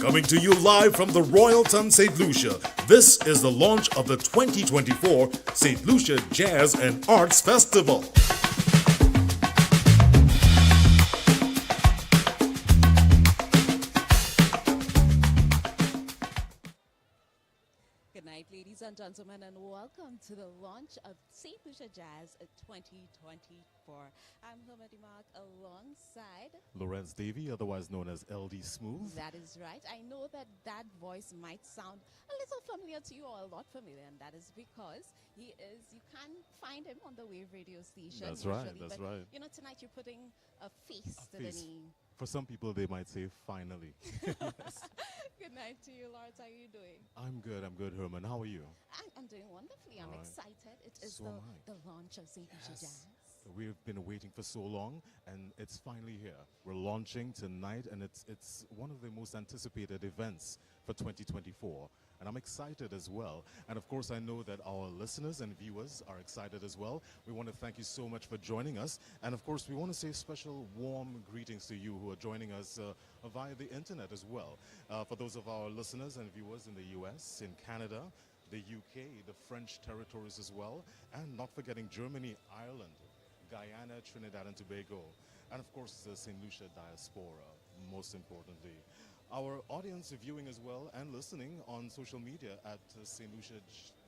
Coming to you live from the Royal Sun St. Lucia, this is the launch of the 2024 St. Lucia Jazz and Arts Festival. Good night, ladies and gentlemen, and welcome to the launch of St. Lucia Jazz 2024. I'm Huma Dimak alongside Lorenz Davey, otherwise known as LD Smooth. That is right. I know that voice might sound a little familiar to you or a lot familiar, and that is because you can find him on the Wave radio station. That's usually, right, that's right. You know, tonight you're putting a face to face. the name. For some people, they might say, finally. Good night to you, Lawrence. How are you doing? I'm good, Herman. How are you? I'm doing wonderfully. I'm All right. excited. It is So am I. the launch of St. Lucia Jazz. We've been waiting for so long, and it's finally here. We're launching tonight, and it's one of the most anticipated events for 2024. And I'm excited as well. And of course, I know that our listeners and viewers are excited as well. We want to thank you so much for joining us. And of course, we want to say special warm greetings to you who are joining us via the internet as well. For those of our listeners and viewers in the US, in Canada, the UK, the French territories as well, and not forgetting Germany, Ireland, Guyana, Trinidad and Tobago, and of course the St. Lucia diaspora, most importantly. Our audience viewing as well and listening on social media at St. Lucia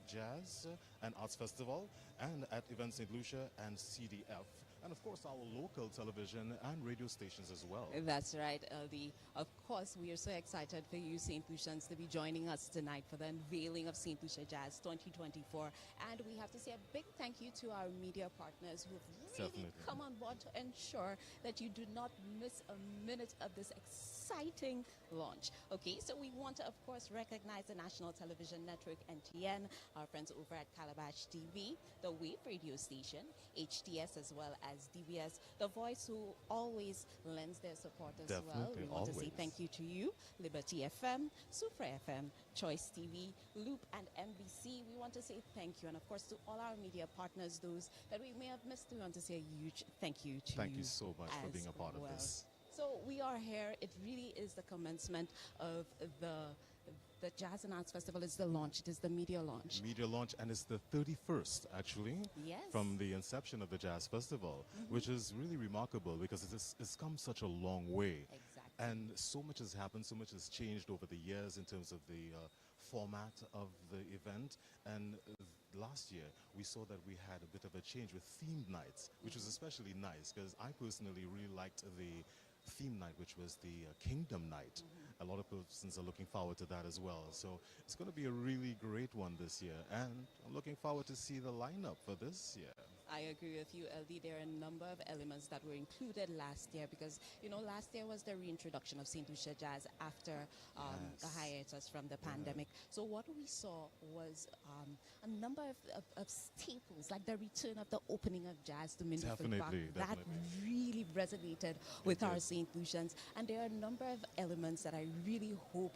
Jazz and Arts Festival and at Event St. Lucia and CDF. And of course our local television and radio stations as well. That's right, LD. Of course, we are so excited for you, St. Lucians, to be joining us tonight for the unveiling of St. Lucia Jazz 2024. And we have to say a big thank you to our media partners who have really Definitely. come on board to ensure that you do not miss a minute of this exciting launch. Okay, so we want to, of course, recognize the National Television Network, NTN, our friends over at Calabash TV, the Wave radio station, HTS, as well as DBS, the voice who always lends their support as well. Definitely, We want to say always. thank you to you, Liberty FM, Super FM, Choice TV, Loop, and MBC. We want to say thank you. And of course, to all our media partners, those that we may have missed, we want to say a huge thank you to you. Thank you so much for as being a part well. of this. So we are here. It really is the commencement of the Jazz and Arts Festival. It's the launch. It is the media launch. Media launch, and it's the 31st actually Yes. from the inception of the Jazz Festival, which is really remarkable because it's come such a long way. Exactly. And so much has happened, so much has changed over the years in terms of the format of the event. And last year, we saw that we had a bit of a change with themed nights, which was especially nice because I personally really liked the theme night, which was the Kingdom Night. A lot of persons are looking forward to that as well. So it's going to be a really great one this year. And I'm looking forward to see the lineup for this year. I agree with you, LD. There are a number of elements that were included last year because, you know, last year was the reintroduction of St. Lucia Jazz after the Yes. hiatus from the pandemic. So what we saw was a number of staples, like the return of the opening of jazz to Miniford Park. Definitely, That definitely. really resonated with our did. St. Lucians. And there are a number of elements that I really hope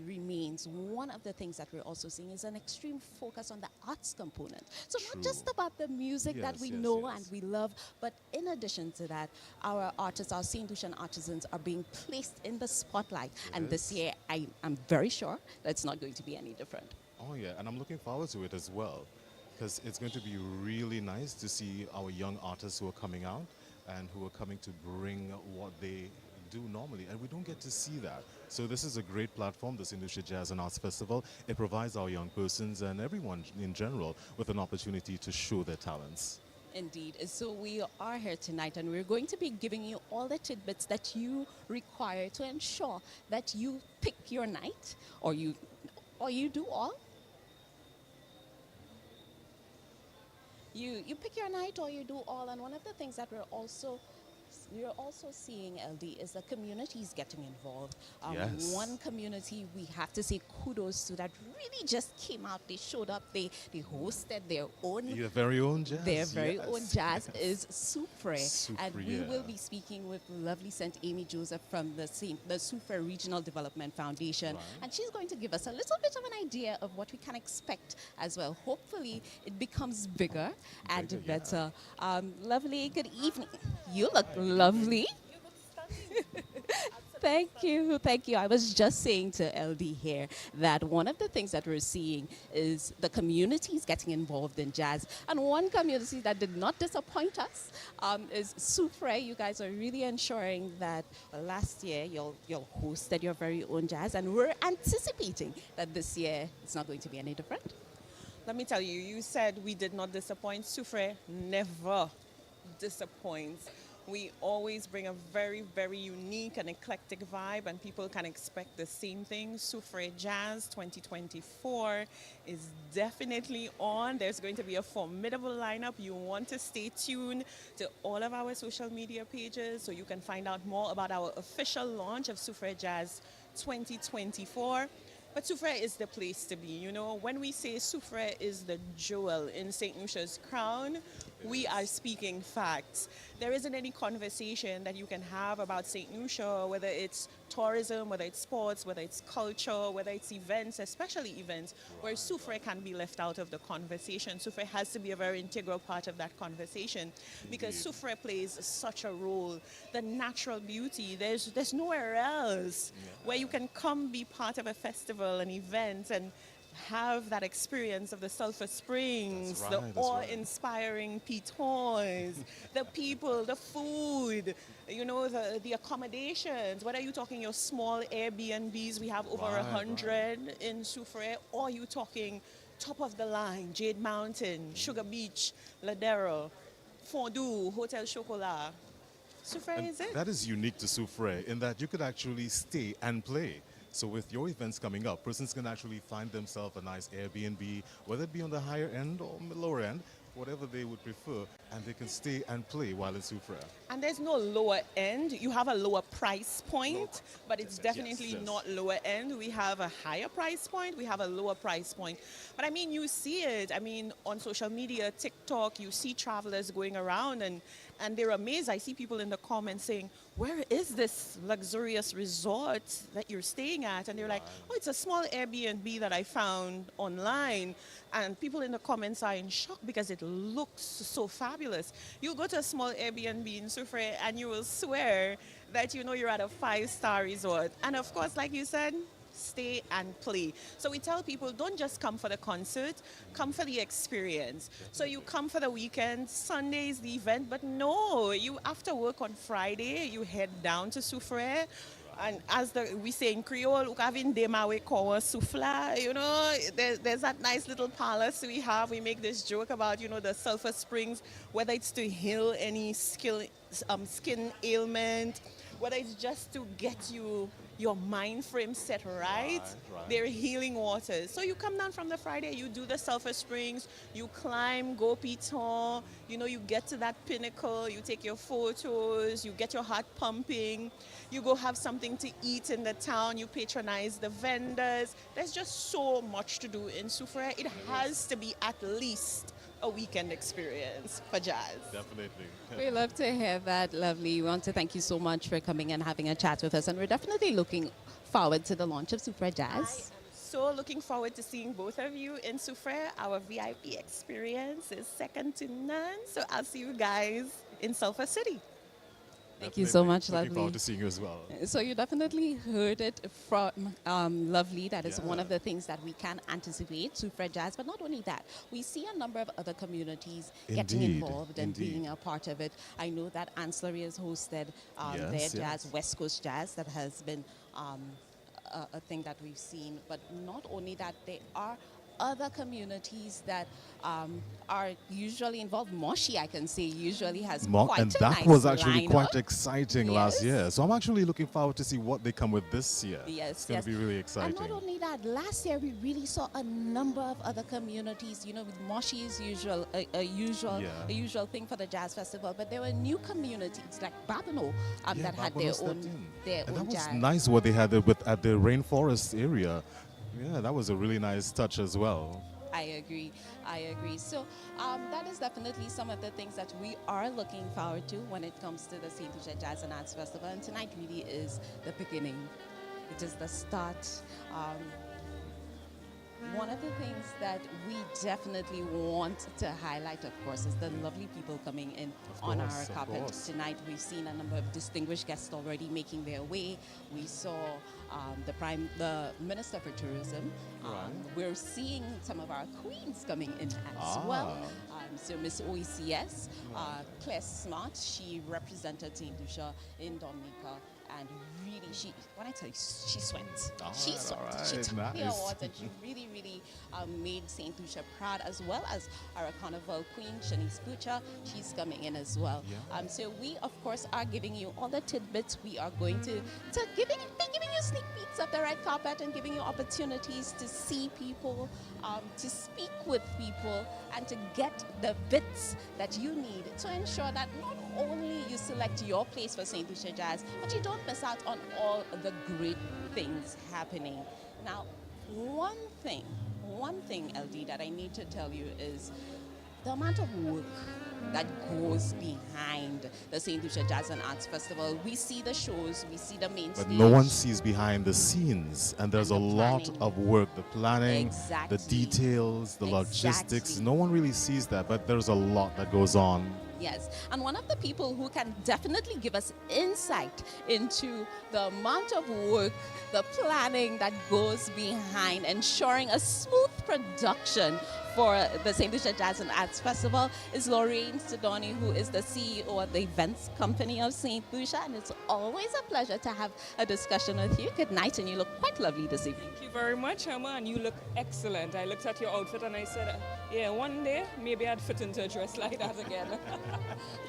remains. One of the things that we're also seeing is an extreme focus on the arts component. So not just True. about the music that Yes, we yes, know yes. and we love, but in addition to that, our artists, our St. Lucian artisans are being placed in the spotlight. And this is. year, I'm very sure that it's not going to be any different. Oh yeah, and I'm looking forward to it as well because it's going to be really nice to see our young artists who are coming out and who are coming to bring what they do normally, and we don't get to see that. So this is a great platform, the St. Lucia Jazz and Arts Festival. It provides our young persons and everyone in general with an opportunity to show their talents. Indeed. So we are here tonight and we're going to be giving you all the tidbits that you require to ensure that you pick your night or you do all. You pick your night or you do all. And one of the things that we're also seeing, LD, is the communities getting involved. Yes. One community we have to say kudos to that really just came out. They showed up. They hosted their own. Your very own jazz. Their very yes. own jazz is Supre. Supre, And we will yeah. be speaking with lovely St. Amy Joseph from the Supre Regional Development Foundation. Right. And she's going to give us a little bit of an idea of what we can expect as well. Hopefully it becomes bigger and Bigger, yeah. better. Lovely, good evening. You look lovely. Thank you. Thank you. I was just saying to LD here that one of the things that we're seeing is the communities getting involved in jazz. And one community that did not disappoint us is Soufre. You guys are really ensuring that last year you'll hosted your very own jazz, and we're anticipating that this year it's not going to be any different. Let me tell you, you said we did not disappoint. Soufre never disappoints. We always bring a very, very unique and eclectic vibe, and people can expect the same thing. Soufre Jazz 2024 is definitely on. There's going to be a formidable lineup. You want to stay tuned to all of our social media pages so you can find out more about our official launch of Soufre Jazz 2024. But Soufre is the place to be. You know, when we say Soufre is the jewel in St. Lucia's crown, we are speaking facts. There isn't any conversation that you can have about St. Lucia, whether it's tourism, whether it's sports, whether it's culture, whether it's events, especially events, where Soufre can be left out of the conversation. Soufre has to be a very integral part of that conversation because Soufre plays such a role. The natural beauty, there's nowhere else where you can come be part of a festival, an event, and have that experience of the sulfur springs, the awe-inspiring pitons, the people, the food, you know, the accommodations. Whether you're talking your small Airbnbs, we have over 100 in Soufre, or you talking top of the line, Jade Mountain, Sugar Beach, Ladero, Fondue, Hotel Chocolat. Soufre is it. That is unique to Soufre in that you could actually stay and play. So with your events coming up, persons can actually find themselves a nice Airbnb, whether it be on the higher end or lower end, whatever they would prefer, and they can stay and play while in Soufre. And there's no lower end. You have a lower price point, but it's definitely not lower end. We have a higher price point. We have a lower price point. But I mean, you see it. I mean, on social media, TikTok, you see travelers going around and they're amazed. I see people in the comments saying, where is this luxurious resort that you're staying at? And they're like, oh, it's a small Airbnb that I found online. And people in the comments are in shock because it looks so fabulous. You go to a small Airbnb in Soufre and you will swear that you know you're at a 5-star resort. And of course, like you said, stay and play. So we tell people, don't just come for the concert, come for the experience. So you come for the weekend, Sunday is the event, but no, you after work on Friday, you head down to Soufre. And as we say in Creole, you know, there's that nice little palace we have. We make this joke about, you know, the sulfur springs, whether it's to heal any skin ailment, whether it's just to get your mind frame set right. They're healing waters. So you come down from the Friday, you do the sulfur springs, you climb, go piton, you know, you get to that pinnacle, you take your photos, you get your heart pumping, you go have something to eat in the town, you patronize the vendors. There's just so much to do in Soufre. It has to be at least a weekend experience for jazz. Definitely. We love to hear that. Lovely. We want to thank you so much for coming and having a chat with us. And we're definitely looking forward to the launch of Soufre Jazz. So looking forward to seeing both of you in Soufre. Our VIP experience is second to none. So I'll see you guys in Sulphur City. Thank you so much, Looking Lovely. forward to seeing you as well. So you definitely heard it from Lovely. That is one of the things that we can anticipate, Soufre Jazz. But not only that, we see a number of other communities getting involved and being a part of it. I know that Ancillary has hosted their jazz, West Coast Jazz, that has been a thing that we've seen. But not only that, there are other communities that are usually involved. Moshi, I can say, usually has quite and a that nice was actually lineup. quite exciting last year. So I'm actually looking forward to see what they come with this year. Yes, it's going to be really exciting. And not only that, last year we really saw a number of other communities. You know, with Moshi's a usual thing for the jazz festival, but there were new communities like Babino that had their own and that was jazz. nice what they had at the rainforest area. Yeah, that was a really nice touch as well. I agree. So that is definitely some of the things that we are looking forward to when it comes to the St. Lucia Jazz and Arts Festival. And tonight really is the beginning. It is the start. One of the things that we definitely want to highlight, of course, is the lovely people coming in on our course, of carpet course. tonight. We've seen a number of distinguished guests already making their way. We saw the Minister for Tourism. Right. We're seeing some of our queens coming in as Ah. well. So Miss OECS, Claire Smart, she represented St. Lucia in Dominica. And really, when I tell you, she sweat. She sweat. Alright, She took the nice. awards and she really, really made St. Lucia proud, as well as our Carnival queen, Shanice Butcher. She's coming in as well. Yeah. So we, of course, are giving you all the tidbits. We are going to be giving you sneak peeks of the red carpet and giving you opportunities to see people, to speak with people, and to get the bits that you need to ensure that not only you select your place for St. Lucia Jazz, but you don't miss out on all the great things happening. Now, one thing, LD, that I need to tell you is the amount of work that goes behind the St. Lucia Jazz and Arts Festival. We see the shows, we see the main But stage. no one sees behind the scenes, and there's And a the lot planning. of work, the planning, Exactly. the details, the logistics. Exactly. No one really sees that, but there's a lot that goes on. Yes, and one of the people who can definitely give us insight into the amount of work, the planning that goes behind ensuring a smooth production for the St. Lucia Jazz and Arts Festival is Lorraine Sidoni, who is the CEO of the events company of St. Lucia, and it's always a pleasure to have a discussion with you. Good night, and you look quite lovely this evening. Thank you very much, Emma, and you look excellent. I looked at your outfit and I said, yeah, one day maybe I'd fit into a dress like that again.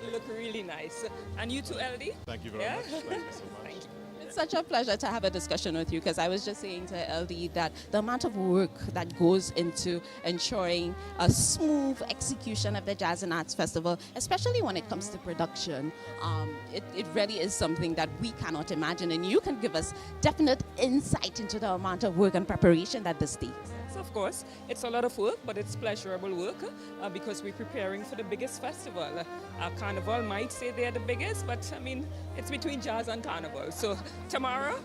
You look really nice. And you too, LD? Thank you very Yeah? much. Thank you so much. Thank you. It's such a pleasure to have a discussion with you, because I was just saying to LD that the amount of work that goes into ensuring a smooth execution of the Jazz and Arts Festival, especially when it comes to production, it really is something that we cannot imagine. And you can give us definite insight into the amount of work and preparation that this takes. So of course, it's a lot of work, but it's pleasurable work because we're preparing for the biggest festival. Carnival might say they're the biggest, but I mean, it's between jazz and carnival. So tomorrow,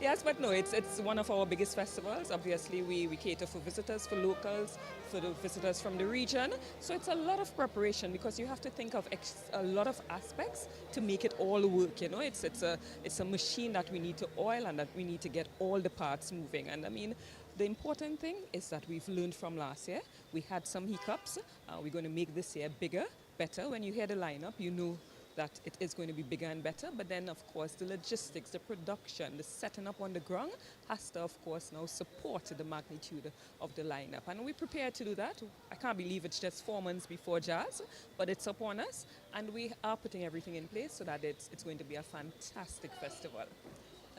yes, but no, it's one of our biggest festivals. Obviously, we cater for visitors, for locals, for the visitors from the region. So it's a lot of preparation because you have to think of a lot of aspects to make it all work. You know, it's a machine that we need to oil and that we need to get all the parts moving. And I mean, the important thing is that we've learned from last year. We had some hiccups. We're going to make this year bigger, better. When you hear the lineup, you know that it is going to be bigger and better. But then, of course, the logistics, the production, the setting up on the ground has to, of course, now support the magnitude of the lineup. And we're prepared to do that. I can't believe it's just 4 months before jazz, but it's upon us. And we are putting everything in place so that it's going to be a fantastic festival.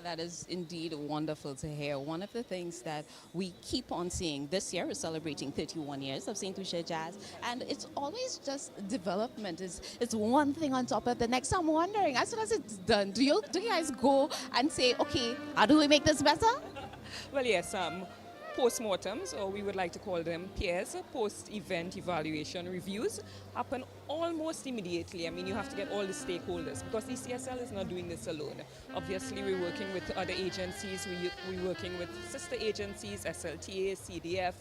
That is indeed wonderful to hear. One of the things that we keep on seeing this year, we're celebrating 31 years of St. Lucia Jazz, and it's always just development. It's one thing on top of the next. So I'm wondering, as soon as it's done, do you guys go and say, okay, how do we make this better? Well, yes, post-mortems, or we would like to call them PAES, post-event evaluation reviews, happen almost immediately. I mean, you have to get all the stakeholders because ECSL is not doing this alone. Obviously, we're working with other agencies. We're working with sister agencies, SLTA, CDF,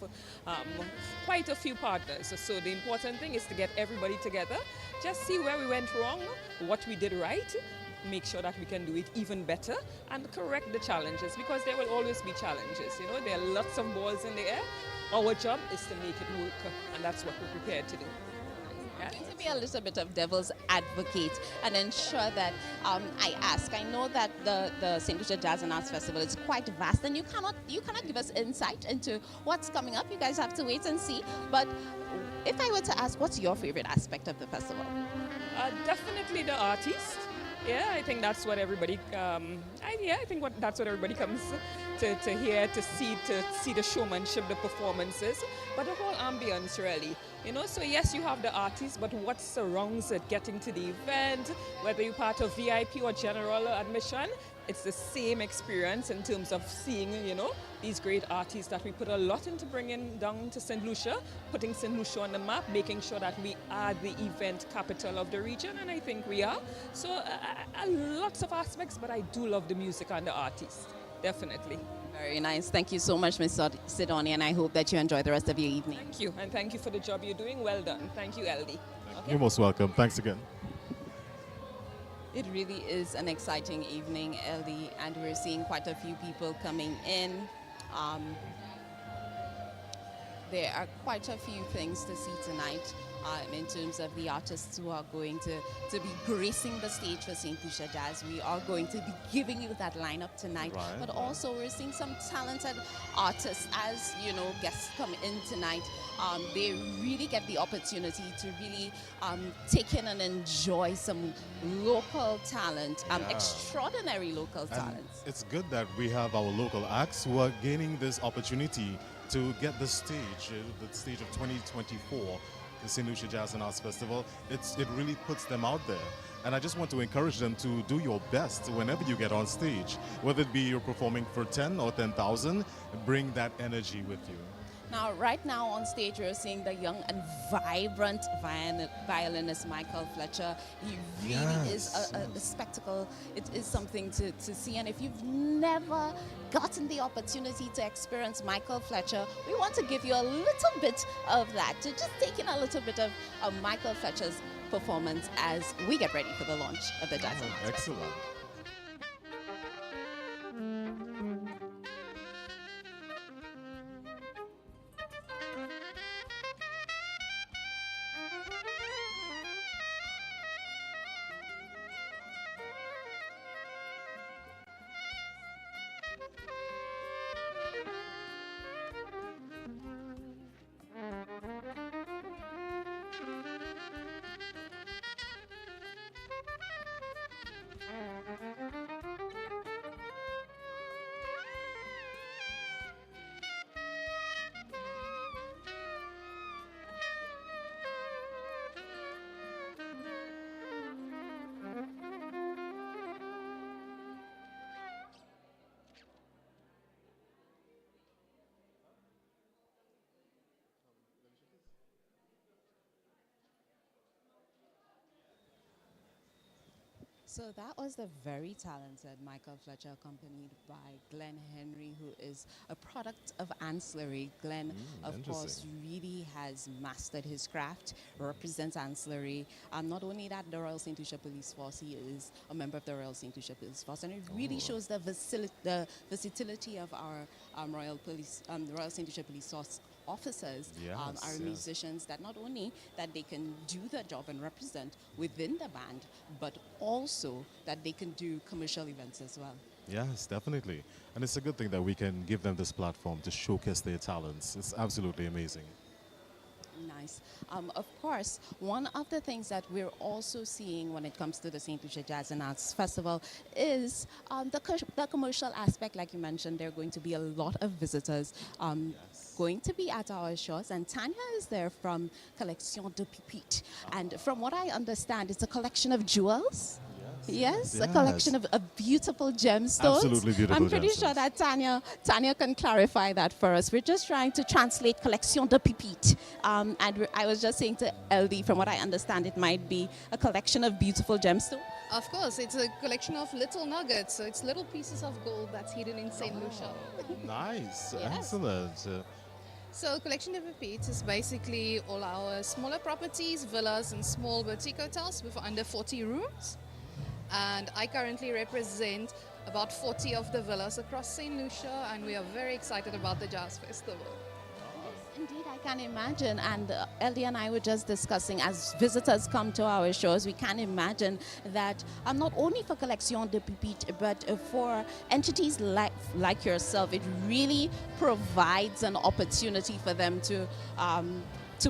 quite a few partners. So the important thing is to get everybody together, just see where we went wrong, what we did right, make sure that we can do it even better and correct the challenges, because there will always be challenges. You know, there are lots of balls in the air. Our job is to make it work, and that's what we're prepared to do. Yeah. I'm going to be a little bit of devil's advocate and ensure that I know that the St. Lucia Jazz and Arts Festival is quite vast, and you cannot give us insight into what's coming up. You guys have to wait and see. But if I were to ask, what's your favorite aspect of the festival? Definitely the artist. Yeah, I think that's what everybody. That's what everybody comes to hear, to see the showmanship, the performances, but the whole ambience really. You know, so yes, you have the artist, but what surrounds it, getting to the event, whether you're part of VIP or general admission, it's the same experience in terms of seeing, you know, these great artists that we put a lot into bringing down to St. Lucia, putting St. Lucia on the map, making sure that we are the event capital of the region, and I think we are. So lots of aspects, but I do love the music and the artists. definitely. Very nice. Thank you so much, Ms. Sidoni, and I hope that you enjoy the rest of your evening. Thank you, and thank you for the job you're doing. Well done. Thank you, LD. You're most welcome. Thanks again. It really is an exciting evening, LD, and we're seeing quite a few people coming in. There are quite a few things to see tonight in terms of the artists who are going to be gracing the stage for St. Lucia Jazz. We are going to be giving you that lineup tonight, but also we're seeing some talented artists as, you know, guests come in tonight. They really get the opportunity to really take in and enjoy some local talent, extraordinary local talents. It's good that we have our local acts who are gaining this opportunity to get the stage of 2024, the St. Lucia Jazz and Arts Festival. It really puts them out there. And I just want to encourage them to do your best whenever you get on stage. Whether it be you're performing for 10 or 10,000, bring that energy with you. Now, right now on stage, we're seeing the young and vibrant violinist Michael Fletcher. He really is a spectacle. It is something to see. And if you've never gotten the opportunity to experience Michael Fletcher, we want to give you a little bit of that, to just take in a little bit of Michael Fletcher's performance as we get ready for the launch of the Jazz and Arts Excellent. Festival. So that was the very talented Michael Fletcher, accompanied by Glenn Henry, who is a product of Ancillary. Glenn, of course, really has mastered his craft, represents Ancillary. Not only that, the Royal St. Lucia Police Force, he is a member of the Royal St. Lucia Police Force, and it really shows the versatility of our Royal St. Lucia Police Force officers, are musicians that not only that they can do the job and represent within the band, but also that they can do commercial events as well. Yes, definitely. And it's a good thing that we can give them this platform to showcase their talents. It's absolutely amazing. Nice. Of course, one of the things that we're also seeing when it comes to the St. Lucia Jazz and Arts Festival is the commercial aspect. Like you mentioned, there are going to be a lot of visitors going to be at our shows, and Tanya is there from Collection de Pipite. And from what I understand, it's a collection of jewels. Yes, a collection of beautiful gemstones. Absolutely beautiful. I'm pretty sure that Tanya can clarify that for us. We're just trying to translate Collection de Pipite. And I was just saying to LD, from what I understand, it might be a collection of beautiful gemstones. Of course, it's a collection of little nuggets. So it's little pieces of gold that's hidden in St. Lucia. Nice. Yes. Excellent. So Collection de Pipite is basically all our smaller properties, villas and small boutique hotels with under 40 rooms. And I currently represent about 40 of the villas across St. Lucia, and we are very excited about the Jazz Festival. Indeed, I can imagine. And LD and I were just discussing, as visitors come to our shows, we can imagine that not only for Collection de Pipite, but for entities like yourself, it really provides an opportunity for them to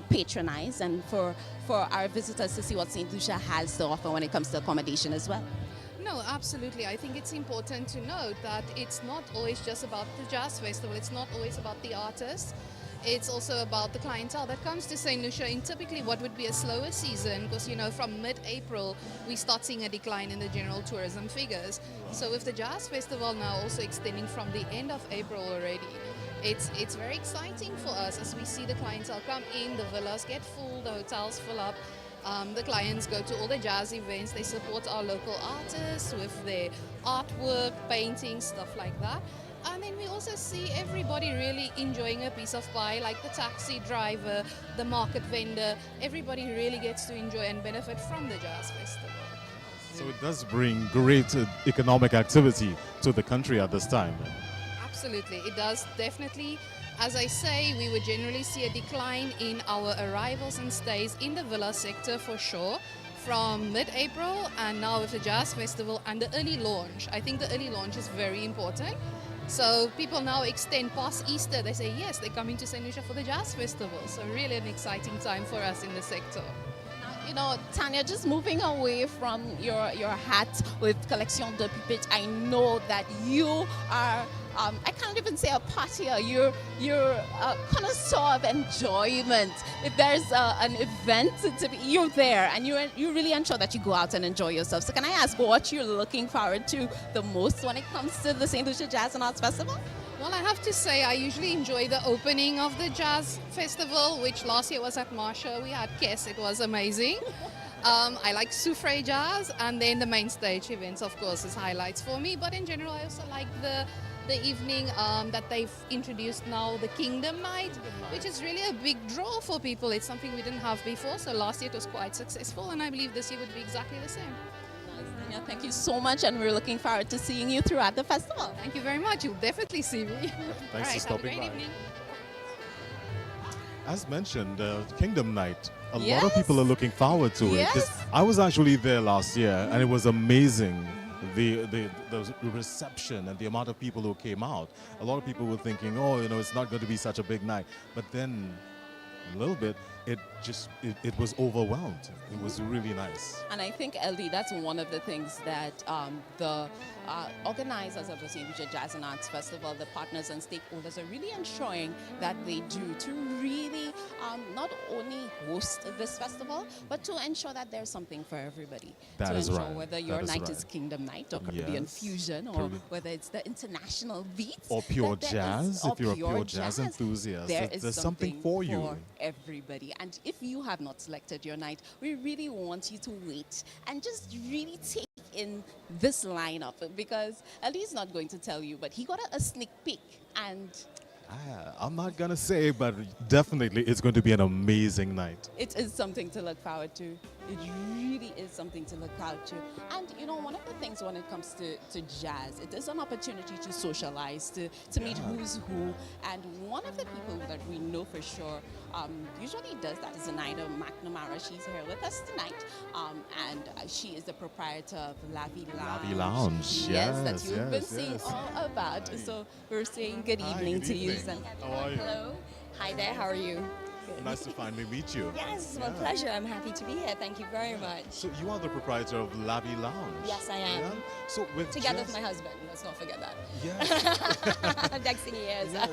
patronize and for our visitors to see what St. Lucia has to offer when it comes to accommodation as well. No, absolutely. I think it's important to note that it's not always just about the Jazz Festival. It's not always about the artists. It's also about the clientele that comes to St. Lucia in typically what would be a slower season, because, you know, from mid-April, we start seeing a decline in the general tourism figures. So with the Jazz Festival now also extending from the end of April already, it's very exciting for us as we see the clientele come in, the villas get full, the hotels fill up, The clients go to all the jazz events. They support our local artists with their artwork, painting, stuff like that. And then we also see everybody really enjoying a piece of pie, like the taxi driver, the market vendor. Everybody really gets to enjoy and benefit from the Jazz Festival. So it does bring great economic activity to the country at this time. Absolutely, it does definitely. As I say, we would generally see a decline in our arrivals and stays in the villa sector for sure from mid-April, and now with the Jazz Festival and the early launch. I think the early launch is very important. So people now extend past Easter. They say, yes, they're coming to St. Lucia for the Jazz Festival. So really an exciting time for us in the sector. You know, Tanya, just moving away from your hat with Collection de Pipit, I know that you are, I can't even say a partier, you're a connoisseur of enjoyment. If there's an event to be, you're there and you really ensure that you go out and enjoy yourself. So can I ask what you're looking forward to the most when it comes to the St. Lucia Jazz and Arts Festival? Well, I have to say I usually enjoy the opening of the Jazz Festival, which last year was at Marsha. We had Kes, it was amazing. I like Souffre Jazz, and then the main stage events, of course, is highlights for me. But in general, I also like the evening that they've introduced now, the Kingdom Night, which is really a big draw for people. It's something we didn't have before, so last year it was quite successful, and I believe this year would be exactly the same. Thank you so much, and we're looking forward to seeing you throughout the festival. Thank you very much. You'll definitely see me. Thanks for stopping by. Evening. As mentioned, Kingdom Night. A lot Yes. of people are looking forward to it. Yes. I was actually there last year, and it was amazing. The reception and the amount of people who came out. A lot of people were thinking, oh, you know, it's not going to be such a big night. But then, a little bit, it was overwhelmed. It was really nice. And I think, LD, that's one of the things that the organizers of the St. Lucia Jazz and Arts Festival, the partners and stakeholders, are really ensuring that they do to really not only host this festival, but to ensure that there's something for everybody. That to is ensure right. whether your That is night right. is Kingdom Night or Caribbean Yes. Fusion, or Caribbean. whether it's the international beats. Or pure that there jazz, is- if or you're a pure jazz enthusiast. There's something for you. Everybody. And if you have not selected your night, we really want you to wait and just really take in this lineup, because Ali's not going to tell you, but he got a sneak peek, and I'm not going to say, but definitely it's going to be an amazing night. it is something to look forward to. It really is something to look forward to. And you know, one of the things when it comes to jazz, it is an opportunity to socialize, to meet who's who. And one of the people that we know for sure usually does that is Zenaida McNamara. She's here with us tonight. And she is the proprietor of Lavi Lounge. Lavi Lounge, Yes, that yes, you've been yes, saying yes. all about. Hi. So we're saying good Hi, evening good to you. evening. Zen. How are you? Hello. Hi there, how are you? Nice to finally meet you. Yes, it's my Yeah. pleasure. I'm happy to be here. Thank you very much. So you are the proprietor of Lavi Lounge. Yes, I am. Yeah? So with Together jazz- with my husband. Let's not forget that. Yeah. Next thing he is. Yeah.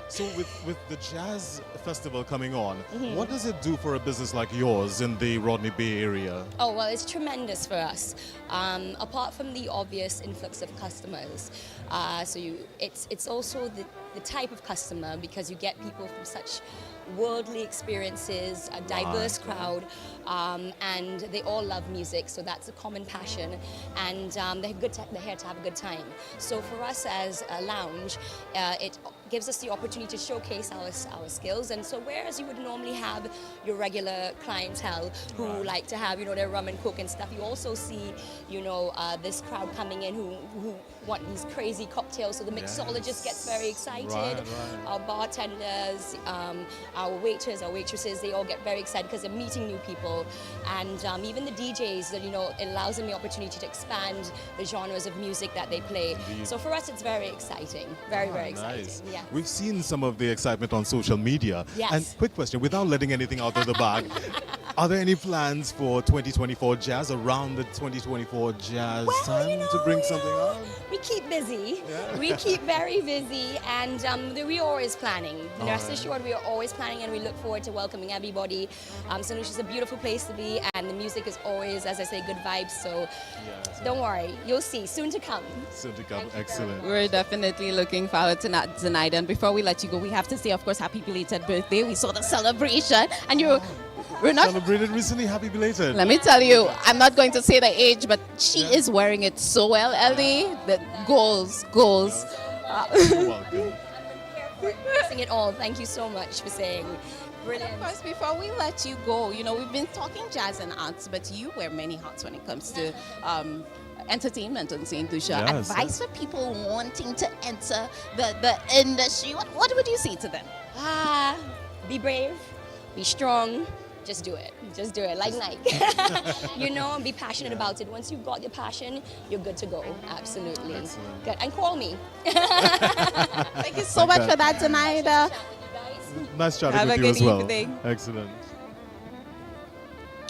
So with the jazz festival coming on, Mm-hmm. what does it do for a business like yours in the Rodney Bay area? Oh, well, it's tremendous for us. Apart from the obvious influx of customers, it's also the type of customer, because you get people from such worldly experiences, a diverse crowd, and they all love music, so that's a common passion, and they're here to have a good time. So for us as a lounge, it gives us the opportunity to showcase our skills. And so whereas you would normally have your regular clientele who like to have, their rum and coke and stuff, you also see, this crowd coming in who want these crazy cocktails. So the mixologist gets very excited. Right. Our bartenders, our waiters, our waitresses, they all get very excited because they're meeting new people. And even the DJs, it allows them the opportunity to expand the genres of music that they play. Indeed. So for us, it's very exciting. Very, very exciting. Nice. Yeah. We've seen some of the excitement on social media. Yes. And quick question, without letting anything out of the bag, are there any plans for 2024 jazz, around the 2024 jazz time, to bring something out? We keep busy. Yeah. We keep very busy, and we're always planning. Rest Alright. assured, we are always planning, and we look forward to welcoming everybody. St. Lucia's a beautiful place to be, and the music is always, as I say, good vibes. So don't worry, you'll see. Soon to come. Soon to come. Thank you Excellent. We're definitely looking forward to that, Zenaida. And before we let you go, we have to say, of course, happy belated birthday. We saw the celebration, and We're not. Celebrated recently. Happy belated. Let me tell you, I'm not going to say the age, but she is wearing it so well, LD. The goals. You're welcome. Sing it all. Thank you so much for saying. Brilliant. Of course, before we let you go, we've been talking jazz and arts, but you wear many hats when it comes to entertainment in St. Lucia. Yes, Advice for people wanting to enter the industry. What would you say to them? Be brave, be strong, just do it. Just do it, like Nike. And be passionate about it. Once you've got your passion, you're good to go. Absolutely. Excellent. Good. And call me. Thank you so much for that tonight. Nice chatting Have with a you good as well. evening. Excellent.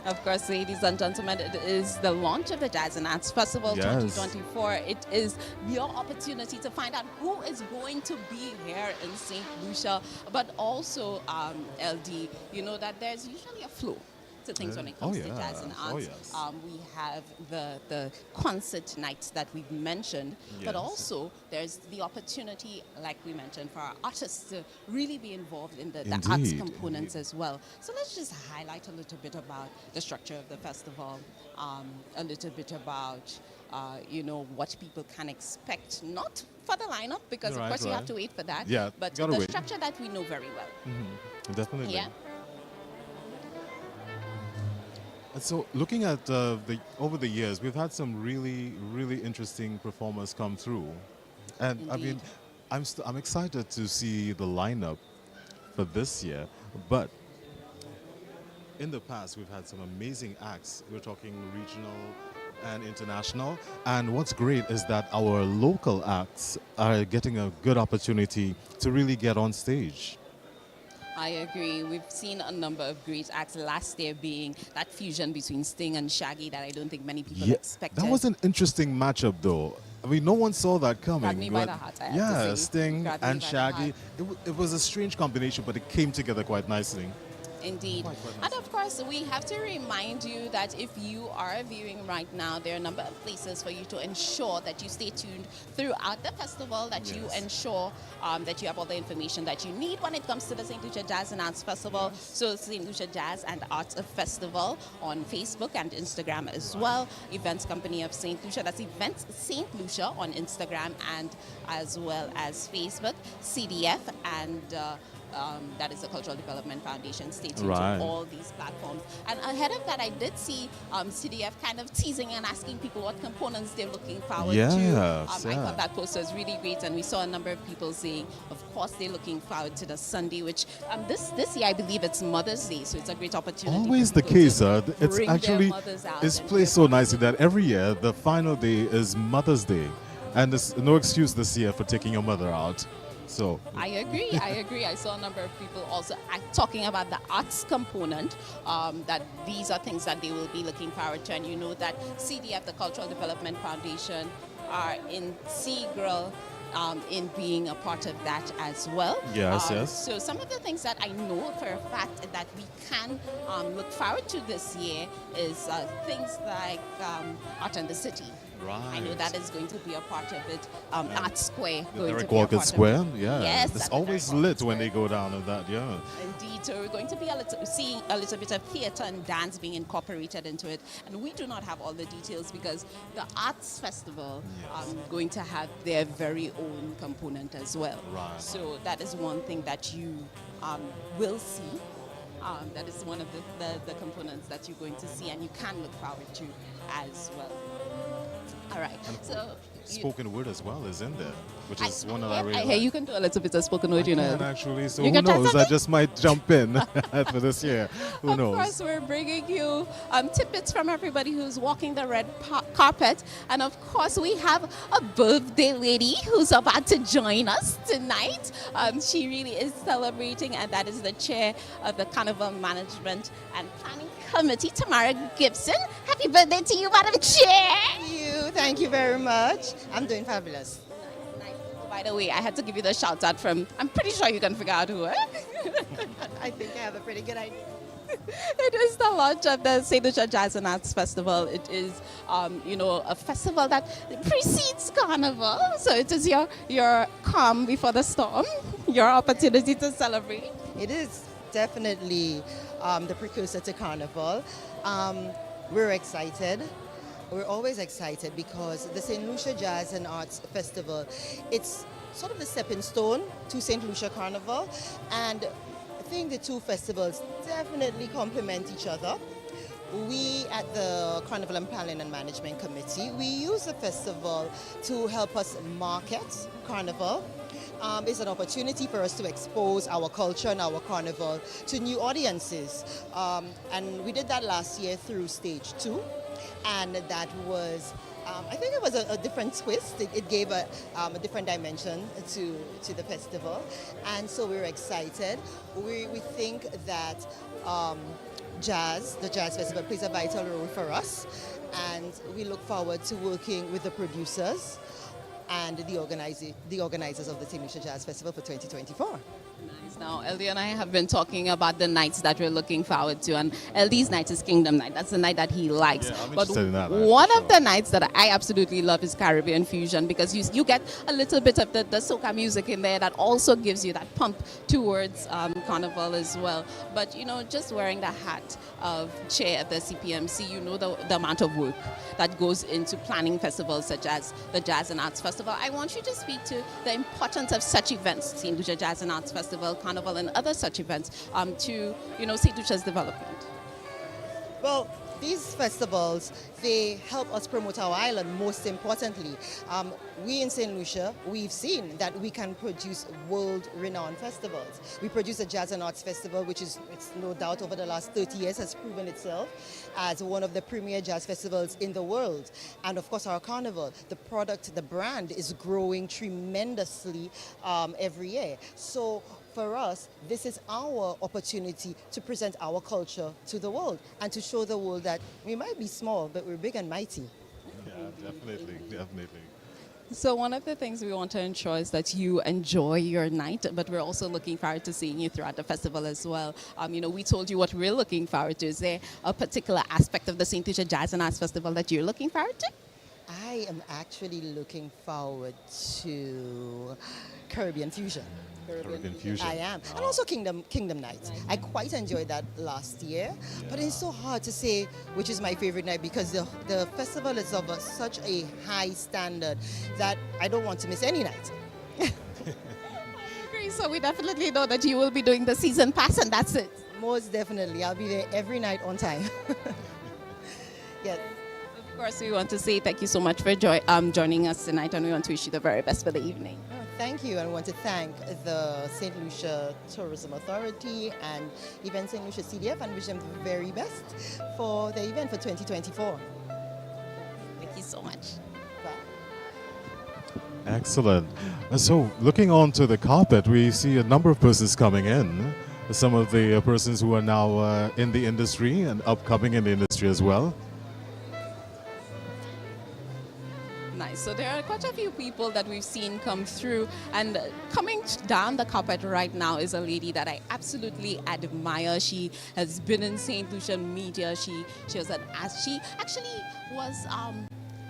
Of course, ladies and gentlemen, it is the launch of the Jazz and Arts Festival Yes. 2024. It is your opportunity to find out who is going to be here in St. Lucia, but also, LD, that there's usually a flow to things when it comes to jazz and arts. Oh, yes. We have the concert nights that we've mentioned, but Yes. also there's the opportunity, like we mentioned, for our artists to really be involved in the arts Indeed, components as well. So let's just highlight a little bit about the structure of the festival, a little bit about what people can expect, not for the lineup, because of Right, course you have right. to wait for that, Yeah, but gotta the wait. structure that we know very well. Definitely. Yeah. And so, looking at over the years, we've had some really, really interesting performers come through, and I mean, Indeed. I'm excited to see the lineup for this year. But in the past, we've had some amazing acts. We're talking regional and international. And what's great is that our local acts are getting a good opportunity to really get on stage. I agree. We've seen a number of great acts, last year being that fusion between Sting and Shaggy that I don't think many people expected. That was an interesting matchup, though. I mean, no one saw that coming. Grabbed me by but the heart, I have to yeah, say. Sting Grabbed me and by the Shaggy. heart. It was a strange combination, but it came together quite nicely. Indeed. Quite And of course, we have to remind you that if you are viewing right now, there are a number of places for you to ensure that you stay tuned throughout the festival, that you ensure that you have all the information that you need when it comes to the St. Lucia Jazz and Arts Festival. So St. Lucia Jazz and Arts Festival on Facebook and Instagram as well. Events Company of St. Lucia, that's Events St. Lucia on Instagram and as well as Facebook. CDF and that is the Cultural Development Foundation. Stay tuned Right. to all these platforms. And ahead of that, I did see CDF kind of teasing and asking people what components they're looking forward to. Yes, I yeah. thought that post was really great, and we saw a number of people saying, of course, they're looking forward to the Sunday, which this year I believe it's Mother's Day, so it's a great opportunity. Always for the people case, to it's bring their actually mothers out it's and placed so nicely that every year the final day is Mother's Day, and there's no excuse this year for taking your mother out. So I agree. I saw a number of people also talking about the arts component, that these are things that they will be looking forward to. And you know that CDF, the Cultural Development Foundation, are integral in being a part of that as well. Yes. So some of the things that I know for a fact that we can look forward to this year is things like Art in the City. I know Right. that is going to be a part of it. Art Square The going Eric to be a Walker part Square, of it. yeah. Yes, It's at the always Eric Walker lit when Square. they go down on that, yeah. Indeed, so we're going to be seeing a little bit of theatre and dance being incorporated into it. And we do not have all the details because the Arts Festival going to have their very own component as well. Right. So that is one thing that you will see. That is one of the components that you're going to see and you can look forward to as well. All right, so Spoken word as well is in there, which is one that I I really hear like. you can do a little bit of spoken word, I you know. can actually, so You who can try knows? I something? just might jump in for this year. Who Of knows? course, we're bringing you tidbits from everybody who's walking the red carpet. And of course, we have a birthday lady who's about to join us tonight. She really is celebrating, and that is the chair of the Carnival Management and Planning Committee, Tamara Gibson. Happy birthday to you, Madam Chair. Thank you very much. I'm doing fabulous. Nice. Oh, by the way, I had to give you the shout out from, I'm pretty sure you can figure out who, eh? I think I have a pretty good idea. It is the launch of the St. Lucia Jazz and Arts Festival. It is, a festival that precedes Carnival. So it is your calm before the storm, your opportunity to celebrate. It is definitely the precursor to Carnival. We're excited. We're always excited because the St. Lucia Jazz and Arts Festival, it's sort of the stepping stone to St. Lucia Carnival, and I think the two festivals definitely complement each other. We at the Carnival and Planning and Management Committee, we use the festival to help us market Carnival. It's an opportunity for us to expose our culture and our Carnival to new audiences. And we did that last year through stage 2. And that was, I think it was a different twist. It gave a different dimension to the festival. And so we're excited. We think that the Jazz Festival plays a vital role for us. And we look forward to working with the producers and the organizers of the St. Lucia Jazz Festival for 2024. Nice. Now, LD and I have been talking about the nights that we're looking forward to, and LD's night is Kingdom Night. That's the night that he likes. Yeah, I'm but interested in that, one for of the nights that I absolutely love is Caribbean Fusion, because you get a little bit of the soca music in there that also gives you that pump towards Carnival as well. But, you know, just wearing the hat of chair at the CPMC, you know the amount of work that goes into planning festivals such as the Jazz and Arts Festival. I want you to speak to the importance of such events, St. Lucia Jazz and Arts Festival, Carnival, and other such events to, you know, St. Lucia's development. Well, these festivals, they help us promote our island, most importantly. We in St. Lucia, we've seen that we can produce world-renowned festivals. We produce a Jazz and Arts Festival, which is, it's no doubt over the last 30 years has proven itself as one of the premier jazz festivals in the world. And of course our Carnival, the product, the brand is growing tremendously every year. So for us, this is our opportunity to present our culture to the world and to show the world that we might be small, but we're big and mighty. Yeah, definitely. So one of the things we want to ensure is that you enjoy your night, but we're also looking forward to seeing you throughout the festival as well. You know, we told you what we're looking forward to. Is there a particular aspect of the St. Lucia Jazz and Arts Festival that you're looking forward to? I am actually looking forward to Caribbean Fusion. Caribbean Fusion. I am. And also Kingdom Night. I quite enjoyed that last year. But it's so hard to say which is my favorite night because the festival is of such a high standard that I don't want to miss any night. I agree. So we definitely know that you will be doing the season pass, and that's it. Most definitely. I'll be there every night on time. Yes. Of course, we want to say thank you so much for joining us tonight, and we want to wish you the very best for the evening. Thank you, and I want to thank the St. Lucia Tourism Authority and even St. Lucia CDF and wish them the very best for the event for 2024. Thank you so much. Bye. Excellent. So looking onto the carpet, we see a number of persons coming in. Some of the persons who are now in the industry and upcoming in the industry as well. Nice. So there are quite a few people that we've seen come through, and coming down the carpet right now is a lady that I absolutely admire. She has been in St. Lucia media. She actually was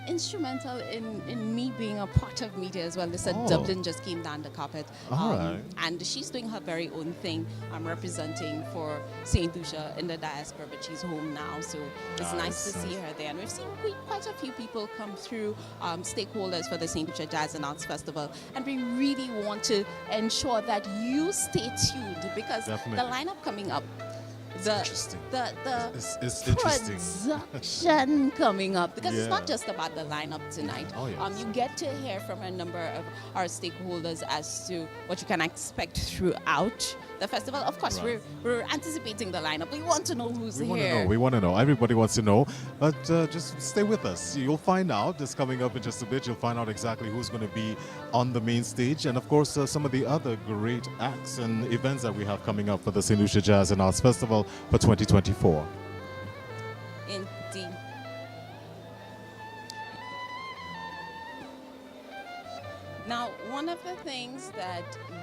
instrumental in me being a part of media as well. They said Dublin just came down the carpet. Right. And she's doing her very own thing. I'm representing for St. Lucia in the diaspora, but she's home now. So it's nice to see her there. And we've seen quite a few people come through, stakeholders for the St. Lucia Jazz and Arts Festival. And we really want to ensure that you stay tuned because Definitely. the lineup coming up, Interesting. It's interesting. production coming up, because it's Yeah. not just about the lineup tonight. Oh, yes. You get to hear from a number of our stakeholders as to what you can expect throughout the festival. Of course, Right. we're anticipating the lineup. We want to know who's here. We want to know. Everybody wants to know. But just stay with us. You'll find out. Just coming up in just a bit, you'll find out exactly who's going to be on the main stage. And of course, some of the other great acts and events that we have coming up for the St. Lucia Jazz and Arts Festival for 2024. Indeed. Now, one of the things that we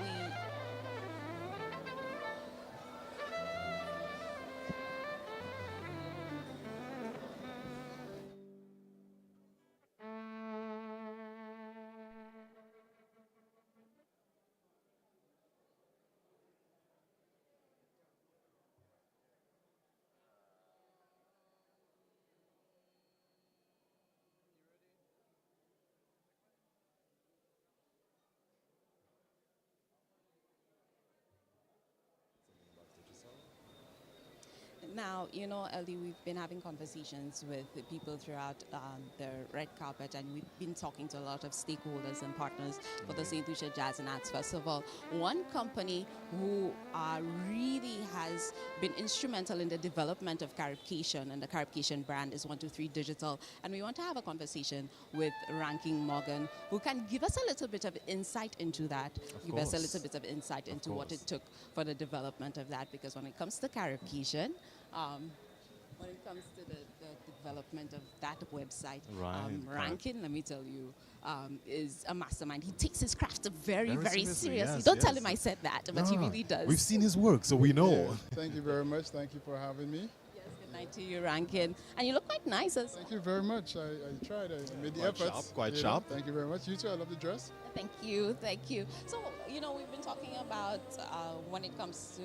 Now, you know, LD, we've been having conversations with the people throughout the red carpet, and we've been talking to a lot of stakeholders and partners for the St. Lucia Jazz and Arts Festival. One company who really has been instrumental in the development of Caribcation and the Caribcation brand is 123 Digital, and we want to have a conversation with Ranking Morgan, who can give us a little bit of insight into that, give us a little bit of insight into what it took for the development of that, because when it comes to Caribcation, when it comes to the development of that website, Rankin, let me tell you, is a mastermind. He takes his craft very, very seriously. Yes, Don't tell him I said that, but he really does. We've seen his work, so we know. Yeah, thank you very much. Thank you for having me. Yes, good night to you, Rankin. And you look quite nice as well. Thank you very much. I tried. I made the Quite efforts. sharp, quite you sharp. Thank you very much. You too. I love the dress. Thank you, thank you. So, you know, we've been talking about when it comes to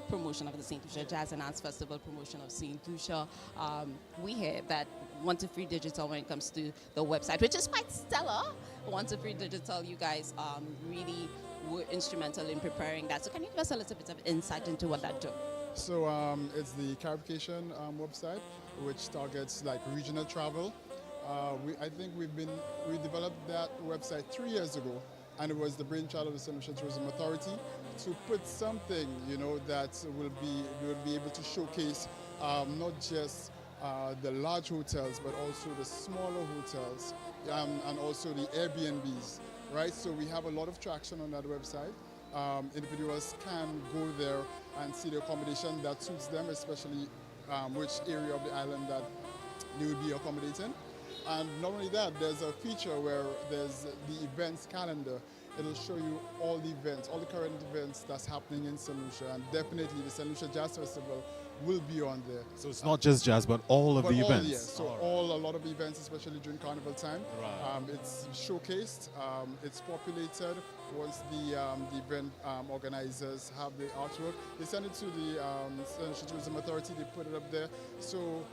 promotion of the St. Lucia Jazz and Arts Festival, promotion of St. Lucia. We hear that 123 Digital, when it comes to the website, which is quite stellar. 123 Digital, you guys really were instrumental in preparing that. So can you give us a little bit of insight into what that took? So it's the Caribcation website, which targets like regional travel. I think we developed that website 3 years ago, and it was the brainchild of the St. Lucia Tourism Authority to put something, you know, that will be able to showcase not just the large hotels, but also the smaller hotels and also the Airbnbs, right? So we have a lot of traction on that website. Individuals can go there and see the accommodation that suits them, especially which area of the island that they would be accommodating. And not only that, there's a feature where there's the events calendar. It'll show you all the events, all the current events that's happening in St. Lucia, and definitely the St. Lucia Jazz Festival will be on there. So it's not just jazz, but all of the events. Yes. So a lot of events, especially during Carnival time. Right. It's showcased, it's populated. Once the event organizers have the artwork, they send it to the St. Lucia Tourism Authority, they put it up there. So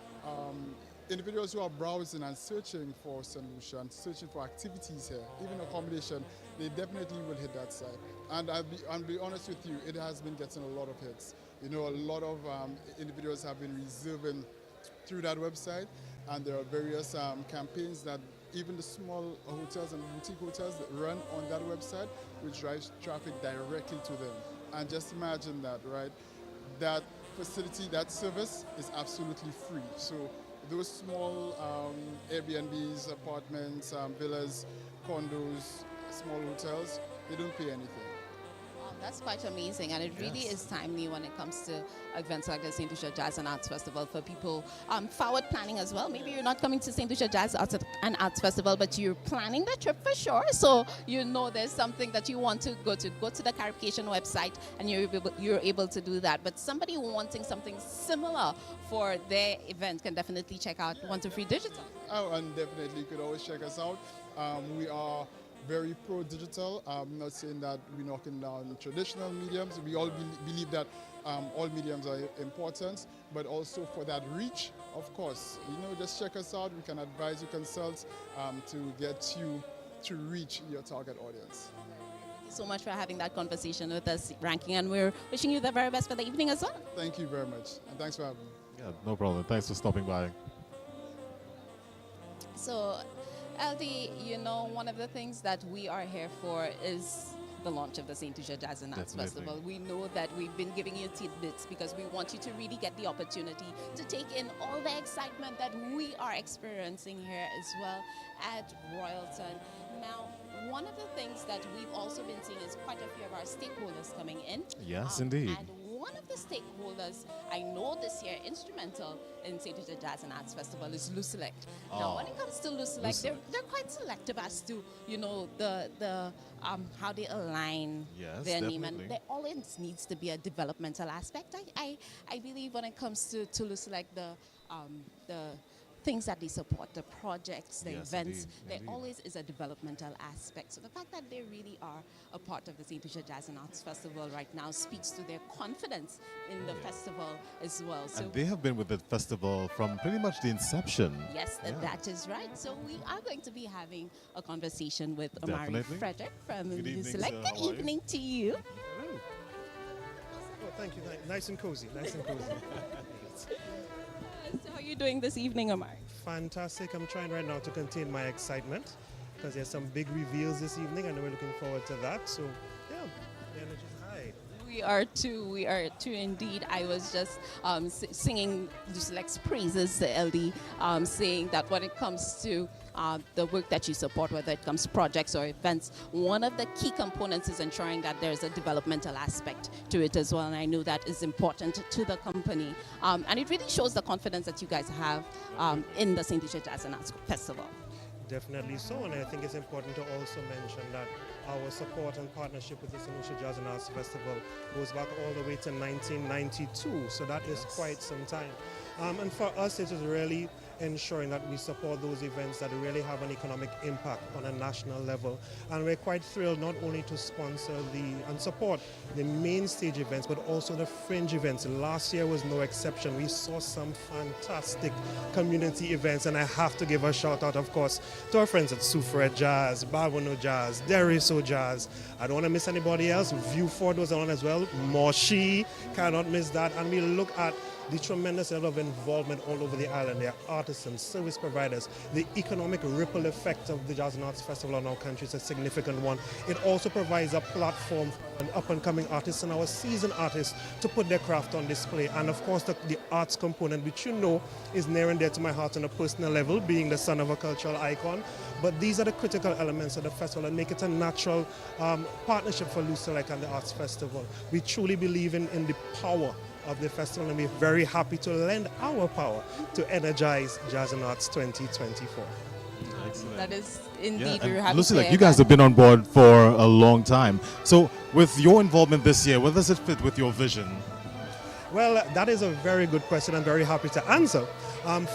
individuals who are browsing and searching for St. Lucia and searching for activities here, even accommodation, they definitely will hit that site. And I'll be honest with you, it has been getting a lot of hits. You know, a lot of individuals have been reserving through that website, and there are various campaigns that even the small hotels and boutique hotels that run on that website, which drives traffic directly to them. And just imagine that, right? That facility, that service is absolutely free. So those small Airbnbs, apartments, villas, condos, small hotels, they don't pay anything. That's quite amazing, and it really is timely when it comes to events like the St. Lucia Jazz and Arts Festival for people forward planning as well. Maybe you're not coming to St. Lucia Jazz and Arts Festival, but you're planning the trip for sure. So you know there's something that you want to go to. Go to the Caribcation website, and you're able to do that. But somebody wanting something similar for their event can definitely check out 123 Digital. Oh, and definitely you could always check us out. We are very pro-digital. I'm not saying that we're knocking down traditional mediums. We all believe that all mediums are important, but also for that reach, of course. You know, just check us out. We can advise you, consult to get you to reach your target audience. Thank you so much for having that conversation with us, Ranking, and we're wishing you the very best for the evening as well. Thank you very much, and thanks for having me. Yeah, no problem. Thanks for stopping by. So, LD, you know, one of the things that we are here for is the launch of the St. Lucia Jazz and Arts Festival. We know that we've been giving you tidbits because we want you to really get the opportunity to take in all the excitement that we are experiencing here as well at Royalton. Now, one of the things that we've also been seeing is quite a few of our stakeholders coming in. Yes, indeed. And one of the stakeholders I know this year instrumental in St. Lucia Jazz and Arts Festival is Luselect. Now, when it comes to Luselect, they're quite selective as to, you know, the how they align their name, and there always needs to be a developmental aspect. I believe when it comes to Luselect, the things that they support, the projects, the events, there always is a developmental aspect. So the fact that they really are a part of the St. Lucia Jazz and Arts Festival right now speaks to their confidence in the festival as well. So and they have been with the festival from pretty much the inception. Yes, that is right. So we are going to be having a conversation with Omari Frederick from Luselect. Good evening to you. Thank you. Nice and cozy. Nice and cozy. So how are you doing this evening, Omar? Fantastic. I'm trying right now to contain my excitement because there's some big reveals this evening and we're looking forward to that. So, yeah, the energy's high. We are too indeed. I was just singing Lucia's praises to LD, saying that when it comes to the work that you support, whether it comes to projects or events, one of the key components is ensuring that there's a developmental aspect to it as well. And I know that is important to the company. And it really shows the confidence that you guys have in the St. Lucia Jazz and Arts Festival. Definitely so, and I think it's important to also mention that our support and partnership with the St. Lucia Jazz and Arts Festival goes back all the way to 1992, so that is quite some time. And for us, it is really ensuring that we support those events that really have an economic impact on a national level. And we're quite thrilled not only to sponsor and support the main stage events, but also the fringe events. Last year was no exception. We saw some fantastic community events, and I have to give a shout out, of course, to our friends at Soufret Jazz, Bavono Jazz, Deriso Jazz. I don't want to miss anybody else. Viewford was on as well. Moshi, cannot miss that. And we look at the tremendous level of involvement all over the island. There are artisans, service providers. The economic ripple effect of the Jazz and Arts Festival in our country is a significant one. It also provides a platform for an up-and-coming artists and our seasoned artists to put their craft on display. And of course, the arts component, which you know is near and dear to my heart on a personal level, being the son of a cultural icon. But these are the critical elements of the festival and make it a natural partnership for Lucia and the Arts Festival. We truly believe in the power of the festival, and we're very happy to lend our power to energize Jazz and Arts 2024. Excellent. That is indeed, Yeah, we're happy Lucia, to hear you guys that. have been on board for a long time. So with your involvement this year, where does it fit with your vision? Well, that is a very good question. I'm very happy to answer.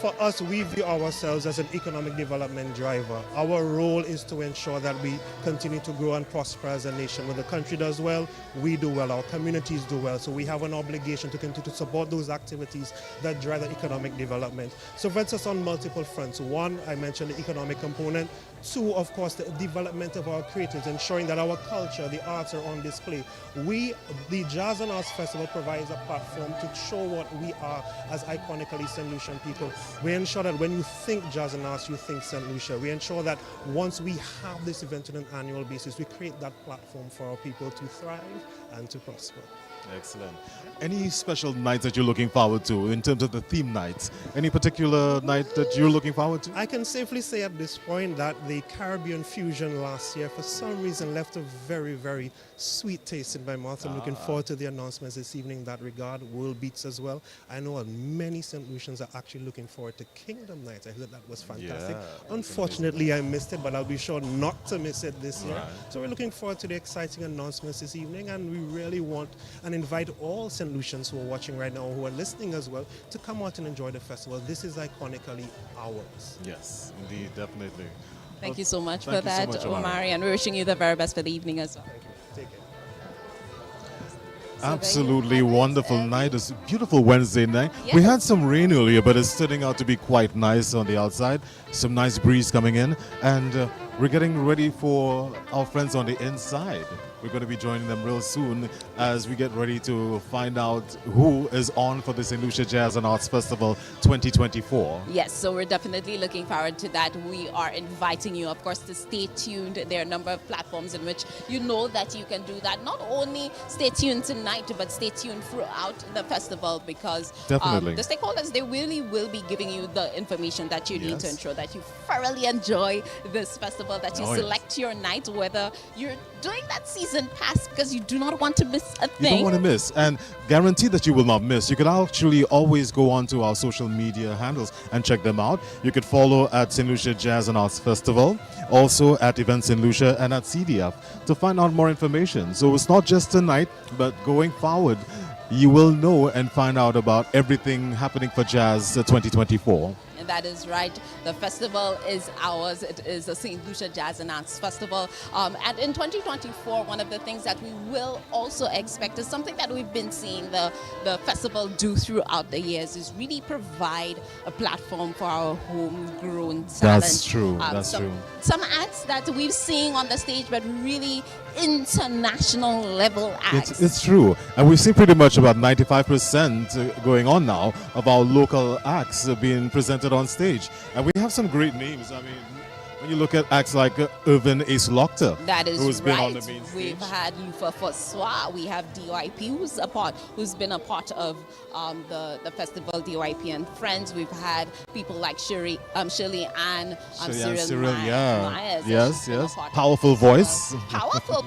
For us, we view ourselves as an economic development driver. Our role is to ensure that we continue to grow and prosper as a nation. When the country does well, we do well, our communities do well. So we have an obligation to continue to support those activities that drive the economic development. So for us on multiple fronts. One, I mentioned the economic component. Two, of course, the development of our creatives, ensuring that our culture, the arts are on display. The Jazz and Arts Festival provides a platform to show what we are as iconically St. Lucian people. We ensure that when you think Jazz and Arts, you think St. Lucia. We ensure that once we have this event on an annual basis, we create that platform for our people to thrive and to prosper. Excellent. Any special nights that you're looking forward to in terms of the theme nights? Any particular night that you're looking forward to? I can safely say at this point that the Caribbean Fusion last year, for some reason, left a very, very sweet taste in my mouth. I'm looking forward to the announcements this evening in that regard. World Beats as well. I know many St. Lucians are actually looking forward to Kingdom Nights. I heard that was fantastic. Yeah, Unfortunately, I missed it, but I'll be sure not to miss it this year. Right. So we're looking forward to the exciting announcements this evening, and we really want and invite all St. Lucians who are watching right now, who are listening as well, to come out and enjoy the festival. This is iconically ours. Yes, indeed, definitely. Thank you so much Thank for you so that, much, Omari, and we're wishing you the very best for the evening as well. Thank you. Take care. Absolutely wonderful night. It's a beautiful Wednesday night. We had some rain earlier, but it's turning out to be quite nice on the outside. Some nice breeze coming in, and we're getting ready for our friends on the inside. We're going to be joining them real soon as we get ready to find out who is on for the St. Lucia Jazz and Arts Festival 2024. Yes, so we're definitely looking forward to that. We are inviting you, of course, to stay tuned. There are a number of platforms in which you know that you can do that. Not only stay tuned tonight, but stay tuned throughout the festival, because the stakeholders, they really will be giving you the information that you need to ensure that you thoroughly enjoy this festival, that you select your night, whether you're doing that season pass because you do not want to miss a thing. You don't want to miss, and guarantee that you will not miss. You can actually always go on to our social media handles and check them out. You could follow at St. Lucia Jazz and Arts Festival, also at Events St. Lucia and at CDF to find out more information. So it's not just tonight, but going forward, you will know and find out about everything happening for Jazz 2024. And that is right. The festival is ours. It is the St. Lucia Jazz and Arts Festival. And in 2024, one of the things that we will also expect is something that we've been seeing the festival do throughout the years is really provide a platform for our homegrown talent. That's true. Some acts that we've seen on the stage, but really international level acts. It's true. And we see pretty much about 95% going on now of our local acts being presented on stage. And we have some great names. I mean, when you look at acts like Irvin Ace Lochter, that is who's right. been on the main stage. We've had Lufa Fossois, we have DYP who's been a part of the festival, DYP and Friends. We've had people like Shirley Ann, Cyril Myers. Yes. Powerful voice. Powerful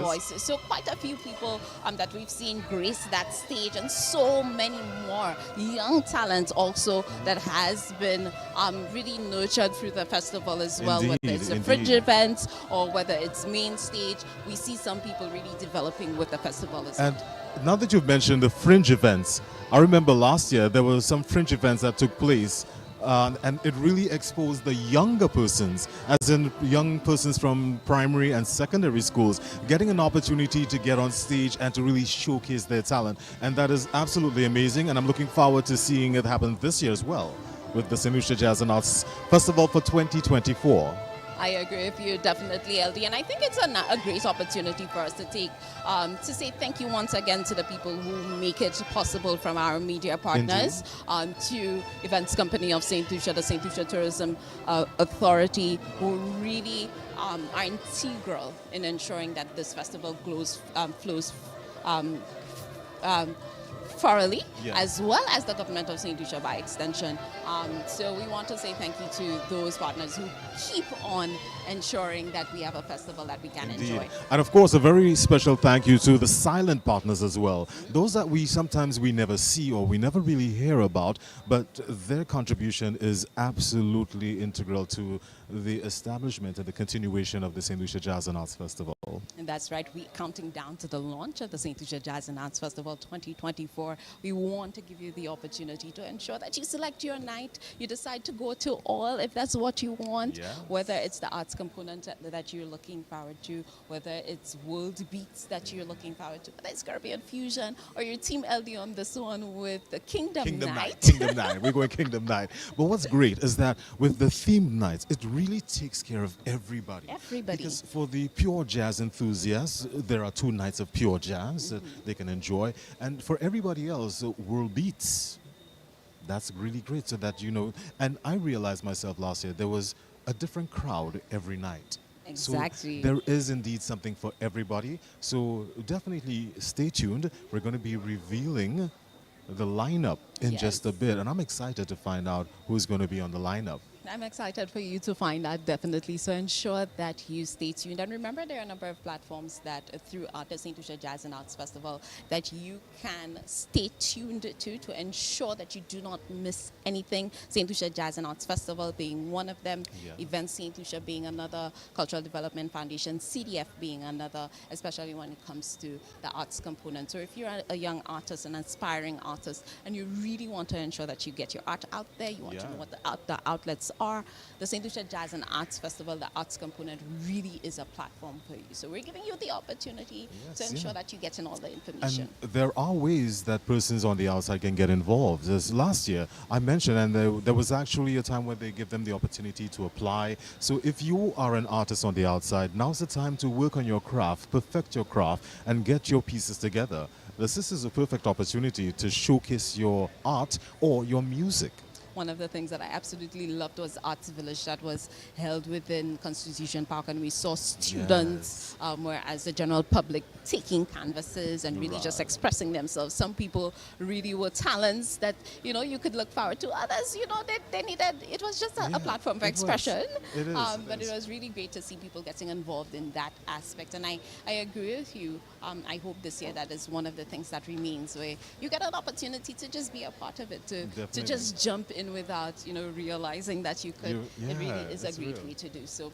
voice. So quite a few people that we've seen grace that stage, and so many more young talent also that has been really nurtured through the festival as well. Whether it's a fringe event or whether it's main stage, we see some people really developing with the festival as well. And now that you've mentioned the fringe events, I remember last year there were some fringe events that took place and it really exposed the younger persons, as in young persons from primary and secondary schools, getting an opportunity to get on stage and to really showcase their talent. And that is absolutely amazing, and I'm looking forward to seeing it happen this year as well with the St. Lucia Jazz and Arts Festival for 2024. I agree with you, definitely, LD. And I think it's a great opportunity for us to take, to say thank you once again to the people who make it possible, from our media partners to Events Company of St. Lucia, the St. Lucia Tourism Authority, who really are integral in ensuring that this festival flows thoroughly, as well as the government of St. Lucia by extension. So we want to say thank you to those partners who keep on ensuring that we have a festival that we can enjoy. And of course, a very special thank you to the silent partners as well. Those that we sometimes never see or we never really hear about, but their contribution is absolutely integral to the establishment and the continuation of the St. Lucia Jazz and Arts Festival. And that's right, we're counting down to the launch of the St. Lucia Jazz and Arts Festival 2024. We want to give you the opportunity to ensure that you select your night, you decide to go to all if that's what you want, whether it's the arts component that you're looking forward to, whether it's world beats that you're looking forward to, whether it's Caribbean fusion, or your team LD on this one with the Kingdom Night. Kingdom Night. We're going Kingdom Night. But what's great is that with the themed nights, it really takes care of everybody. Because for the pure jazz enthusiasts, there are 2 nights of pure jazz that they can enjoy. And for everybody else, world beats. That's really great, so that, you know, and I realized myself last year, there was a different crowd every night. Exactly. So there is indeed something for everybody. So definitely stay tuned. We're going to be revealing the lineup in just a bit, and I'm excited to find out who's going to be on the lineup. I'm excited for you to find out, definitely. So ensure that you stay tuned. And remember, there are a number of platforms that throughout the St. Lucia Jazz and Arts Festival that you can stay tuned to ensure that you do not miss anything. St. Lucia Jazz and Arts Festival being one of them, Events St. Lucia being another, Cultural Development Foundation, CDF being another, especially when it comes to the arts component. So if you're a young artist, an aspiring artist, and you really want to ensure that you get your art out there, you want to know what the outlets are, the St. Lucia Jazz and Arts Festival, the arts component really is a platform for you. So we're giving you the opportunity to ensure that you get in all the information. And there are ways that persons on the outside can get involved. As last year I mentioned, and there was actually a time where they give them the opportunity to apply. So if you are an artist on the outside, now's the time to work on your craft, perfect your craft, and get your pieces together. This is a perfect opportunity to showcase your art or your music. One of the things that I absolutely loved was Arts Village that was held within Constitution Park, and we saw students, whereas the general public taking canvases and really just expressing themselves. Some people really were talents that, you know, you could look forward to. Others, you know, they needed, it was just a platform for expression. But it was really great to see people getting involved in that aspect. And I agree with you. I hope this year that is one of the things that remains, where you get an opportunity to just be a part of it, to just jump in even without realizing that you could. It really is a it's great real. way to do so.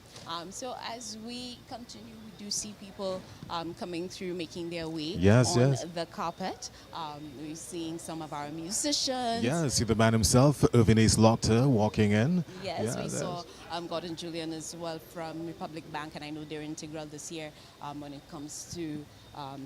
So as we continue, we do see people coming through, making their way Yes, on yes. the carpet. We're seeing some of our musicians. Yeah, see the man himself, Irvinace Lochter, walking in. Yes, Yeah, we saw there's- Gordon Julian as well from Republic Bank, and I know they're integral this year when it comes to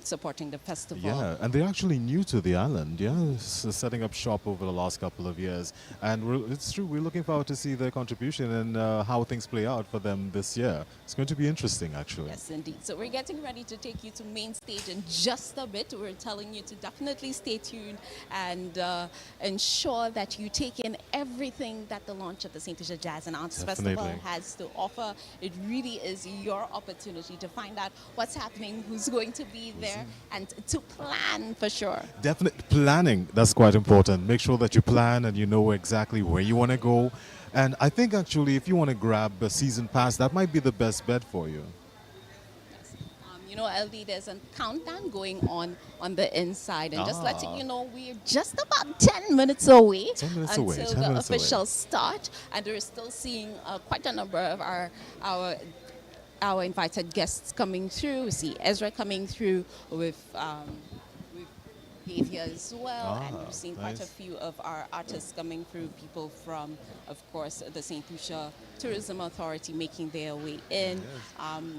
supporting the festival. Yeah, and they're actually new to the island, yeah, setting up shop over the last couple of years. And it's true, we're looking forward to see their contribution and how things play out for them this year. It's going to be interesting, actually. Yes, indeed. So we're getting ready to take you to main stage in just a bit. We're telling you to definitely stay tuned and ensure that you take in everything that the launch of the St. Lucia Jazz and Arts Festival Definitely. has to offer. It really is your opportunity to find out what's happening, who's going to be there, and to plan for sure. Definite planning, that's quite important. Make sure that you plan and you know exactly where you want to go. And I think actually if you want to grab a season pass, that might be the best bet for you. LD, there's a countdown going on the inside, and just letting Ah. you know, we're just about 10 minutes away 10 minutes until away, 10 the minutes away. official start, and we're still seeing quite a number of our invited guests coming through. We see Ezra coming through with Davia as well, and we've seen quite a nice. few of our artists coming through, people from, of course, the St. Lucia Tourism Authority making their way in.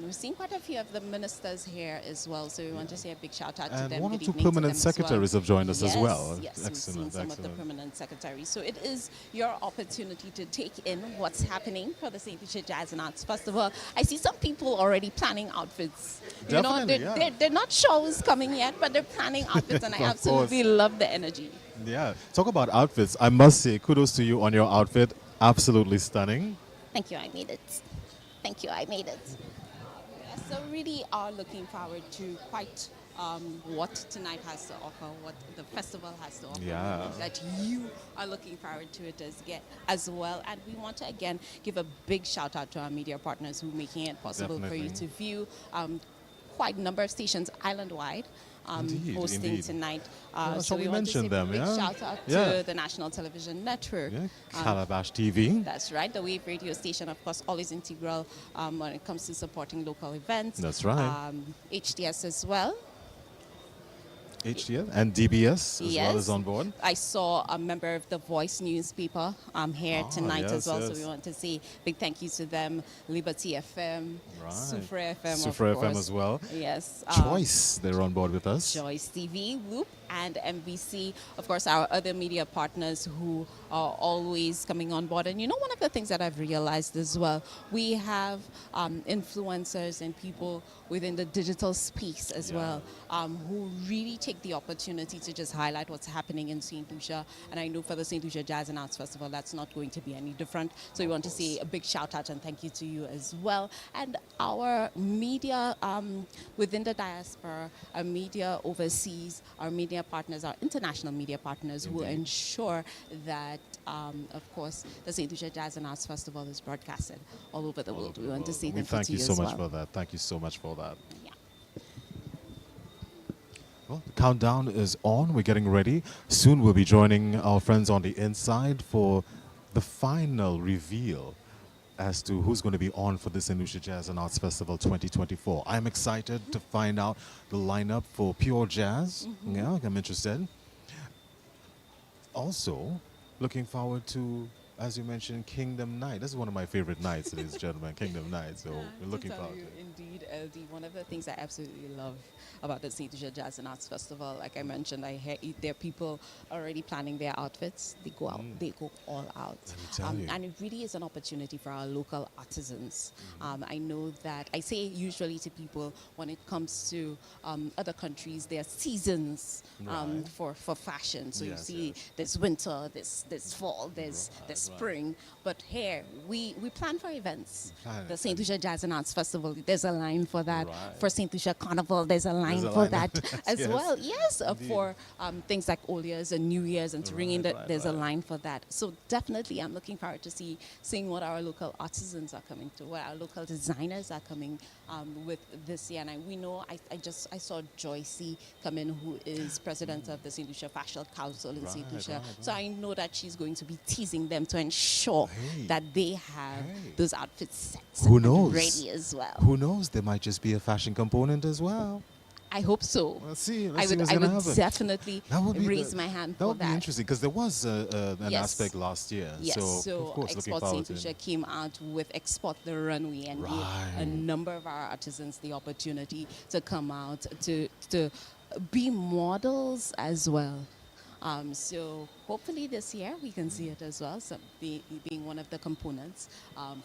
We've seen quite a few of the ministers here as well, so we want to say a big shout out to And them. one or Good two evening to permanent them as well. secretaries have joined us as Yes, well. Yes, we've seen Excellent, some of the excellent. permanent secretaries. So it is your opportunity to take in what's happening for the St. Lucia Jazz and Arts Festival. I see some people already planning outfits. Definitely, they're not shows coming yet, but they're planning outfits, and I Of absolutely love the energy. Yeah, talk about outfits. I must say, kudos to you on your outfit. Absolutely stunning. Thank you, I made it. Thank you, I made it. So really are looking forward to quite what tonight has to offer, what the festival has to offer. Yeah. We hope that you are looking forward to it as well. And we want to again give a big shout out to our media partners who are making it possible for you Definitely. to view quite a number of stations island-wide. Indeed, Hosting indeed. tonight. Yeah, So shall we we want to say mention them, a big yeah? shout out Yeah. to the National Television Network. Yeah, Calabash TV. That's right. The Wave radio station, of course, always integral when it comes to supporting local events. That's right. HTS as well. HTL and DBS as well Yes. as on board. I saw a member of the Voice newspaper here tonight as yes, well. yes. So we want to say big thank you to them. Liberty FM, Right. Sufre FM, Sufre of FM course. as well. Yes. Choice, they're on board with us. Choice TV, Loop, and MVC. Of course, our other media partners who are always coming on board. And one of the things that I've realized as well, we have influencers and people within the digital space as well who really take the opportunity to just highlight what's happening in St. Lucia. And I know for the St. Lucia Jazz and Arts Festival, that's not going to be any different. So we want to say a big shout out and thank you to you as well. And our media within the diaspora, our media overseas, our media partners, our international media partners who ensure that, of course, the St. Lucia Jazz and Arts Festival is broadcasted all over the world. We want to say We thank thank to you you so as much well. for that. Thank you so much for that. Yeah. Well, the countdown is on. We're getting ready. Soon we'll be joining our friends on the inside for the final reveal as to who's going to be on for the St. Lucia Jazz and Arts Festival 2024. I'm excited to find out the lineup for Pure Jazz. Yeah, I'm interested. Also, looking forward to, as you mentioned, Kingdom Night. This is one of my favorite nights, ladies and gentlemen, Kingdom Night. So we're looking forward to it. Indeed, LD. One of the things I absolutely love about the St. Lucia Jazz and Arts Festival, like I mentioned, I hear there are people already planning their outfits. They go out, they go all out. Let me tell you. And it really is an opportunity for our local artisans. I know that I say usually to people when it comes to other countries, there are seasons Right. for fashion. So Yes, you see yes. there's winter, there's fall, there's spring. But here, we plan for events. Plan The it. St. Lucia Jazz and Arts Festival, there's a line for that. Right. For St. Lucia Carnival, there's a line a for line. that as Yes, well. Yes, indeed. for things like Old Year's and New Year's and to ring in, Right, there's a right. line for that. So definitely, I'm looking forward to seeing what our local artisans are coming to, what our local designers are coming with this year. And we know, I saw Joycey come in, who is president of the St. Lucia Fashion Council in St. Right, Lucia. right, So right. I know that she's going to be teasing them to ensure Hey. that they have Hey. those outfits set Who and knows? ready as well. Who knows? There might just be a fashion component as well. I hope so. Let's see. I Let's see would, what's I gonna would happen. definitely That would be raise the- my hand That for would be that. interesting because there was an Yes. aspect last year. Yes, so of course, looking Export forward St. to Lucia came out with Export the Runway and gave a Right. number of our artisans the opportunity to come out to be models as well. So hopefully this year we can see it as well, so being one of the components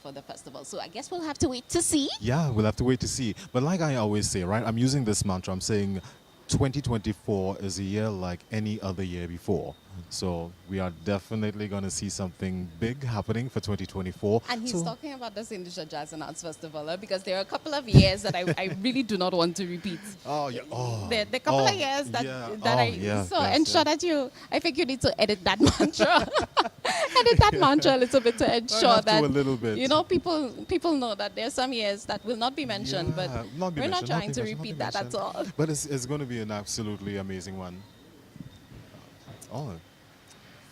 for the festival. So I guess we'll have to wait to see. Yeah, we'll have to wait to see. But like I always say, right, I'm using this mantra. I'm saying 2024 is a year like any other year before. So we are definitely going to see something big happening for 2024. And he's So- talking about the St. Lucia Jazz and Arts Festival because there are a couple of years that I really do not want to repeat. Oh, yeah. Oh. The couple Oh, of years that, yeah. that Oh, I yeah, so yes, ensure yeah. that I think you need to edit that mantra. Edit that mantra a little bit to ensure have to that a little bit. people know that there are some years that will not be mentioned, Yeah, but not be we're not mentioned, trying be to mentioned, repeat be that at mentioned. all. But it's going to be an absolutely amazing one. Oh,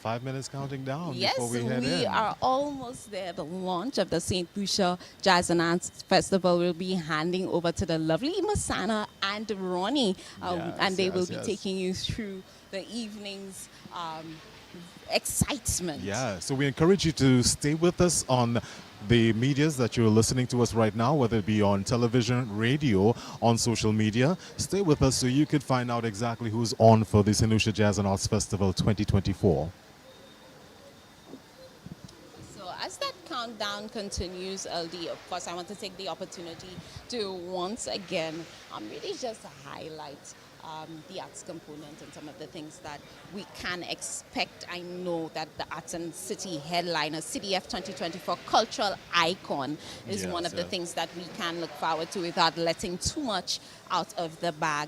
5 minutes counting down Yes, before we head we in. are almost there. The launch of the St. Lucia Jazz and Arts Festival will be handing over to the lovely Masana and Ronnie, Yes, and they will yes, be yes. taking you through the evening's excitement. Yeah, so we encourage you to stay with us on the medias that you're listening to us right now, whether it be on television, radio, on social media. Stay with us so you could find out exactly who's on for the St. Lucia Jazz and Arts Festival 2024. So as that countdown continues, LD, of course, I want to take the opportunity to once again really just highlight the arts component and some of the things that we can expect. I know that the Arts and City headliner, CDF 2024 cultural icon, is one Yes, of the yes. things that we can look forward to without letting too much out of the bag.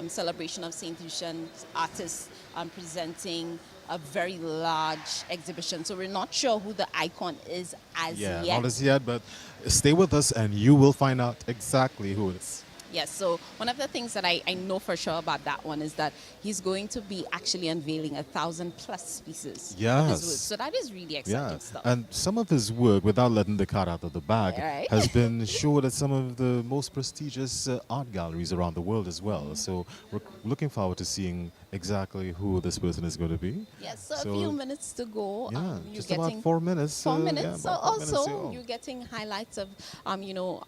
Celebration of St. Lucian artists presenting a very large exhibition. So we're not sure who the icon is as Yeah, yet. not as yet, but stay with us and you will find out exactly who it is. Yes, so one of the things that I know for sure about that one is that he's going to be actually unveiling 1,000+ pieces of his Yes. work. So that is really exciting Yeah, stuff. and some of his work, without letting the cat out of the bag, Right. has been showed at some of the most prestigious art galleries around the world as well. So we're looking forward to seeing exactly who this person is going to be. Yes, so, So, a few minutes to go. Yeah, You're just getting about 4 minutes. 4 yeah, minutes. So about 4 minutes, also, yeah. you're getting highlights of,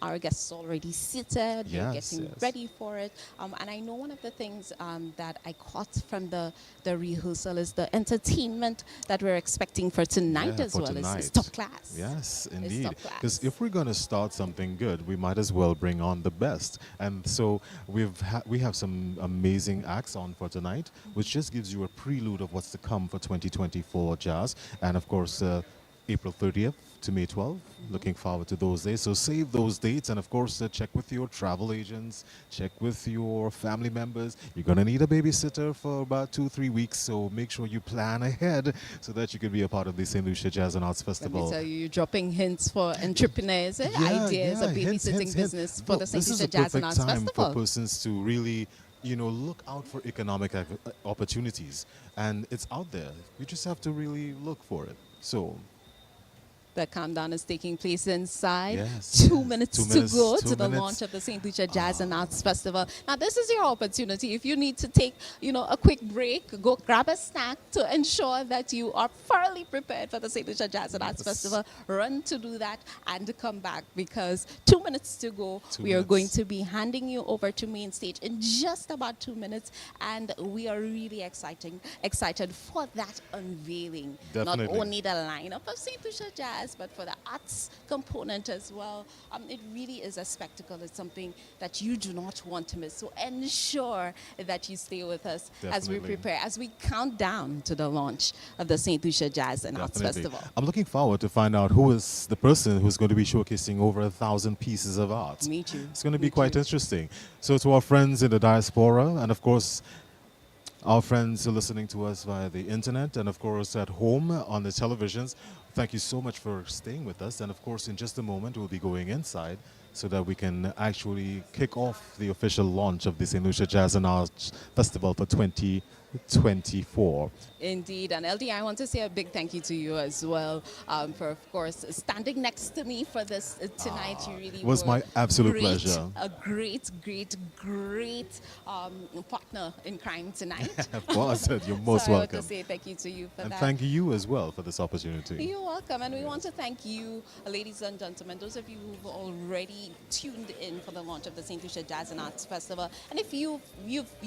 our guests already seated. You're Yes, getting yes. ready for it. And I know one of the things that I caught from the rehearsal is the entertainment that we're expecting for tonight Yeah, as for well. Is tonight. top class. Yes, It's indeed. top class. Because if we're going to start something good, we might as well bring on the best. And so we have some amazing acts on for tonight, which just gives you a prelude of what's to come for 2024 Jazz. And of course, April 30th to May 12th. Looking forward to those days. So save those dates, and of course, check with your travel agents, check with your family members. You're going to need a babysitter for about 2-3 weeks, so make sure you plan ahead so that you can be a part of the St. Lucia Jazz and Arts Let me Festival. tell you, you're dropping hints for entrepreneurs, ideas of babysitting business for the St. Lucia Jazz and Arts This is a perfect time Festival. for persons to really, look out for economic opportunities. And it's out there. You just have to really look for it. So, The countdown is taking place inside. Yes, 2 yes. minutes 2 to minutes, go 2 to the minutes. launch of the St. Lucia Jazz and Arts Festival. Now, this is your opportunity. If you need to take, a quick break, go grab a snack to ensure that you are thoroughly prepared for the St. Lucia Jazz and Arts Yes. Festival. Run to do that and come back because 2 minutes to go. 2 We are minutes. going to be handing you over to main stage in just about 2 minutes, and we are really excited for that unveiling. Definitely. Not only the lineup of St. Lucia Jazz, jazz, but for the arts component as well. It really is a spectacle. It's something that you do not want to miss. So ensure that you stay with us as we prepare, as we count down to the launch of the St. Lucia Jazz and Arts Festival. I'm looking forward to find out who is the person who's going to be showcasing over 1,000 pieces of art. Me too. It's going to be quite interesting. So to our friends in the diaspora, and of course, our friends who are listening to us via the internet, and of course at home on the televisions, thank you so much for staying with us. And of course, in just a moment, we'll be going inside so that we can actually kick off the official launch of the St. Lucia Jazz and Arts Festival for 2024. Indeed, and LD, I want to say a big thank you to you as well for, of course, standing next to me for this tonight. You really it was my absolute pleasure. A great partner in crime tonight. Of course, you're most so welcome. I want to say thank you to you for and that. thank you as well for this opportunity. You're welcome, and we want to thank you, ladies and gentlemen, those of you who've already tuned in for the launch of the St. Lucia Jazz and Arts Festival. And if you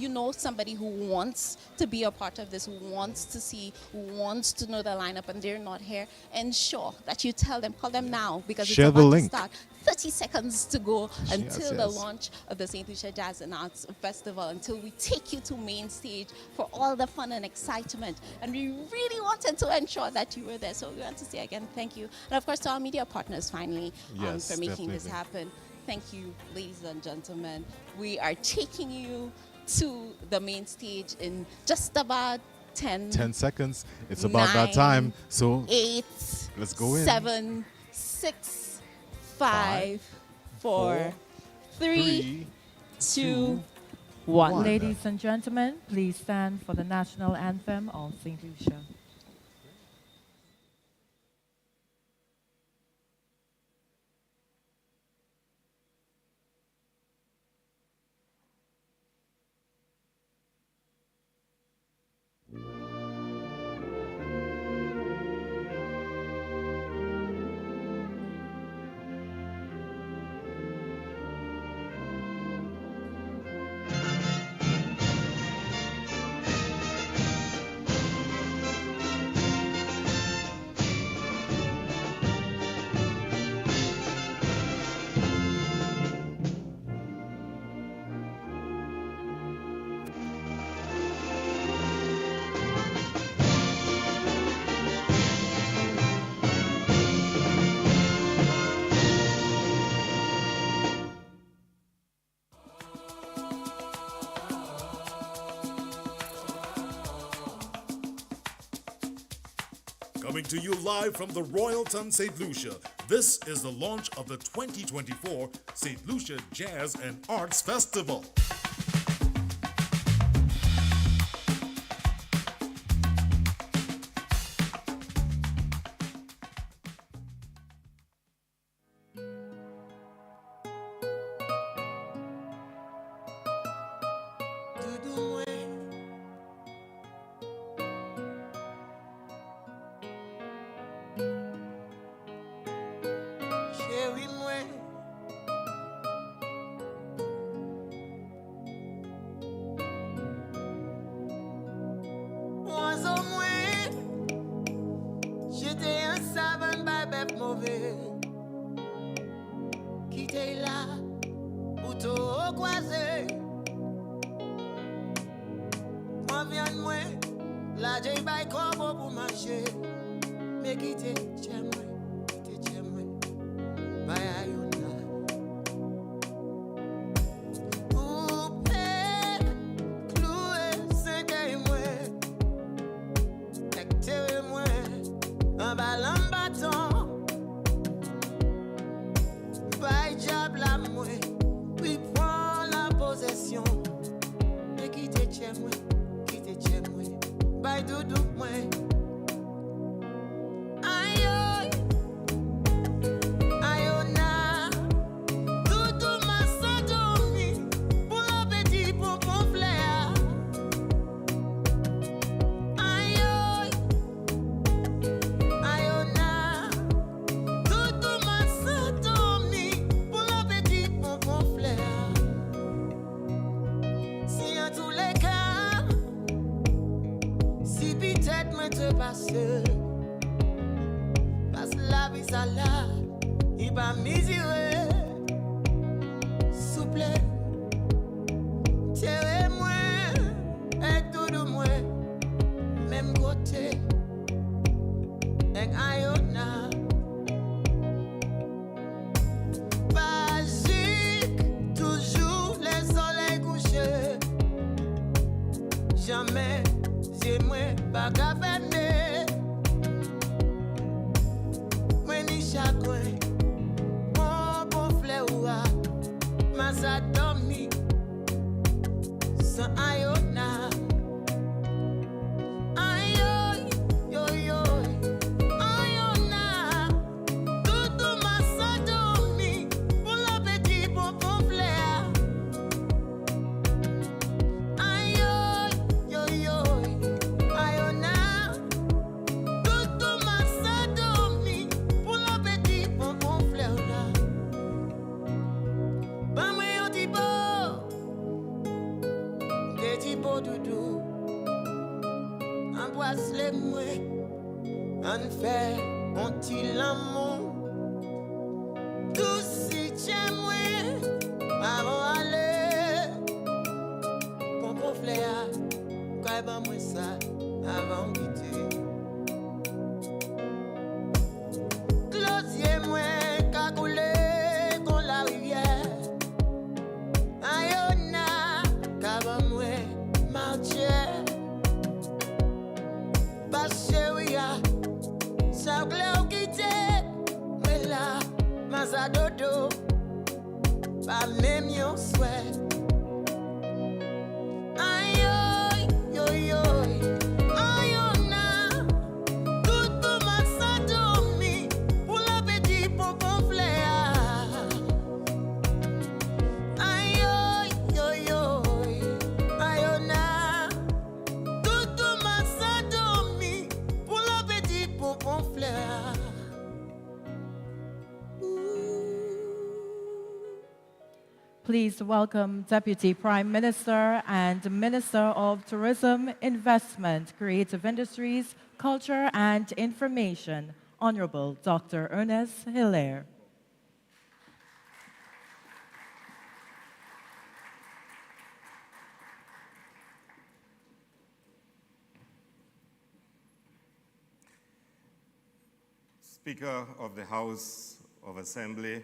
know somebody who wants to be a part of this, who wants to see, who wants to know the lineup and they're not here, ensure that you tell them, call them now, because Share it's the about link. to start. 30 seconds to go until the yes. launch of the St. Lucia Jazz and Arts Festival, until we take you to main stage for all the fun and excitement. And we really wanted to ensure that you were there. So we want to say again, thank you. And of course, to our media partners, finally, Yes, for making this definitely. happen. Thank you, ladies and gentlemen. We are taking you to the main stage in just about 10 seconds. It's about that time. So 8, let's go in. 7, 6, 5, 4, 3, 2, 1. Ladies and gentlemen, please stand for the national anthem of St. Lucia. Coming to you live from the Royalton St. Lucia, this is the launch of the 2024 St. Lucia Jazz and Arts Festival. Parce que la vie ça là, il va mesurer. Souple, tirez-moi, et tout de moi, même côté, et ayona. Magique, toujours les soleils couchés. Jamais, c'est moi, pas gavane. Moi ni chagrin, mon bon fleur, ma sa dormi, sans ayona. Ayoy, yo yo, ayona. Tout ma sa dormi, pour le petit bon fleur. Ayoy, yo yo, ayona. Tout ma sa dormi, pour le petit bon fleur là. Ba moi yo petit beau doudou. Embrasse les moi, en fait, mon petit l'amour. Tout si tiens moi, avant aller. Bon beau flair, quand ben moi ça, avant quitter. Closier moi, cagoulé, con la rivière. Ayona, caban moi, marcher. Bacheria, sa glou quitte, mais là, ma dodo, pas même yon souhait. Ayoy, yo yo, ayona, tout ma sa dormi, pour le petit pompon flair. Ayoy, yo yo, ayona. Tout ma sa dormi pour le petit pompon fleur. Please welcome Deputy Prime Minister and Minister of Tourism, Investment, Creative Industries, Culture and Information, Honorable Dr. Ernest Hilaire. Speaker of the House of Assembly,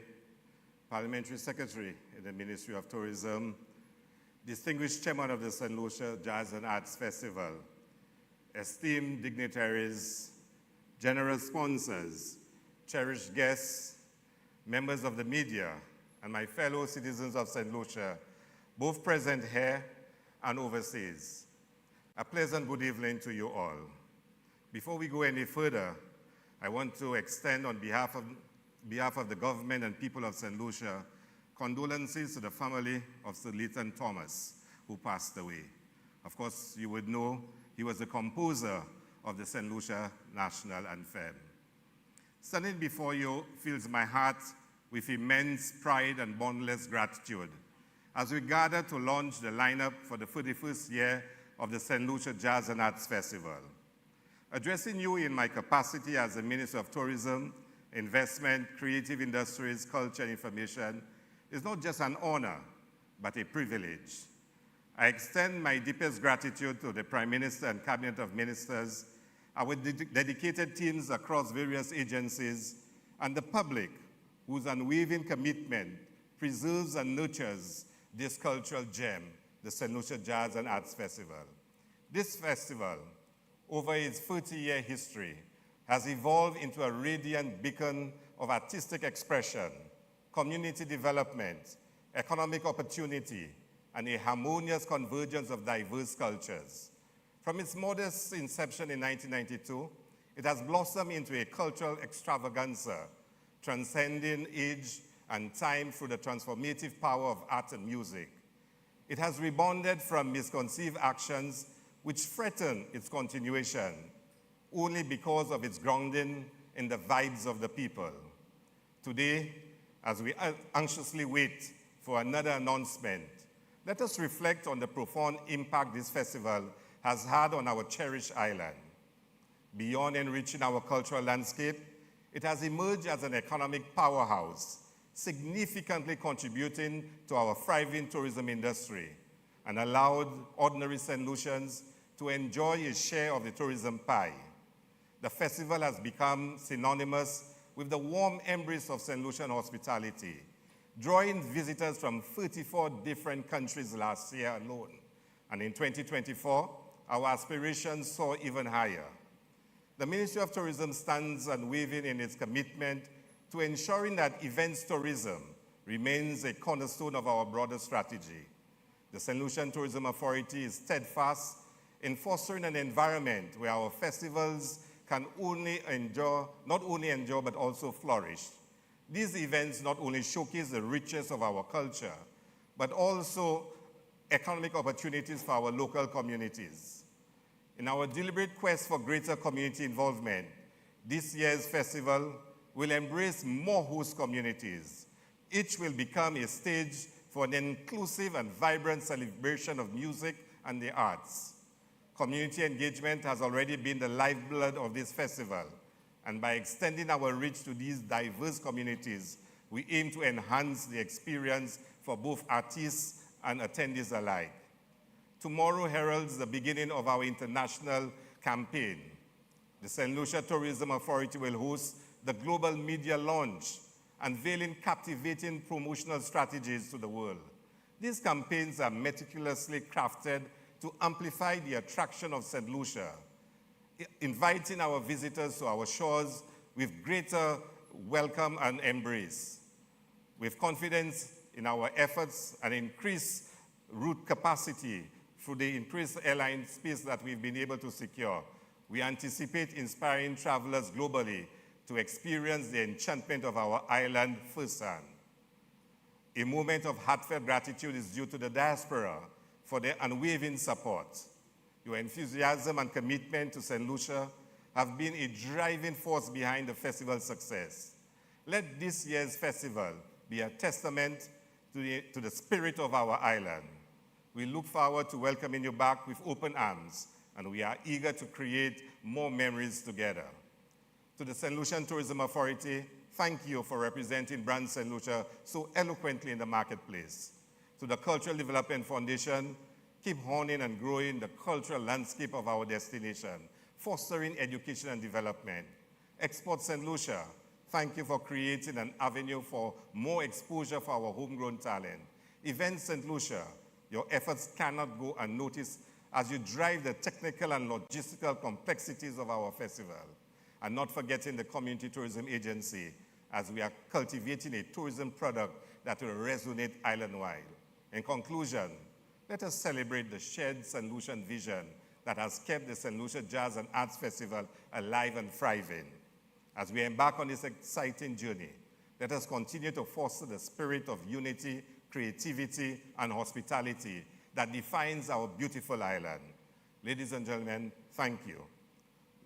Parliamentary Secretary in the Ministry of Tourism, distinguished chairman of the St. Lucia Jazz and Arts Festival, esteemed dignitaries, generous sponsors, cherished guests, members of the media, and my fellow citizens of St. Lucia, both present here and overseas. A pleasant good evening to you all. Before we go any further, I want to extend on behalf of the government and people of St. Lucia condolences to the family of Sir Leighton Thomas, who passed away. Of course, you would know he was the composer of the St. Lucia National Anthem. Standing before you fills my heart with immense pride and boundless gratitude as we gather to launch the lineup for the 31st year of the St. Lucia Jazz and Arts Festival. Addressing you in my capacity as the Minister of Tourism, Investment, Creative Industries, Culture and Information is not just an honor, but a privilege. I extend my deepest gratitude to the Prime Minister and Cabinet of Ministers, our dedicated teams across various agencies, and the public whose unwavering commitment preserves and nurtures this cultural gem, the St. Lucia Jazz and Arts Festival. This festival, over its 30-year history, has evolved into a radiant beacon of artistic expression, community development, economic opportunity, and a harmonious convergence of diverse cultures. From its modest inception in 1992, it has blossomed into a cultural extravaganza, transcending age and time through the transformative power of art and music. It has rebounded from misconceived actions which threaten its continuation only because of its grounding in the vibes of the people. Today, as we anxiously wait for another announcement, let us reflect on the profound impact this festival has had on our cherished island. Beyond enriching our cultural landscape, It has emerged as an economic powerhouse, significantly contributing to our thriving tourism industry and allowed ordinary St. Lucians to enjoy a share of the tourism pie. The festival has become synonymous with the warm embrace of St. Lucian hospitality, drawing visitors from 34 different countries last year alone. And in 2024, our aspirations soar even higher. The Ministry of Tourism stands unwavering in its commitment to ensuring that events tourism remains a cornerstone of our broader strategy. The St. Lucian Tourism Authority is steadfast in fostering an environment where our festivals can not only endure but also flourish. These events not only showcase the richness of our culture, but also economic opportunities for our local communities. In our deliberate quest for greater community involvement, this year's festival will embrace more host communities. Each will become a stage for an inclusive and vibrant celebration of music and the arts. Community engagement has already been the lifeblood of this festival, and by extending our reach to these diverse communities, we aim to enhance the experience for both artists and attendees alike. Tomorrow heralds the beginning of our international campaign. The St. Lucia Tourism Authority will host the global media launch, unveiling captivating promotional strategies to the world. These campaigns are meticulously crafted to amplify the attraction of St. Lucia, inviting our visitors to our shores with greater welcome and embrace. With confidence in our efforts and increased route capacity through the increased airline space that we've been able to secure, we anticipate inspiring travelers globally to experience the enchantment of our island firsthand. A moment of heartfelt gratitude is due to the diaspora for their unwavering support. Your enthusiasm and commitment to St. Lucia have been a driving force behind the festival's success. Let this year's festival be a testament to the spirit of our island. We look forward to welcoming you back with open arms, and we are eager to create more memories together. To the St. Lucian Tourism Authority, thank you for representing brand St. Lucia so eloquently in the marketplace. To the Cultural Development Foundation, keep honing and growing the cultural landscape of our destination, fostering education and development. Export St. Lucia, thank you for creating an avenue for more exposure for our homegrown talent. Event St. Lucia, your efforts cannot go unnoticed as you drive the technical and logistical complexities of our festival. And not forgetting the Community Tourism Agency, as we are cultivating a tourism product that will resonate island-wide. In conclusion, let us celebrate the shared St. Lucian vision that has kept the St. Lucia Jazz and Arts Festival alive and thriving. As we embark on this exciting journey, let us continue to foster the spirit of unity, creativity, and hospitality that defines our beautiful island. Ladies and gentlemen, thank you.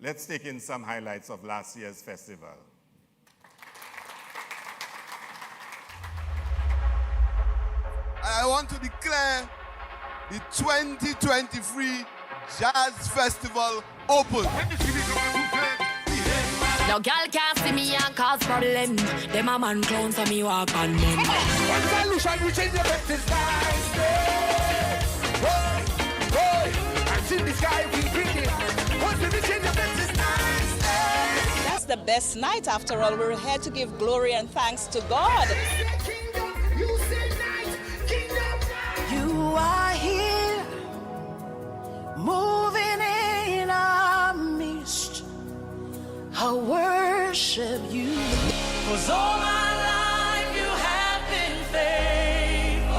Let's take in some highlights of last year's festival. I want to declare the 2023 Jazz Festival open. No girl can't see me and cause problem. Them a man clowns so me walk on them. One solution, we change the best nice. Boy, boy, I see the sky we bring it. Once we change the best nice. That's the best night after all. We're here to give glory and thanks to God. You are here, moving in our midst. I worship you. 'Cause all my life you have been faithful.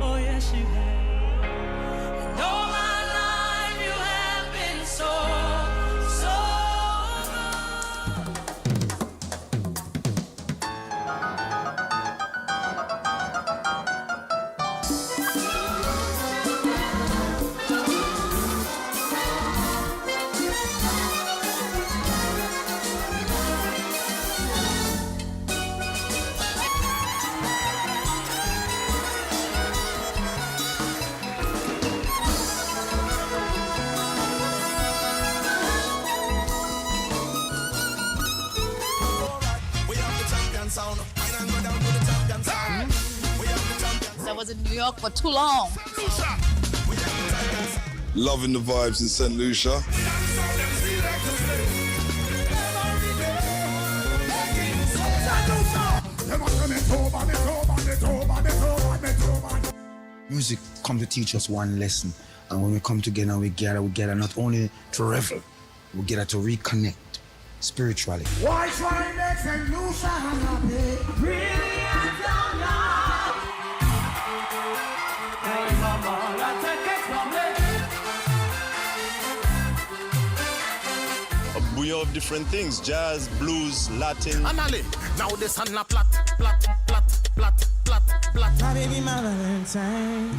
Oh yes you have. And all my life you have been so York for too long. Loving the vibes in St. Lucia. Music comes to teach us one lesson. And when we come together, we gather not only to revel, we gather to reconnect spiritually. Why try next and lose happy? Really, I don't know. Hey, mama, let's take it from We have different things, jazz, blues, Latin. Anali, now this and la plat, plat, plat, plat, plat, plat. My baby, my Valentine.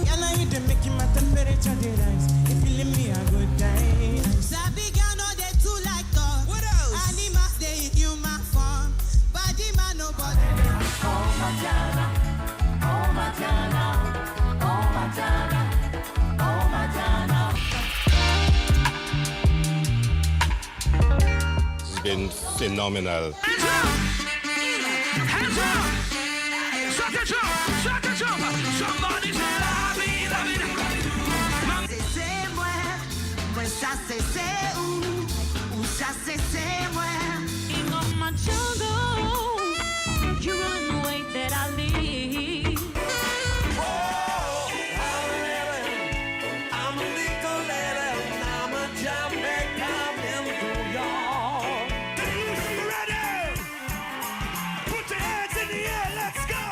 Yeah, now you done make you my temperature rise. If you leave me a good time. Sabi girl no dey too like us. What else? Animals dey in human form. Body man nobody. Oh Matana, oh Matana, oh Matana, oh Matana. It's been phenomenal. Hands up! Shut the jump! Shut the jump! Somebody said I be loving it. C'est moi, moi ça c'est où ça c'est moi. In on my jungle, you run the way that I live. Oh, I'm a little lady, I'm a Jamaican in New York. You ready? Put your hands in the air, let's go!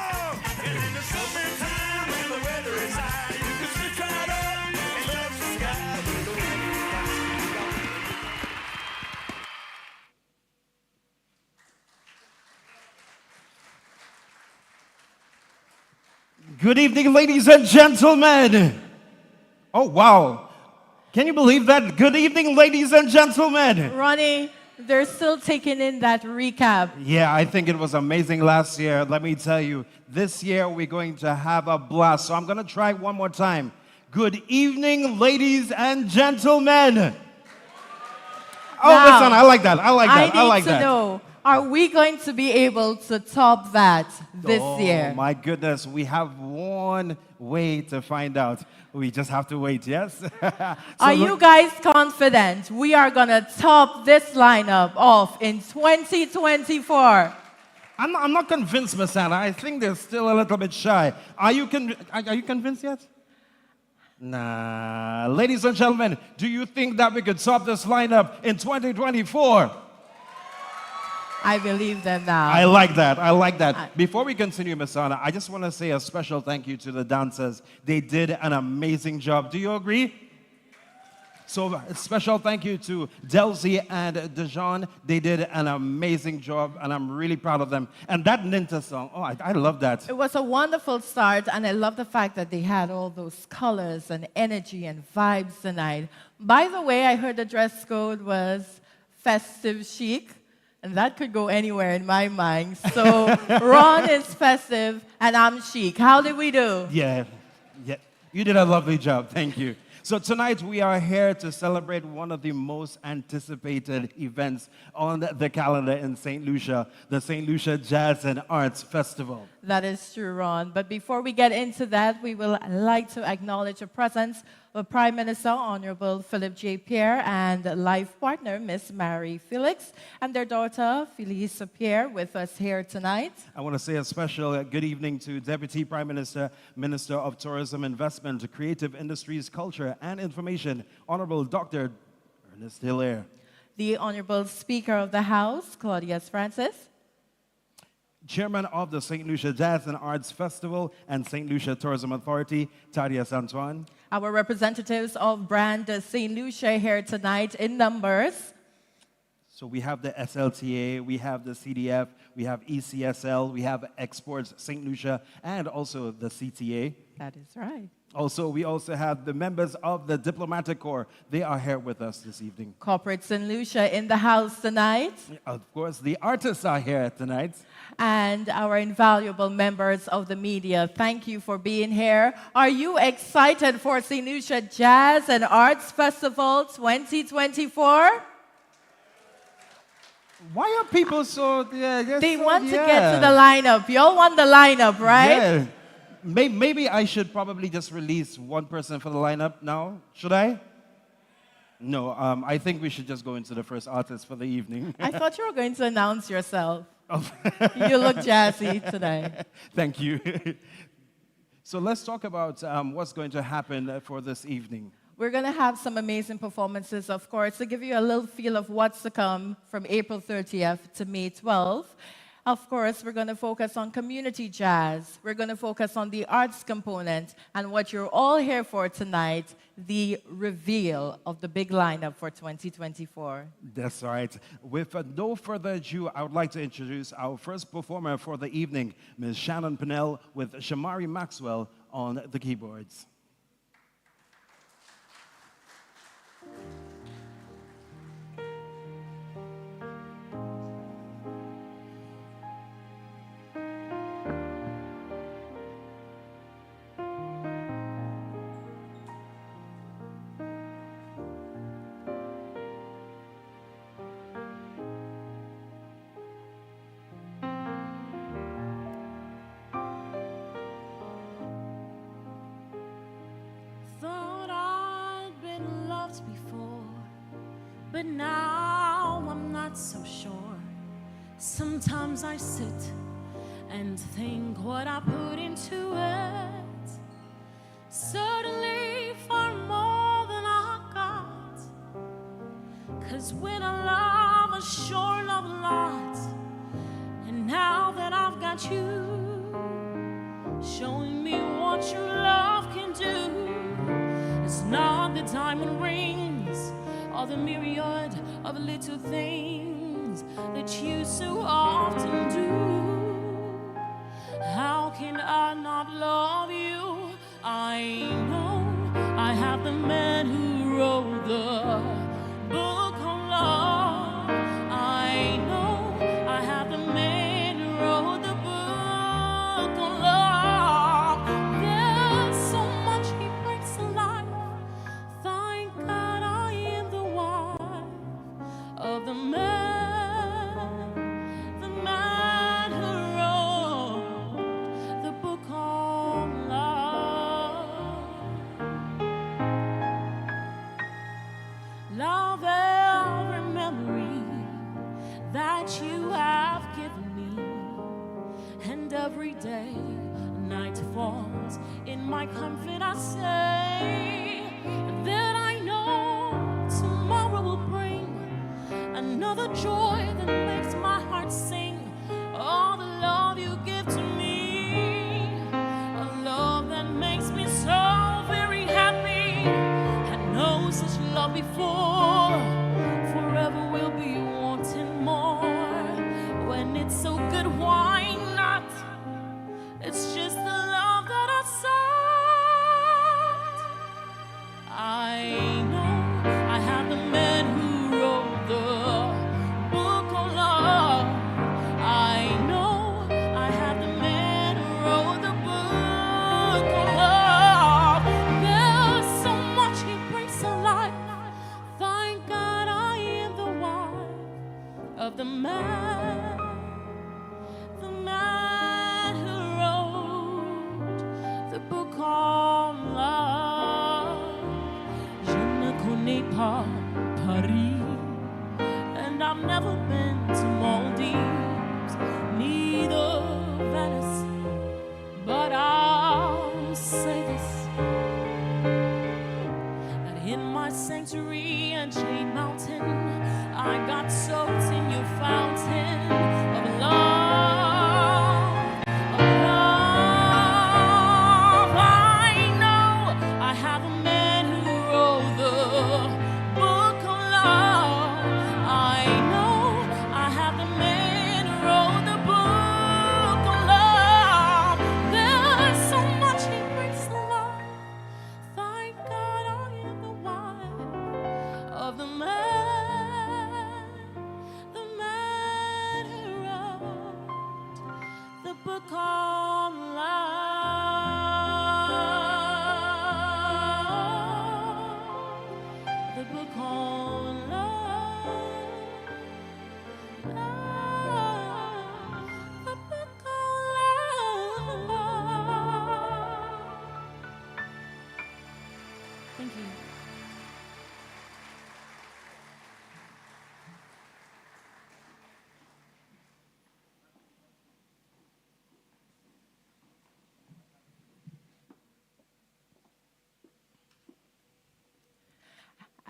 And in the summertime, when the weather is high, you can switch right up and touch the sky with the wind. Good evening, ladies and gentlemen. Oh, wow. Can you believe that? Good evening, ladies and gentlemen. Ronnie, they're still taking in that recap. Yeah, I think it was amazing last year. Let me tell you, this year we're going to have a blast. So I'm going to try one more time. Good evening, ladies and gentlemen. Oh, Now, listen, I like that. I like that. I like need that. to know, are we going to be able to top that this year? Oh, my goodness. We have one way to find out. We just have to wait, yes? Are you guys confident we are going to top this lineup off in 2024? I'm not convinced, Miss Anna. I think they're still a little bit shy. Are you convinced yet? Nah. Ladies and gentlemen, do you think that we could top this lineup in 2024? I believe them now. I like that. I like that. Before we continue, Miss Anna, I just want to say a special thank you to the dancers. They did an amazing job. Do you agree? So a special thank you to Delcy and Dejan. They did an amazing job, and I'm really proud of them. And that Ninta song, oh, I love that. It was a wonderful start, and I love the fact that they had all those colors and energy and vibes tonight. By the way, I heard the dress code was festive chic, and that could go anywhere in my mind. So Ron is festive, and I'm chic. How did we do? Yeah. You did a lovely job. Thank you. So tonight we are here to celebrate one of the most anticipated events on the calendar in St. Lucia, the St. Lucia Jazz and Arts Festival. That is true, Ron. But before we get into that, we will like to acknowledge the presence of Prime Minister Honorable Philip J. Pierre and life partner Miss Mary Felix and their daughter Felice Pierre with us here tonight. I want to say a special good evening to Deputy Prime Minister, Minister of Tourism, Investment, Creative Industries, Culture and Information, Honorable Dr. Ernest Hilaire. The Honorable Speaker of the House, Claudius Francis. Chairman of the St. Lucia Jazz and Arts Festival and St. Lucia Tourism Authority, Thaddeus Antoine. Our representatives of brand St. Lucia here tonight in numbers. So we have the SLTA, we have the CDF, we have ECSL, we have Exports St. Lucia, and also the CTA. That is right. Also, we also have the members of the Diplomatic Corps. They are here with us this evening. Corporate St. Lucia in the house tonight. Of course, the artists are here tonight. And our invaluable members of the media, thank you for being here. Are you excited for St. Lucia Jazz and Arts Festival 2024? Why are people so... they want to get to the lineup. You all want the lineup, right? Yeah. maybe I should probably just release one person for the lineup now. Should I? No, I think we should just go into the first artist for the evening. I thought you were going to announce yourself. You look jazzy today. Thank you. So let's talk about what's going to happen for this evening. We're going to have some amazing performances, of course, to give you a little feel of what's to come from April 30th to May 12th. Of course, we're going to focus on community jazz. We're going to focus on the arts component and what you're all here for tonight, the reveal of the big lineup for 2024. That's right. With no further ado, I would like to introduce our first performer for the evening, Ms. Shannon Pinnell with Shamari Maxwell on the keyboards. But now I'm not so sure. Sometimes I sit and think what I put into it. Certainly far more than I got. 'Cause when I love, I sure love a lot. And now that I've got you showing me what your love can do, it's not the diamond rings or the myriad of little things that you so often do. How can I not love you? I know I have the man who wrote the book of love. I know I have the man who wrote the book of love. There's so much he brings to life. Thank God I am the wife of the man who wrote the book of love. Love every memory that you have given me, and every day night falls in my comfort I say that I know tomorrow will bring another joy that makes my heart sing. All the love you give to me, a love that makes me so very happy. I know such love before, forever will be wanting more. When it's so good, why not? It's just the love that I sought. I know I have the man who wrote the book of love. I know I have the man who wrote the book of love. There's so much he brings to life. Thank God I am the wife of the man who wrote the book of love. Je ne connais pas Paris, and I've never been to Maldives, neither Venice, but I'll say this, that in my sanctuary and Jade Mountain, I got soaked in your fountain of love. The man who Thank you.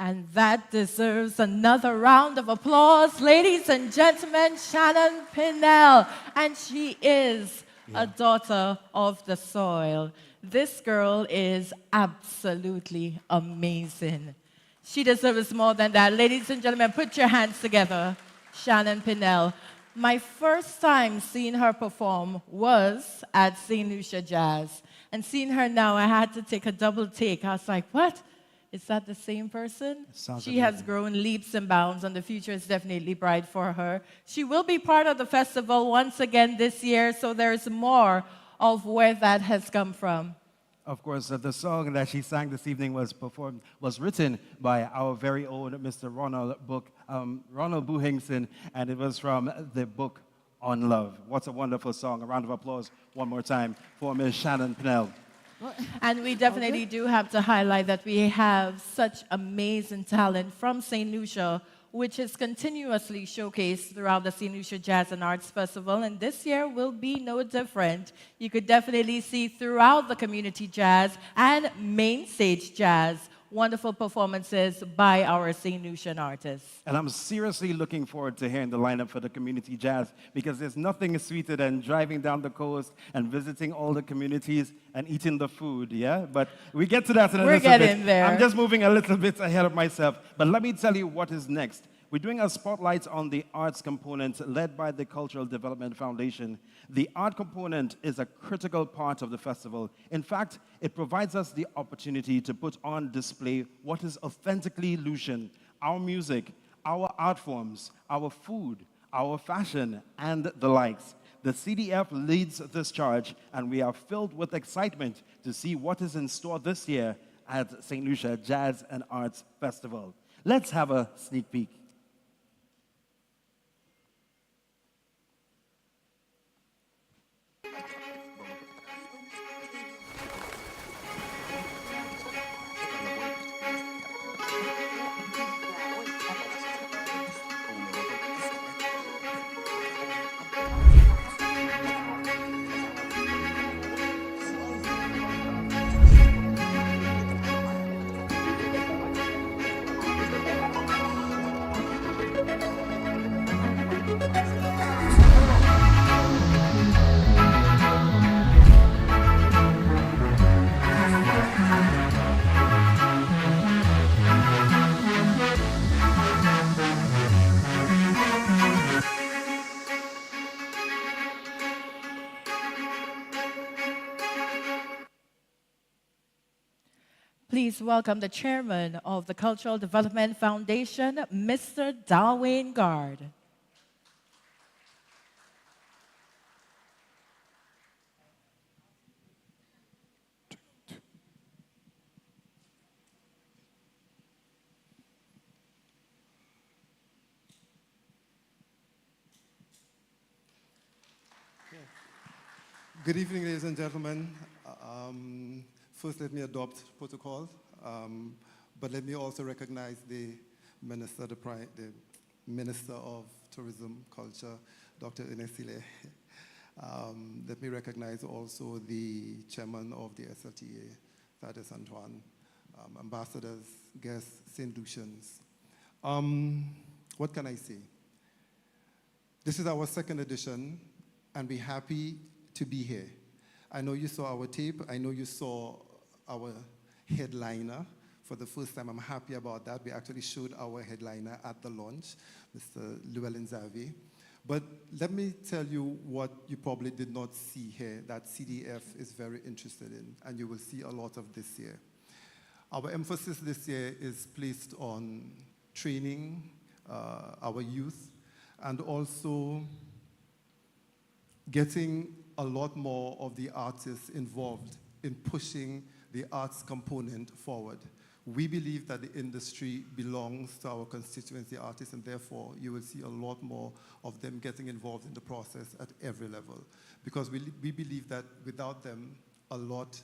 And that deserves another round of applause. Ladies and gentlemen, Shannon Pinnell. And she is a daughter of the soil. This girl is absolutely amazing. She deserves more than that. Ladies and gentlemen, put your hands together. Shannon Pinnell. My first time seeing her perform was at St. Lucia Jazz. And seeing her now, I had to take a double take. I was like, what? Is that the same person? She has grown leaps and bounds, and the future is definitely bright for her. She will be part of the festival once again this year, so there's more of where that has come from. Of course, the song that she sang this evening was written by our very own Mr. Ronald Buhingson, and it was from the book On Love. What a wonderful song. A round of applause one more time for Ms. Shannon Pinnell. And we definitely do have to highlight that we have such amazing talent from St. Lucia, which is continuously showcased throughout the St. Lucia Jazz and Arts Festival, and this year will be no different. You could definitely see throughout the community jazz and main stage jazz wonderful performances by our St. Lucian artists. And I'm seriously looking forward to hearing the lineup for the community jazz, because there's nothing sweeter than driving down the coast and visiting all the communities and eating the food, yeah? But we get to that in a little bit. We're getting there. I'm just moving a little bit ahead of myself. But let me tell you what is next. We're doing a spotlight on the arts component led by the Cultural Development Foundation. The art component is a critical part of the festival. In fact, it provides us the opportunity to put on display what is authentically Lucian, our music, our art forms, our food, our fashion, and the likes. The CDF leads this charge, and we are filled with excitement to see what is in store this year at St. Lucia Jazz and Arts Festival. Let's have a sneak peek. Please welcome the chairman of the Cultural Development Foundation, Mr. Darwin Gard. Good evening, ladies and gentlemen. First, let me adopt protocol, but let me also recognize the Minister, the Minister of Tourism, Culture, Dr. Inesile. Let me recognize also the Chairman of the SLTA, Thaddeus Antoine, ambassadors, guests, St. Lucians. What can I say? This is our second edition, and we're happy to be here. I know you saw our tape. I know you saw our headliner for the first time. I'm happy about that. We actually showed our headliner at the launch, Mr. Llewellyn Xavier. But let me tell you what you probably did not see here that CDF is very interested in, and you will see a lot of this year. Our emphasis this year is placed on training our youth and also getting a lot more of the artists involved in pushing the arts component forward. We believe that the industry belongs to our constituency artists, and therefore you will see a lot more of them getting involved in the process at every level. Because we believe that without them, a lot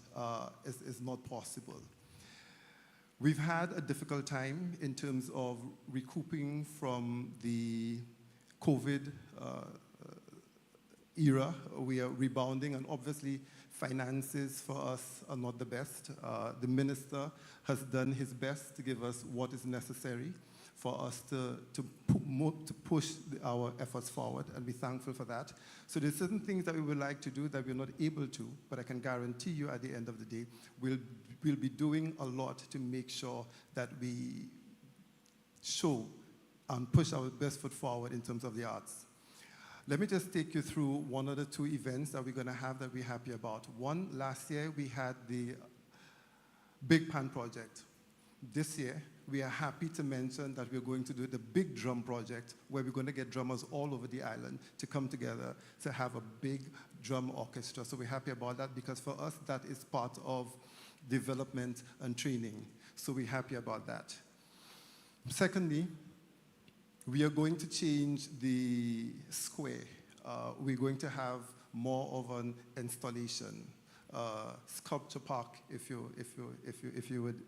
is not possible. We've had a difficult time in terms of recouping from the COVID era. We are rebounding, and obviously finances for us are not the best. The minister has done his best to give us what is necessary for us to push our efforts forward, and we're thankful for that. So there's certain things that we would like to do that we're not able to, but I can guarantee you at the end of the day, we'll be doing a lot to make sure that we show and push our best foot forward in terms of the arts. Let me just take you through one of the two events that we're going to have that we're happy about. One, last year we had the Big Pan Project. This year, we are happy to mention that we're going to do the Big Drum Project, where we're going to get drummers all over the island to come together to have a big drum orchestra. So we're happy about that, because for us, that is part of development and training. So we're happy about that. Secondly, we are going to change the square. We're going to have more of an installation, sculpture park, if you would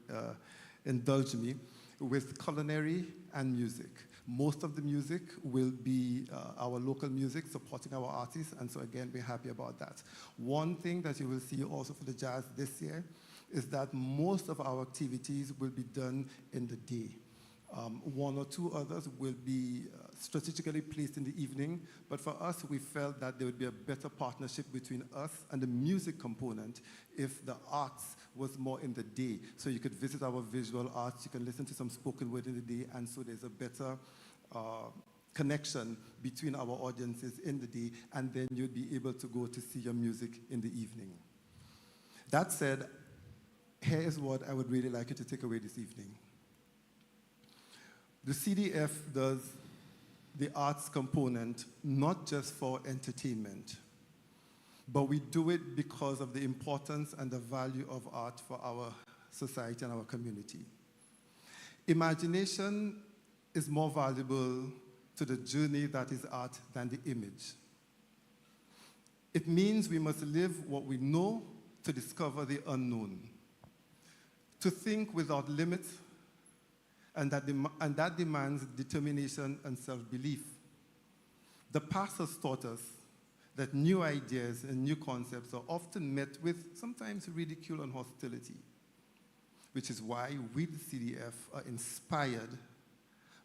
indulge me, with culinary and music. Most of the music will be our local music supporting our artists, and so again, we're happy about that. One thing that you will see also for the jazz this year is that most of our activities will be done in the day. One or two others will be strategically placed in the evening, but for us, we felt that there would be a better partnership between us and the music component if the arts was more in the day. So you could visit our visual arts, you can listen to some spoken word in the day, and so there's a better connection between our audiences in the day, and then you'd be able to go to see your music in the evening. That said, here is what I would really like you to take away this evening. The CDF does the arts component not just for entertainment, but we do it because of the importance and the value of art for our society and our community. Imagination is more valuable to the journey that is art than the image. It means we must live what we know to discover the unknown, to think without limits, and that demands determination and self-belief. The past has taught us that new ideas and new concepts are often met with sometimes ridicule and hostility, which is why we, the CDF, are inspired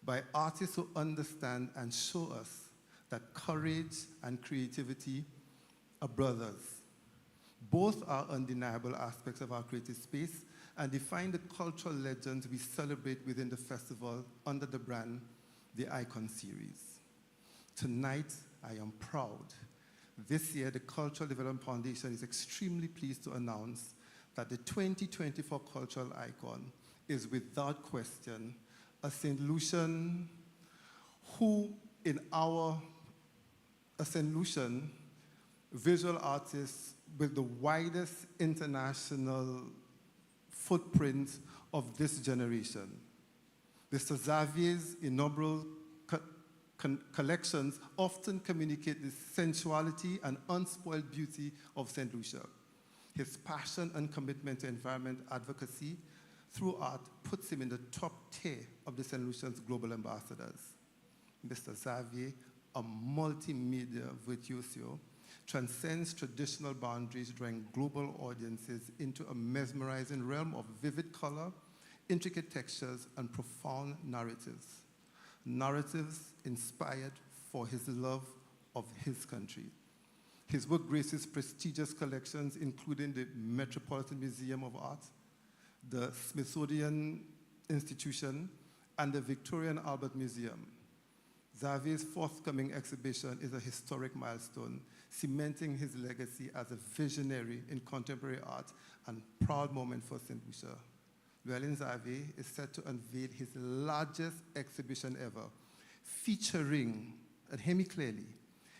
by artists who understand and show us that courage and creativity are brothers. Both are undeniable aspects of our creative space and define the cultural legends we celebrate within the festival under the brand The Icon Series. Tonight, I am proud. This year, the Cultural Development Foundation is extremely pleased to announce that the 2024 Cultural Icon is without question a St. Lucian who, in a St. Lucian visual artist with the widest international footprint of this generation. Mr. Xavier's inaugural collections often communicate the sensuality and unspoiled beauty of St. Lucia. His passion and commitment to environment advocacy through art puts him in the top tier of the St. Lucian's global ambassadors. Mr. Xavier, a multimedia virtuoso, transcends traditional boundaries, drawing global audiences into a mesmerizing realm of vivid color, intricate textures, and profound narratives. Narratives inspired for his love of his country. His work graces prestigious collections, including the Metropolitan Museum of Art, the Smithsonian Institution, and the Victoria and Albert Museum. Xavier's forthcoming exhibition is a historic milestone, cementing his legacy as a visionary in contemporary art and proud moment for St. Lucia. Llewellyn Xavier is set to unveil his largest exhibition ever, featuring, and hear me clearly,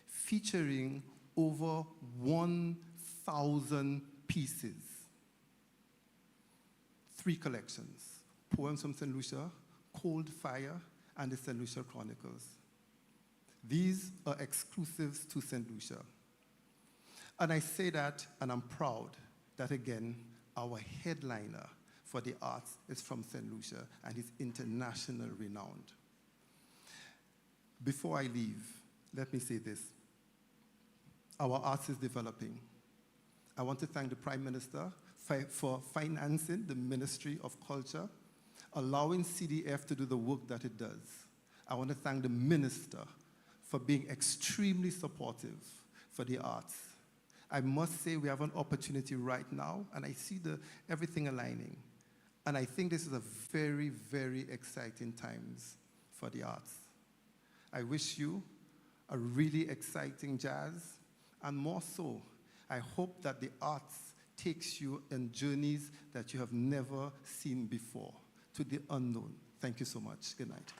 featuring over 1,000 pieces. 3 collections: Poems from St. Lucia, Cold Fire, and the St. Lucia Chronicles. These are exclusives to St. Lucia. And I say that, and I'm proud that, again, our headliner for the arts is from St. Lucia, and he's international renowned. Before I leave, let me say this. Our arts is developing. I want to thank the Prime Minister for financing the Ministry of Culture, allowing CDF to do the work that it does. I want to thank the Minister for being extremely supportive for the arts. I must say we have an opportunity right now, and I see everything aligning. And I think this is a very, very exciting times for the arts. I wish you a really exciting jazz, and more so, I hope that the arts takes you in journeys that you have never seen before, to the unknown. Thank you so much. Good night.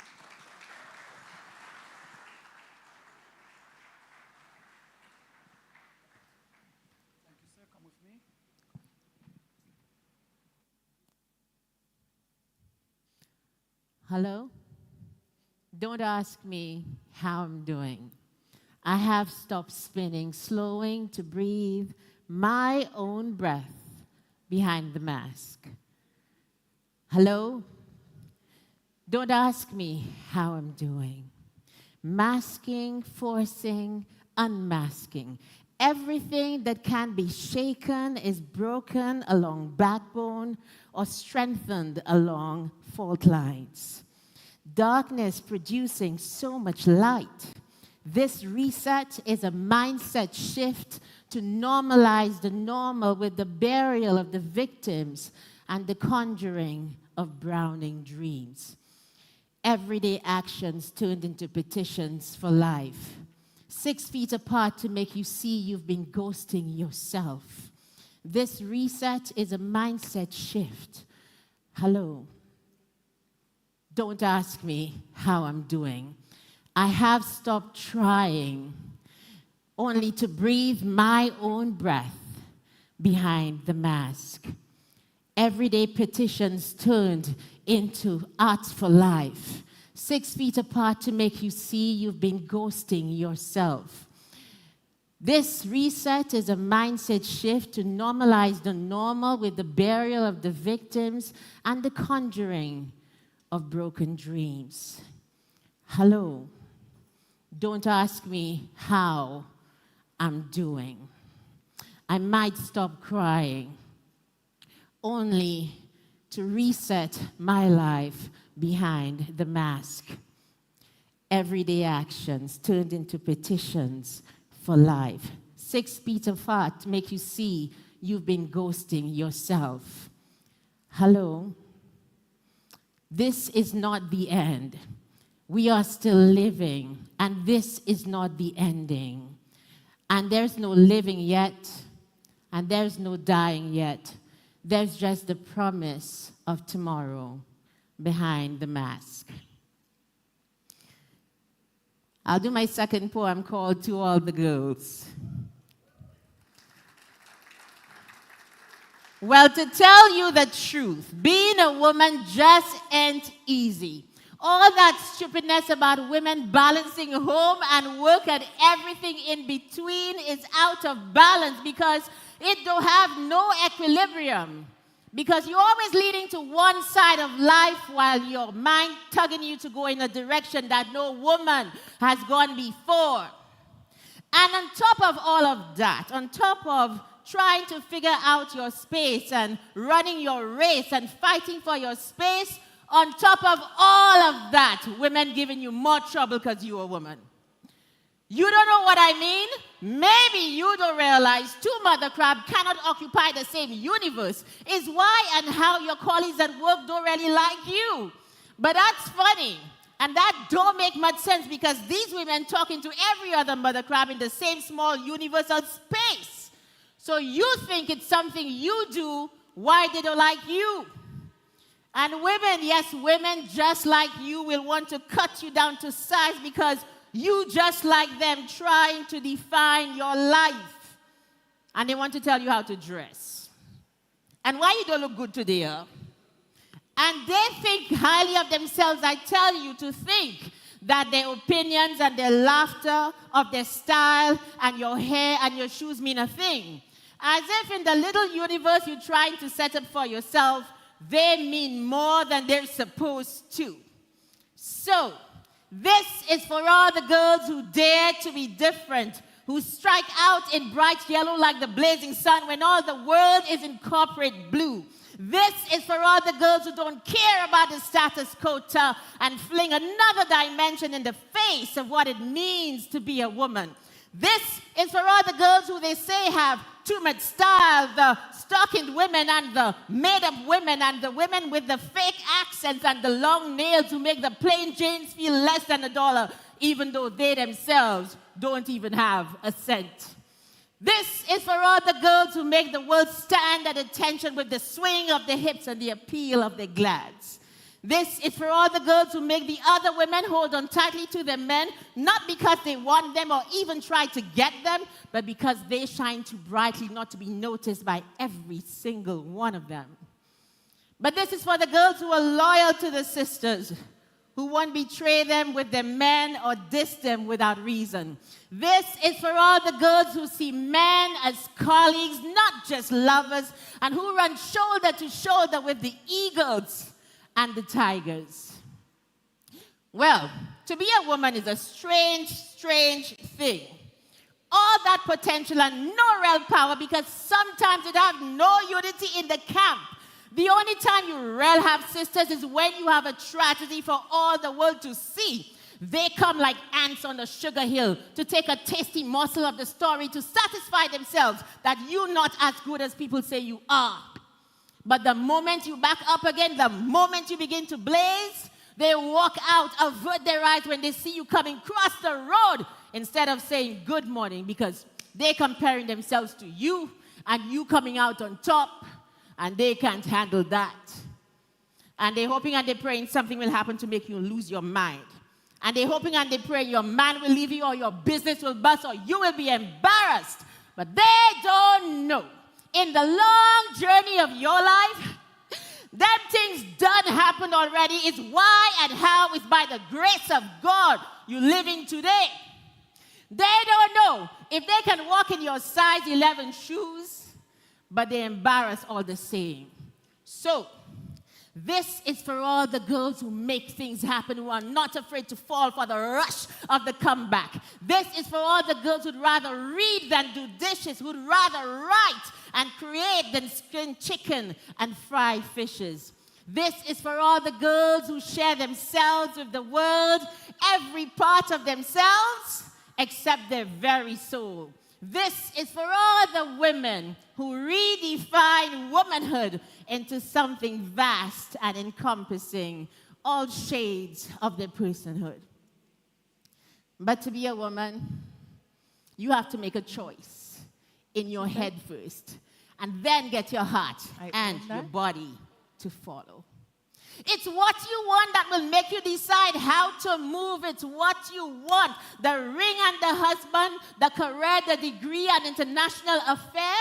Thank you, sir. Come with me. Hello? Don't ask me how I'm doing. I have stopped spinning, slowing to breathe my own breath behind the mask. Hello? Don't ask me how I'm doing. Masking, forcing, unmasking. Everything that can be shaken is broken along backbone or strengthened along fault lines. Darkness producing so much light. This reset is a mindset shift to normalize the normal with the burial of the victims and the conjuring of browning dreams. Everyday actions turned into petitions for life. 6 feet apart to make you see you've been ghosting yourself. This reset is a mindset shift. Hello. Don't ask me how I'm doing. I have stopped trying only to breathe my own breath behind the mask. Everyday petitions turned into art for life. 6 feet apart to make you see you've been ghosting yourself. This reset is a mindset shift to normalize the normal with the burial of the victims and the conjuring of broken dreams. Hello. Don't ask me how I'm doing. I might stop crying only to reset my life behind the mask. Everyday actions turned into petitions for life. 6 feet apart to make you see you've been ghosting yourself. Hello. This is not the end. We are still living, and this is not the ending. And there's no living yet, and there's no dying yet. There's just the promise of tomorrow behind the mask. I'll do my second poem called To All the Girls. Well, to tell you the truth, being a woman just ain't easy. All that stupidness about women balancing home and work and everything in between is out of balance because it don't have no equilibrium. Because you're always leading to one side of life while your mind tugging you to go in a direction that no woman has gone before. And on top of all of that, on top of trying to figure out your space and running your race and fighting for your space, on top of all of that, women giving you more trouble because you're a woman. You don't know what I mean? Maybe you don't realize two mother crab cannot occupy the same universe. Is why and how your colleagues at work don't really like you. But that's funny. And that don't make much sense because these women talking to every other mother crab in the same small universal space. So you think it's something you do, why they don't like you. And women, yes, women just like you will want to cut you down to size because you just like them trying to define your life. And they want to tell you how to dress. And why you don't look good today, huh? And they think highly of themselves. I tell you to think that their opinions and their laughter of their style and your hair and your shoes mean a thing. As if in the little universe you're trying to set up for yourself, they mean more than they're supposed to. So, this is for all the girls who dare to be different, who strike out in bright yellow like the blazing sun when all the world is in corporate blue. This is for all the girls who don't care about the status quo and fling another dimension in the face of what it means to be a woman. This is for all the girls who they say have too much style, the stockinged women and the made-up women and the women with the fake accents and the long nails who make the plain Janes feel less than $1, even though they themselves don't even have a cent. This is for all the girls who make the world stand at attention with the swing of their hips and the appeal of their glads. This is for all the girls who make the other women hold on tightly to their men, not because they want them or even try to get them, but because they shine too brightly not to be noticed by every single one of them. But this is for the girls who are loyal to the sisters, who won't betray them with their men or diss them without reason. This is for all the girls who see men as colleagues, not just lovers, and who run shoulder to shoulder with the eagles and the tigers. Well, to be a woman is a strange, strange thing. All that potential and no real power because sometimes you have no unity in the camp. The only time you really have sisters is when you have a tragedy for all the world to see. They come like ants on a sugar hill to take a tasty morsel of the story to satisfy themselves that you're not as good as people say you are. But the moment you back up again, the moment you begin to blaze, they walk out, avert their eyes when they see you coming across the road instead of saying good morning because they're comparing themselves to you and you coming out on top. And they can't handle that. And they're hoping and they're praying something will happen to make you lose your mind. And they're hoping and they're praying your man will leave you or your business will bust or you will be embarrassed. But they don't know. In the long journey of your life, them things done happened already. It's why and how it's by the grace of God you're living today. They don't know if they can walk in your size 11 shoes, but they're embarrassed all the same. So, this is for all the girls who make things happen, who are not afraid to fall for the rush of the comeback. This is for all the girls who'd rather read than do dishes, who'd rather write and create than skin chicken and fry fishes. This is for all the girls who share themselves with the world, every part of themselves except their very soul. This is for all the women who redefine womanhood into something vast and encompassing all shades of their personhood. But to be a woman, you have to make a choice in your head first, and then get your heart and your body to follow. It's what you want that will make you decide how to move. It's what you want. The ring and the husband, the career, the degree, and international affair.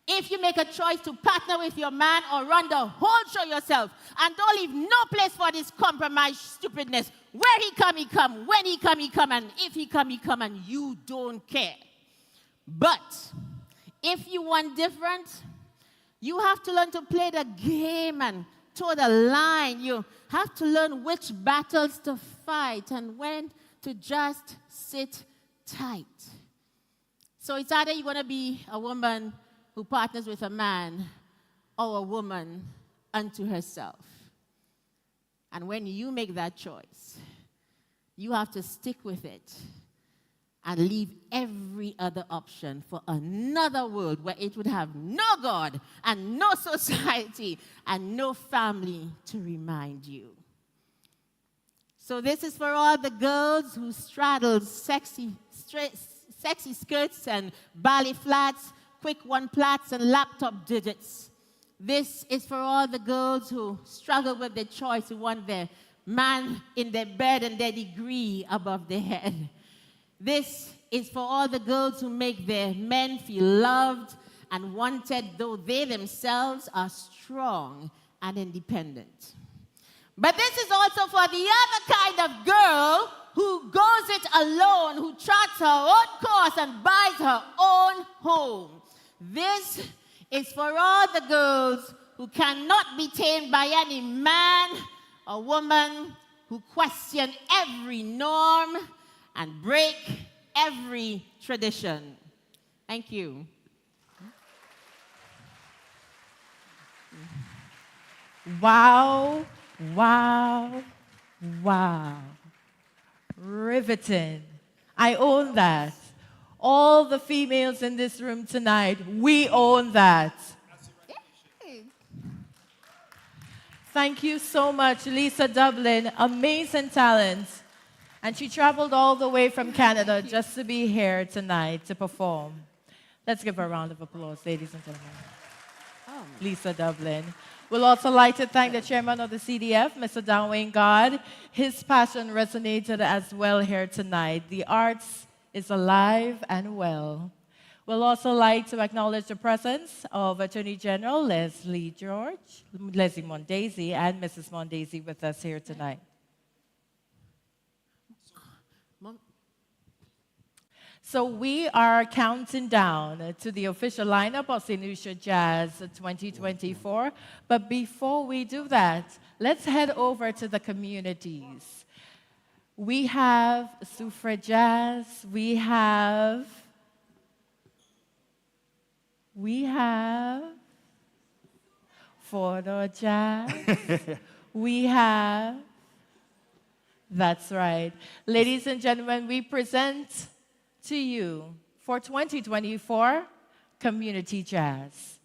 If you make a choice to partner with your man or run the whole show yourself and don't leave no place for this compromise stupidness. Where he come, when he come, and if he come, and you don't care. But if you want different, you have to learn to play the game and toe the line. You have to learn which battles to fight and when to just sit tight. So it's either you're going to be a woman who partners with a man or a woman unto herself. And when you make that choice, you have to stick with it and leave every other option for another world where it would have no God and no society and no family to remind you. So this is for all the girls who straddle sexy skirts and ballet flats, quick one plats and laptop digits. This is for all the girls who struggle with their choice, who want their man in their bed and their degree above their head. This is for all the girls who make their men feel loved and wanted, though they themselves are strong and independent. But this is also for the other kind of girl who goes it alone, who charts her own course and buys her own home. This is for all the girls who cannot be tamed by any man or woman who question every norm and break every tradition. Thank you. Wow, wow, wow. Riveting. I own that. All the females in this room tonight, we own that. Thank you so much, Lisa Dublin. Amazing talent. And she traveled all the way from Canada just to be here tonight to perform. Let's give her a round of applause, ladies and gentlemen. Lisa Dublin. We'd also like to thank the chairman of the CDF, Mr. Darwin God. His passion resonated as well here tonight. The arts is alive and well. We'll also like to acknowledge the presence of Attorney General Leslie Mondesi, and Mrs. Mondesi with us here tonight. So we are counting down to the official lineup of St. Lucia Jazz 2024. But before we do that, let's head over to the communities. We have Soufre Jazz, we have Fordo Jazz, we have, that's right. Ladies and gentlemen, we present to you for 2024 Community Jazz.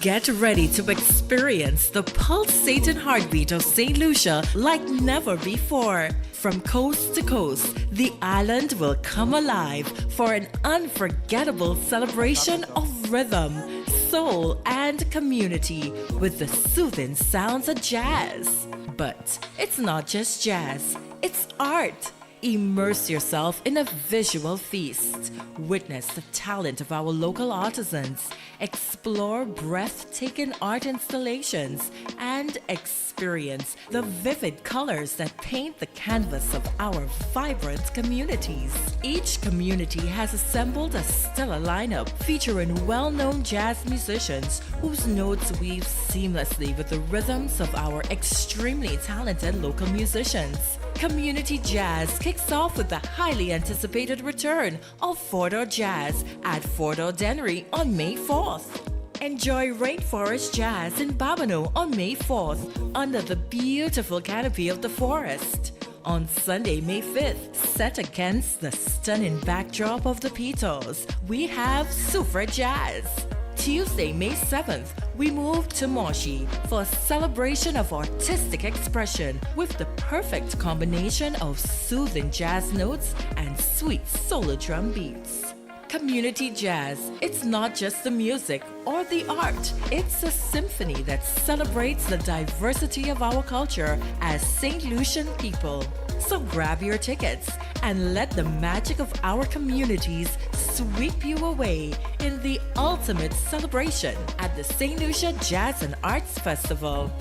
Get ready to experience the pulsating heartbeat of St. Lucia like never before. From coast to coast, the island will come alive for an unforgettable celebration of rhythm, soul, and community with the soothing sounds of jazz. But it's not just jazz, it's art. Immerse yourself in a visual feast. Witness the talent of our local artisans. Explore breathtaking art installations and experience the vivid colors that paint the canvas of our vibrant communities. Each community has assembled a stellar lineup featuring well-known jazz musicians whose notes weave seamlessly with the rhythms of our extremely talented local musicians. Community Jazz kicks off with the highly anticipated return of Fordo Jazz at Fordo Dennery on May 4th. Enjoy Rainforest Jazz in Babonneau on May 4th under the beautiful canopy of the forest. On Sunday, May 5th, set against the stunning backdrop of the Pitos, we have Soufre Jazz. Tuesday, May 7th, we move to Moshi for a celebration of artistic expression with the perfect combination of soothing jazz notes and sweet solo drum beats. Community Jazz, it's not just the music or the art, it's a symphony that celebrates the diversity of our culture as St. Lucian people. So grab your tickets and let the magic of our communities sweep you away in the ultimate celebration at the St. Lucia Jazz and Arts Festival.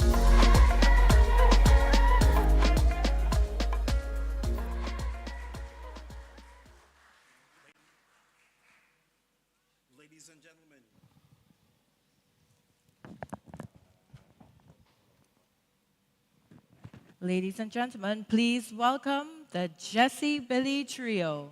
Ladies and gentlemen. Ladies and gentlemen, please welcome the Jesse Billy Trio.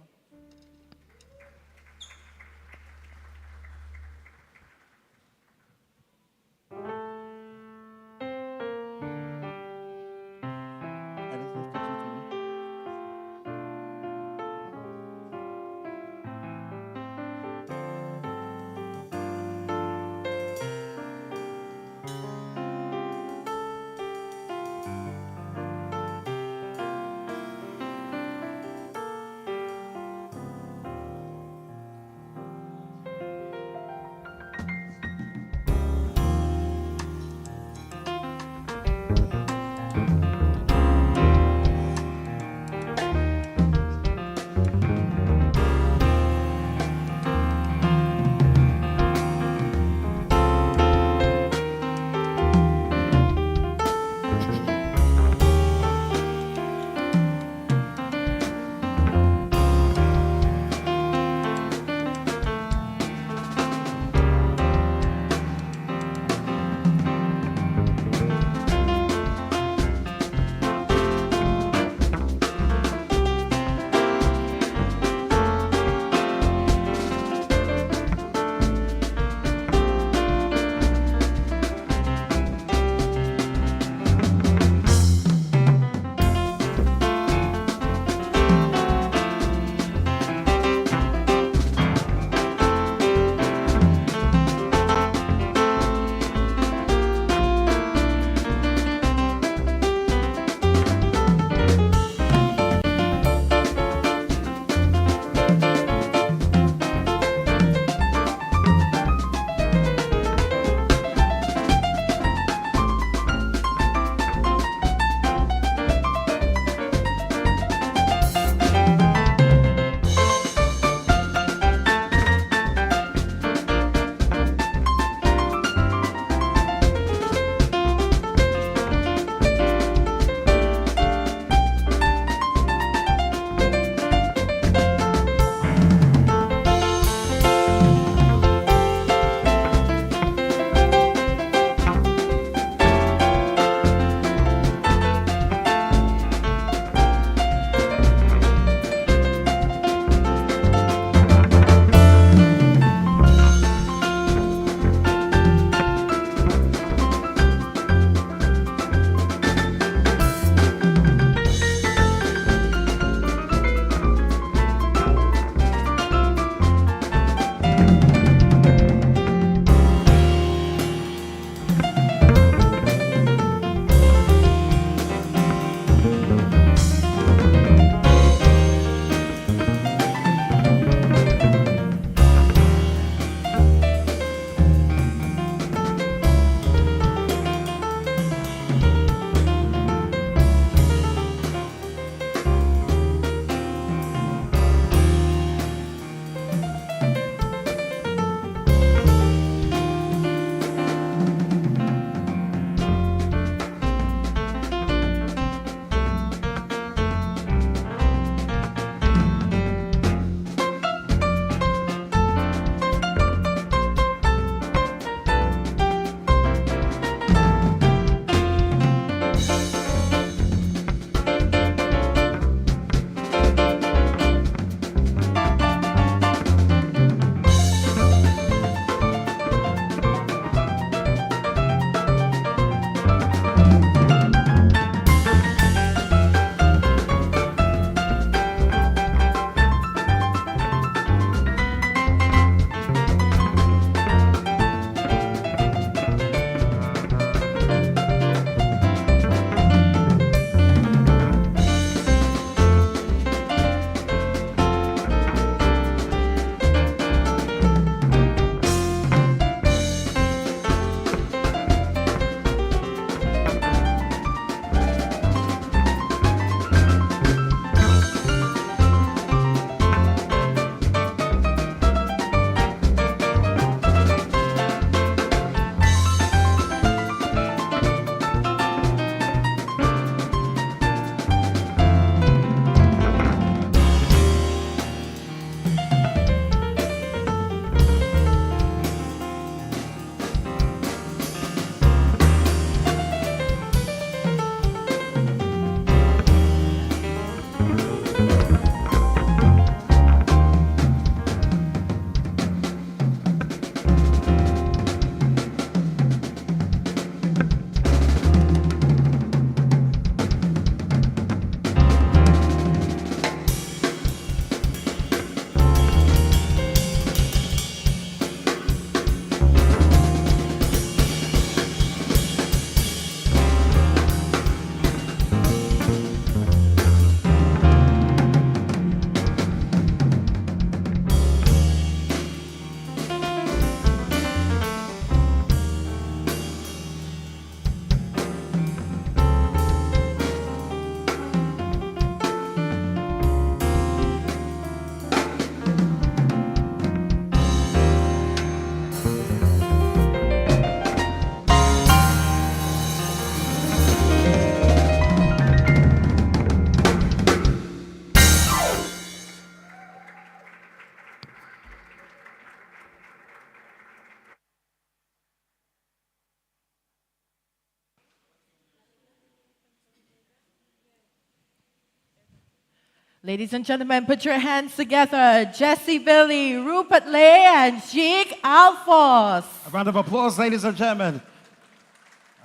Ladies and gentlemen, put your hands together. Jesse Billy, Rupert Lay, and Jake Alphonse. A round of applause, ladies and gentlemen.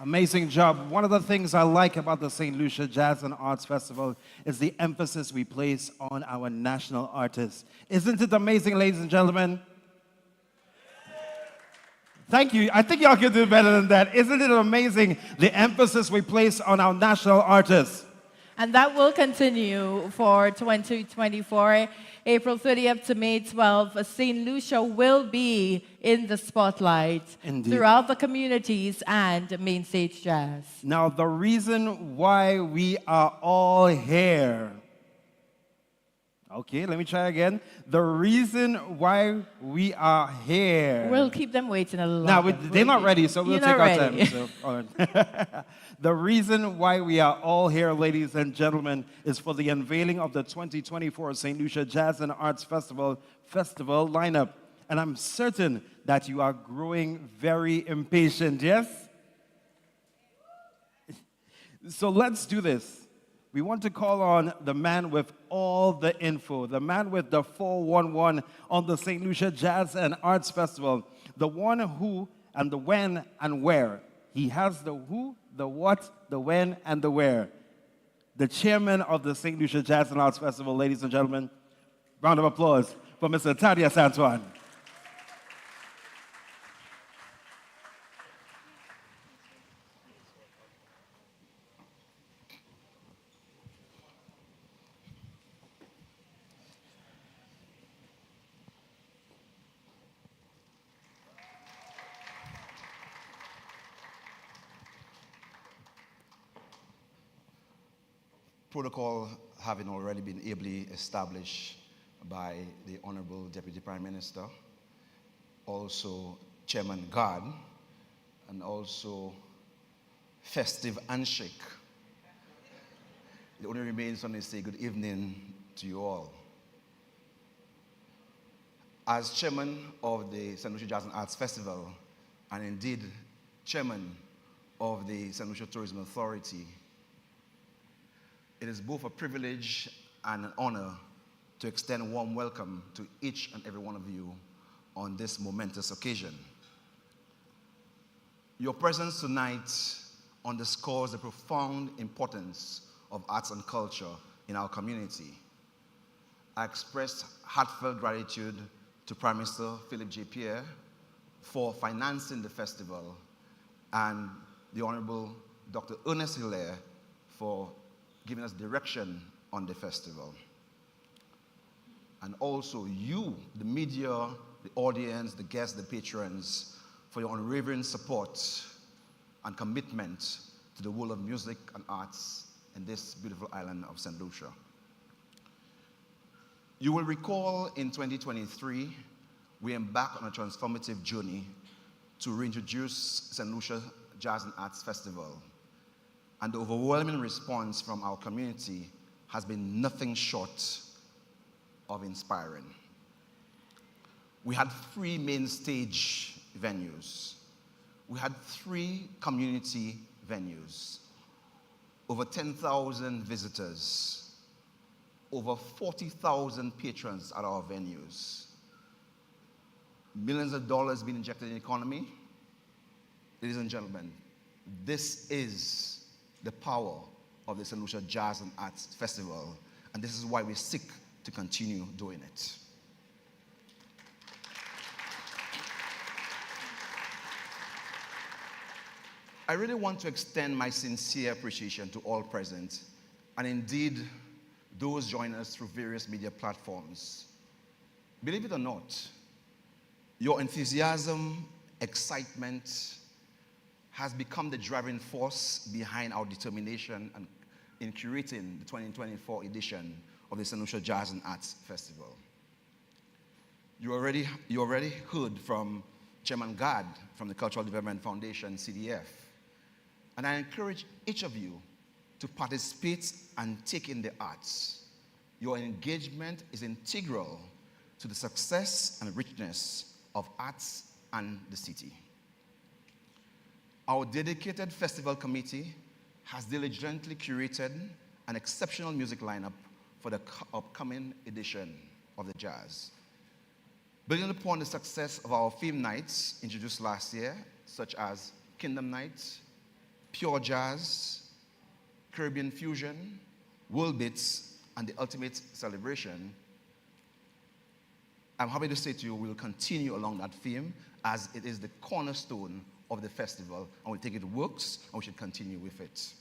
Amazing job. One of the things I like about the St. Lucia Jazz and Arts Festival is the emphasis we place on our national artists. Isn't it amazing, ladies and gentlemen? Thank you. I think y'all can do better than that. Isn't it amazing, the emphasis we place on our national artists? And that will continue for 2024. April 30th to May 12th, St. Lucia will be in the spotlight. Indeed. Throughout the communities and Main Stage Jazz. Now, the reason why we are all here. Okay, let me try again. The reason why we are here. We'll keep them waiting a little Now, longer. they're not ready, so we'll You're take not our ready. time. So, all right. The reason why we are all here, ladies and gentlemen, is for the unveiling of the 2024 St. Lucia Jazz and Arts Festival lineup. And I'm certain that you are growing very impatient, yes? So let's do this. We want to call on the man with all the info, the man with the 411 on the St. Lucia Jazz and Arts Festival, the one who and the when and where. He has the who, the what, the when, and the where. The chairman of the St. Lucia Jazz and Arts Festival, ladies and gentlemen, round of applause for Mr. Thaddeus Antoine. Protocol having already been ably established by the Honorable Deputy Prime Minister, also Chairman Gard, and also festive handshake. It only remains for me to say good evening to you all. As Chairman of the St. Lucia Jazz and Arts Festival, and indeed Chairman of the St. Lucia Tourism Authority, it is both a privilege and an honor to extend a warm welcome to each and every one of you on this momentous occasion. Your presence tonight underscores the profound importance of arts and culture in our community. I express heartfelt gratitude to Prime Minister Philip J. Pierre for financing the festival, and the Honorable Dr. Ernest Hilaire for giving us direction on the festival. And also you, the media, the audience, the guests, the patrons, for your unwavering support and commitment to the world of music and arts in this beautiful island of St. Lucia. You will recall in 2023, we embarked on a transformative journey to reintroduce St. Lucia Jazz and Arts Festival. And the overwhelming response from our community has been nothing short of inspiring. We had 3 main stage venues. We had 3 community venues, over 10,000 visitors, over 40,000 patrons at our venues, millions of dollars being injected in the economy. Ladies and gentlemen, this is the power of the St. Lucia Jazz and Arts Festival, and this is why we seek to continue doing it. I really want to extend my sincere appreciation to all present, and indeed those joining us through various media platforms. Believe it or not, your enthusiasm, excitement, has become the driving force behind our determination in curating the 2024 edition of the St. Lucia Jazz and Arts Festival. You already heard from Chairman Gard from the Cultural Development Foundation, CDF, and I encourage each of you to participate and take in the arts. Your engagement is integral to the success and richness of arts and the city. Our dedicated festival committee has diligently curated an exceptional music lineup for the upcoming edition of the Jazz. Building upon the success of our theme nights introduced last year, such as Kingdom Night, Pure Jazz, Caribbean Fusion, World Beats, and the Ultimate Celebration, I'm happy to say to you, we'll continue along that theme as it is the cornerstone of the festival, and we think it works, and we should continue with it.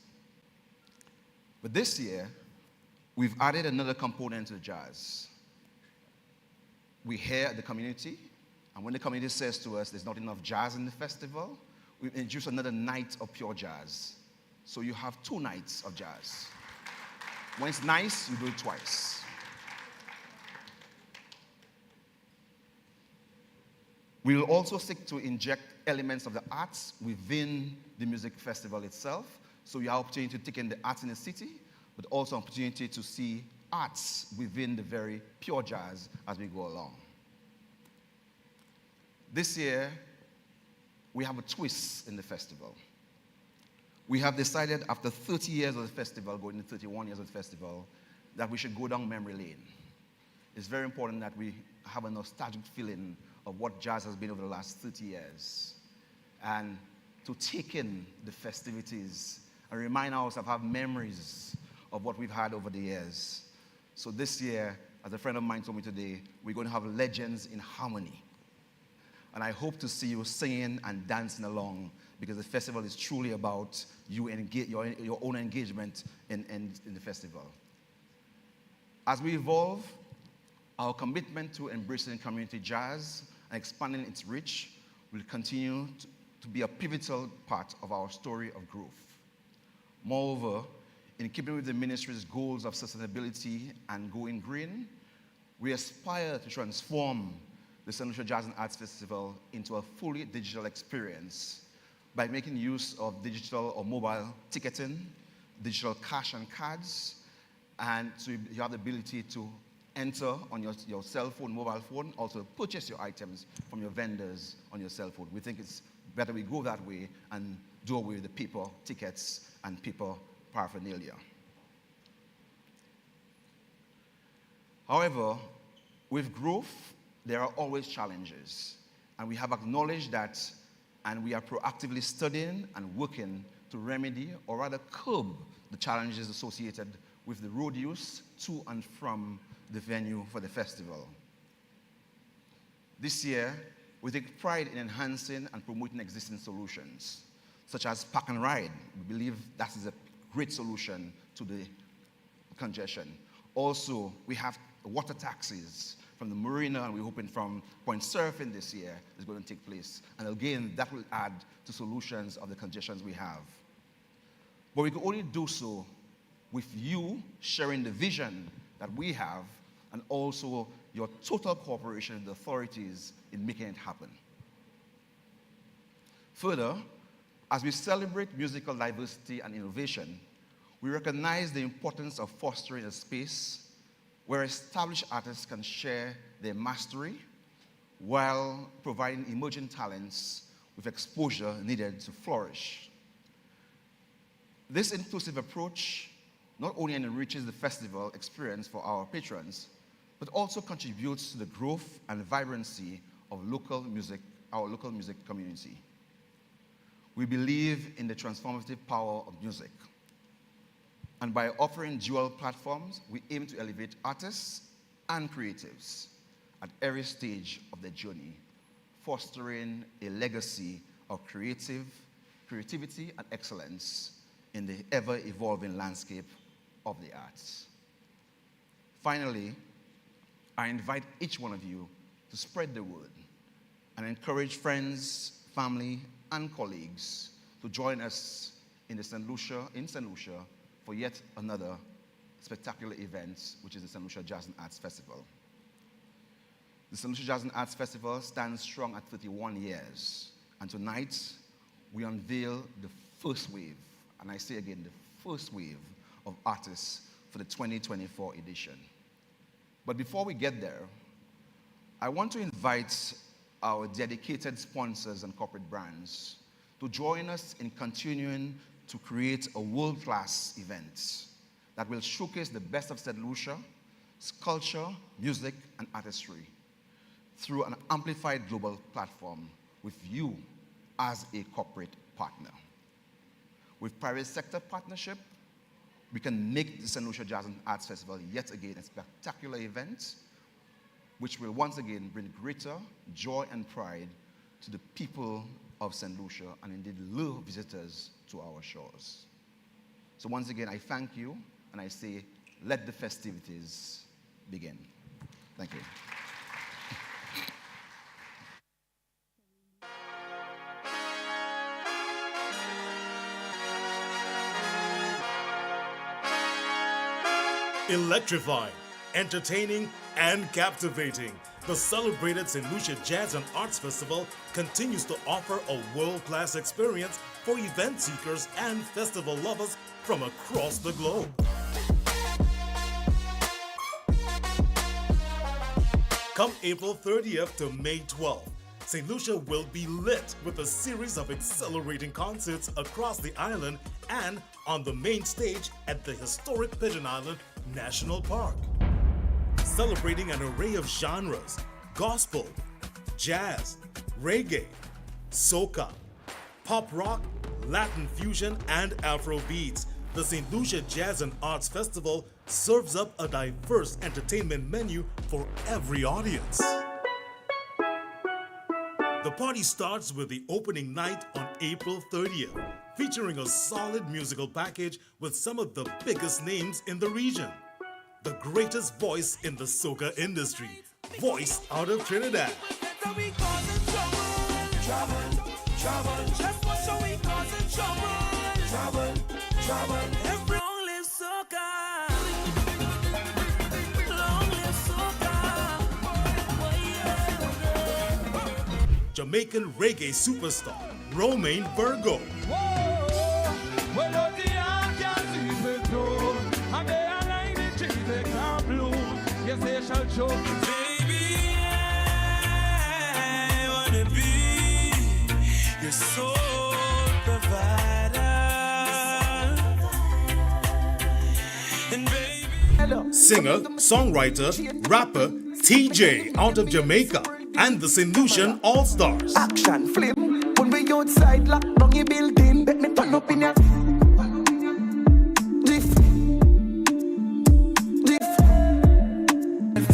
But this year, we've added another component to the Jazz. We hear the community, and when the community says to us there's not enough jazz in the festival, we introduce another night of pure jazz. So you have 2 nights of jazz. When it's nice, you do it twice. We will also seek to inject elements of the arts within the music festival itself. So you have opportunity to take in the arts in the city, but also opportunity to see arts within the very pure jazz as we go along. This year, we have a twist in the festival. We have decided after 30 years of the festival, going to 31 years of the festival, that we should go down memory lane. It's very important that we have a nostalgic feeling of what jazz has been over the last 30 years. And to take in the festivities and remind ourselves, have memories of what we've had over the years. So this year, as a friend of mine told me today, we're going to have Legends in Harmony. And I hope to see you singing and dancing along, because the festival is truly about you your own engagement in the festival. As we evolve, our commitment to embracing community jazz and expanding its reach will continue to be a pivotal part of our story of growth. Moreover, in keeping with the ministry's goals of sustainability and going green, we aspire to transform the St. Lucia Jazz and Arts Festival into a fully digital experience by making use of digital or mobile ticketing, digital cash and cards, and so you have the ability to enter on your cell phone, mobile phone, also purchase your items from your vendors on your cell phone. We think it's better we go that way and do away with the paper tickets and paper paraphernalia. However, with growth, there are always challenges, and we have acknowledged that, and we are proactively studying and working to remedy, or rather curb, the challenges associated with the road use to and from the venue for the festival. This year, we take pride in enhancing and promoting existing solutions, such as Park and Ride. We believe that is a great solution to the congestion. Also, we have water taxis from the marina, and we're hoping from Point Surfing this year is going to take place. And again, that will add to solutions of the congestions we have. But we can only do so with you sharing the vision that we have, and also your total cooperation with the authorities in making it happen. Further, as we celebrate musical diversity and innovation, we recognize the importance of fostering a space where established artists can share their mastery while providing emerging talents with exposure needed to flourish. This inclusive approach not only enriches the festival experience for our patrons, but also contributes to the growth and vibrancy of our local music community. We believe in the transformative power of music. And by offering dual platforms, we aim to elevate artists and creatives at every stage of their journey, fostering a legacy of creativity and excellence in the ever-evolving landscape of the arts. Finally, I invite each one of you to spread the word and encourage friends, family, and colleagues to join us in St. Lucia for yet another spectacular event, which is the St. Lucia Jazz and Arts Festival. The St. Lucia Jazz and Arts Festival stands strong at 31 years, and tonight we unveil the first wave, and I say again, the first wave of artists for the 2024 edition. But before we get there, I want to invite our dedicated sponsors and corporate brands to join us in continuing to create a world-class event that will showcase the best of St. Lucia culture, music, and artistry through an amplified global platform with you as a corporate partner. With private sector partnership, we can make the St. Lucia Jazz and Arts Festival yet again a spectacular event which will once again bring greater joy and pride to the people of St. Lucia and indeed lure visitors to our shores. So once again, I thank you and I say, let the festivities begin. Thank you. Electrifying, entertaining, and captivating, the celebrated St. Lucia Jazz and Arts Festival continues to offer a world-class experience for event seekers and festival lovers from across the globe. Come April 30th to May 12th, St. Lucia will be lit with a series of exhilarating concerts across the island and on the main stage at the historic Pigeon Island National Park. Celebrating an array of genres: gospel, jazz, reggae, soca, pop rock, Latin fusion, and Afro beats, the St. Lucia Jazz and Arts Festival serves up a diverse entertainment menu for every audience. The party starts with the opening night on April 30th, featuring a solid musical package with some of the biggest names in the region. The greatest voice in the soca industry, voiced out of Trinidad. Jamaican reggae superstar, Romain Virgo. Baby, I wanna be your soul provider. And baby, Singer, songwriter, rapper, TJ out of Jamaica, and the St. Lucian All-Stars. action flame. When we outside, lock down your building. Bet me turn up in your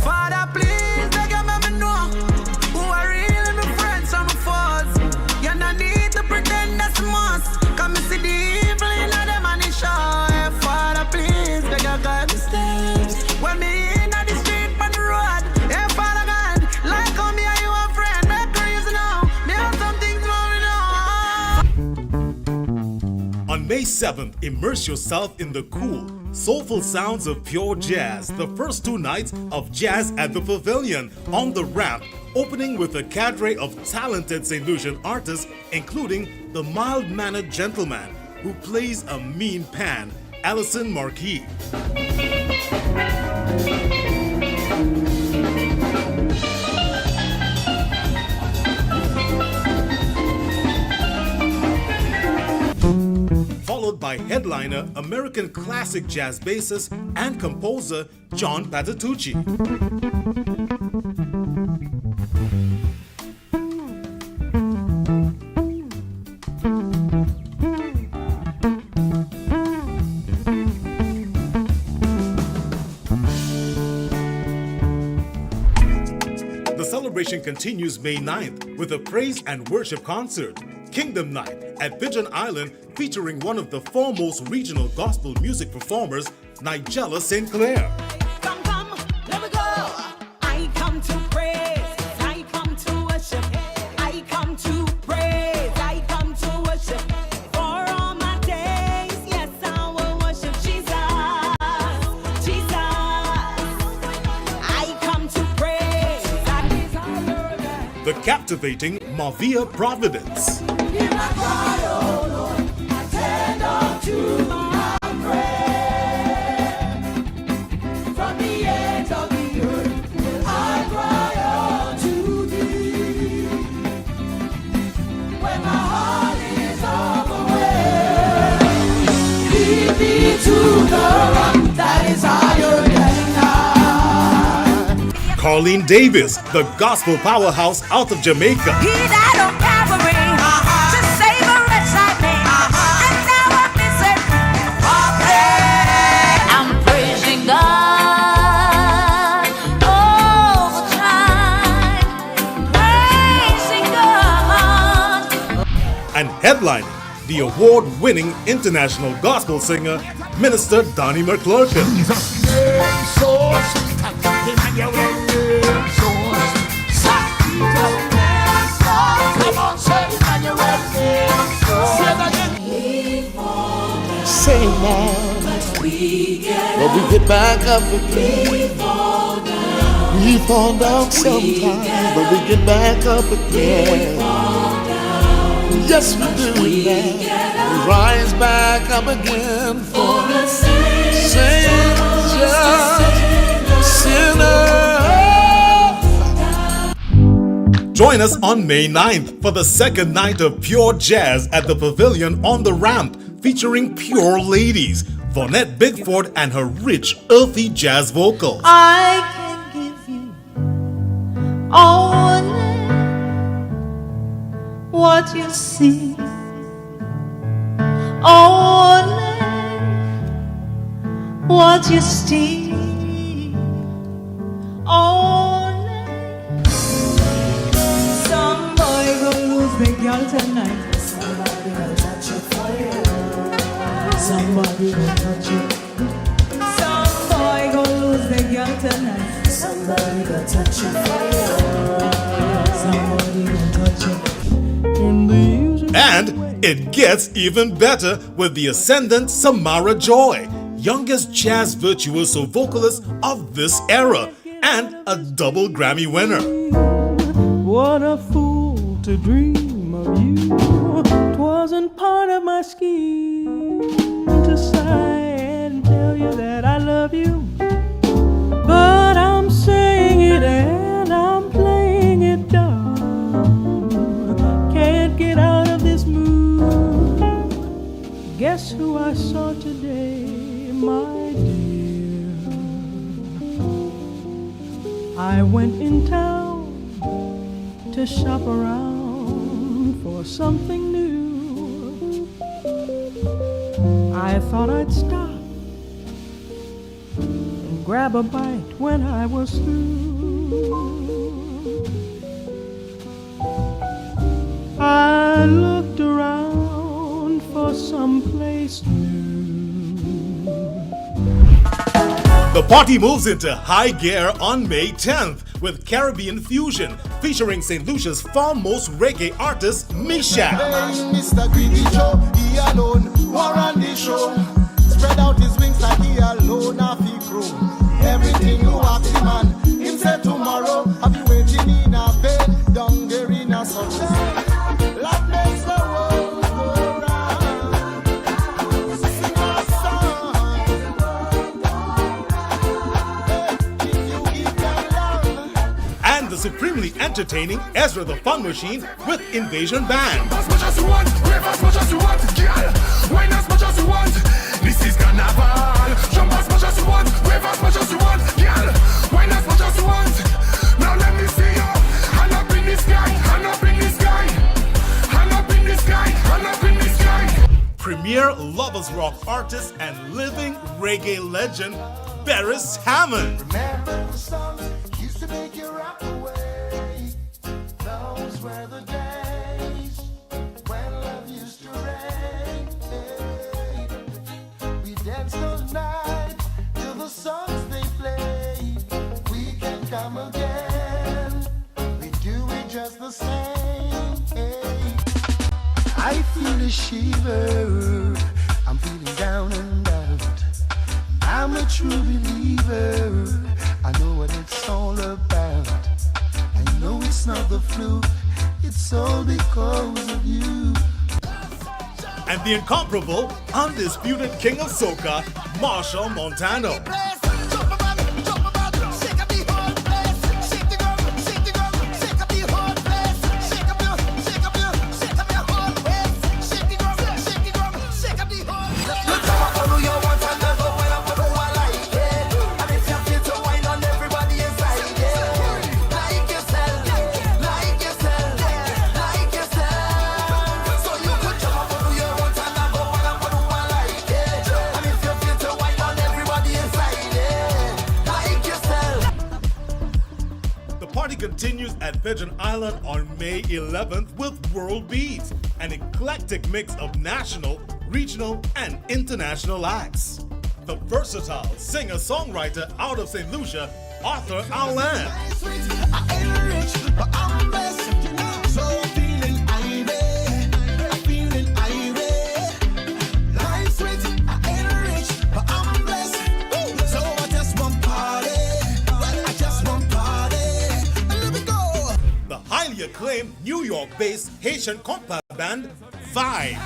Father, please, they can make me know who are real and my friends and my foes. You no need to pretend that's a must. Come and see the evil in them and it show. Hey, Father, please, they can guide the steps. When me in the street on the road, hey, Father God, like how me and you a friend, make her use now. Me have some things moving on. On May 7th, immerse yourself in the cool, soulful sounds of pure jazz, the first 2 nights of Jazz at the Pavilion on the Ramp, opening with a cadre of talented St. Lucian artists, including the mild-mannered gentleman who plays a mean pan, Alison Marquis. Followed by headliner, American classic jazz bassist and composer John Patitucci. The celebration continues May 9th with a praise and worship concert, Kingdom Night, at Pigeon Island, featuring one of the foremost regional gospel music performers, Nigella St. Clair. Come, let me go. I come to praise, I come to worship, I come to praise, I come to worship. For all my days, yes, I will worship Jesus, Jesus. I come to praise. The captivating Mavia Providence. Hear my cry, oh Lord, attend unto my prayer. From the ends of the earth will I cry unto thee. When my heart is overwhelmed, lead me to the rock that is higher than I. Carlene Davis, the gospel powerhouse out of Jamaica. He died on Calvary to save a wretch like me. And now I'm missing. I'm praising God all the time. Praising God. And headlining the award-winning international gospel singer, Minister Donnie McClurkin. Say now, but we get back up again. We fall down sometimes, but we get back up again. Yes, we do that. We rise back up again for the sinner. Join us on May 9th for the second night of Pure Jazz at the Pavilion on the Ramp, featuring pure ladies, Vonette Bigford and her rich, earthy jazz vocals. I can give you only what you see, only what you see, only. Some boy gonna lose their girl tonight. Somebody gonna touch it for you. Somebody gonna touch it. Some boy gonna lose their girl tonight. Somebody gonna touch it for you. Somebody gonna touch it. And it gets even better with the ascendant Samara Joy, youngest jazz virtuoso vocalist of this era, and a double Grammy winner. What a fool to dream of you. 'Twasn't part of my scheme to sigh and tell you that I love you. But I'm saying it and I'm playing it down. Can't get out of this mood. Guess who I saw today, my dear? I went in town to shop around for something new. I thought I'd stop and grab a bite when I was through. I looked around for someplace new. The party moves into high gear on May 10th with Caribbean Fusion featuring St. Lucia's foremost reggae artist, Misha. Mr. Greedy Joe, he alone, war on the show. Spread out his wings like he alone, half he grow. Everything you have the man, him said tomorrow, I'll be waiting in a bed, down there in a sunset. Love makes the world go round. Sing a song. If you give them love. And the supremely entertaining Ezra the Fun Machine with Invasion Band. As much as you want, rave as much as you want, girl. Wine as much as you want. This is carnival. Jump as much as you want, rave as much as you want, girl. Wine as much as you want. Now let me see you. Hand up in the sky, hand up in the sky, hand up in the sky, hand up in the sky. Premier lovers rock artist and living reggae legend, Beres Hammond. Remember the songs used to make you rock away. Those were the days when love used to reign. We danced all night till the songs they play. We can come again. We do it just the same. I feel a shiver. I'm feeling down and out. I'm a true believer. I know what it's all about. I know it's not the fluke. It's all because of you. And the incomparable, undisputed king of soca, Marshall Montano. at Pigeon Island on May 11th with World Beats, an eclectic mix of national, regional, and international acts. The versatile singer-songwriter out of St. Lucia, Arthur Allen. Highly acclaimed New York-based Haitian compa band, Vibe.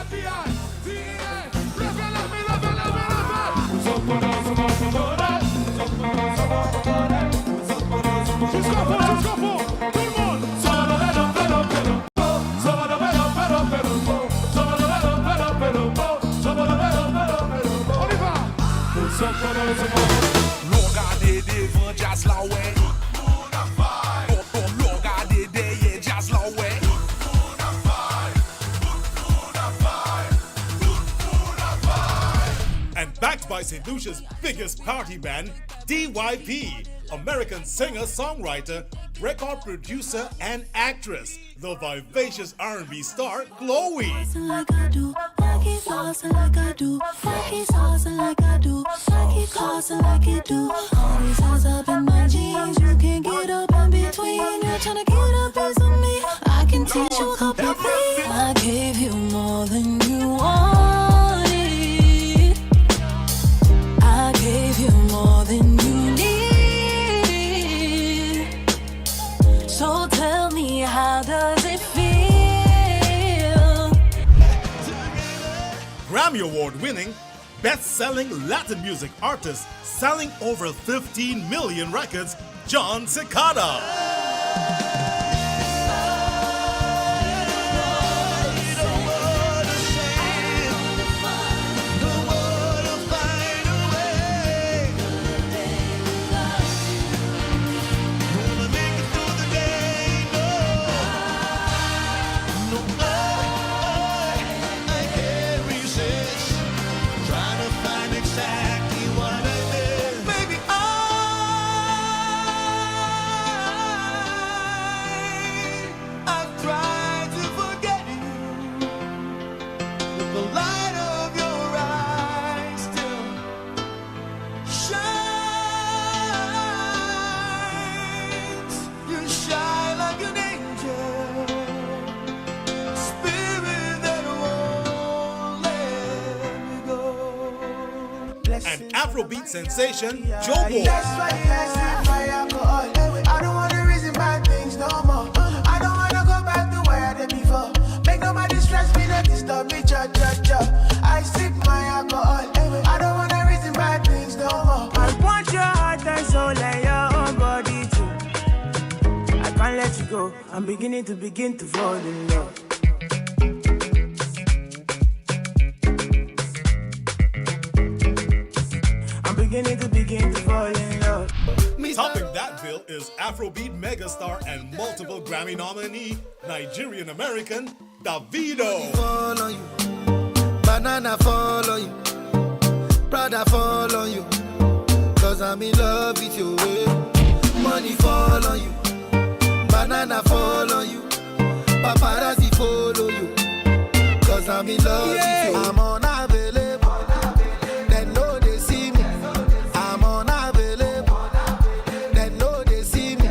Backed by St. Lucia's biggest party band, DYP, American singer-songwriter, record producer, and actress, the vivacious R&B star, Chloe. Like I do, I keep saucing like I do, I keep saucing like I do, I keep saucing like you do. All these eyes up in my jeans, you can't get up in between. You're trying to get a piece of me, I can teach you a couple things. I gave you more than you wanted. I gave you more than you need. So tell me, how does it feel? Grammy Award-winning, best-selling Latin music artist selling over 15 million records, John Cicada. And Afrobeat sensation, Jobo. That's why you ask me for alcohol. I don't want to reason bad things no more. I don't want to go back to where I did before. Make nobody stress me, not disturb me, cha. I sip my alcohol. I don't want to reason bad things no more. I want your heart and soul and your own body too. I can't let you go. I'm beginning to fall in love. Begin to fall in love. Topping that bill is Afrobeat megastar and multiple Grammy nominee, Nigerian-American Davido. Fall on you, banana fall on you, Prada fall on you, cause I'm in love with your way. Money fall on you, banana fall on you, paparazzi follow you, cause I'm in love with you. I'm unavailable, they know they see me. I'm unavailable, they know they see me.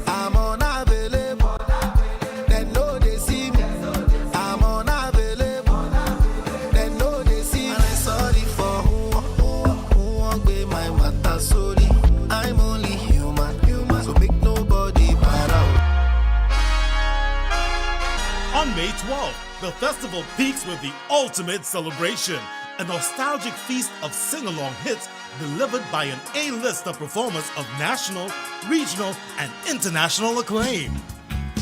I'm unavailable, they know they see me. I'm unavailable, they know they see me. And I'm sorry for who won't be my matter, sorry. I'm only human, so make nobody bad out. On May 12th, the festival peaks with the ultimate celebration, a nostalgic feast of sing-along hits delivered by an A-lister performance of national, regional, and international acclaim.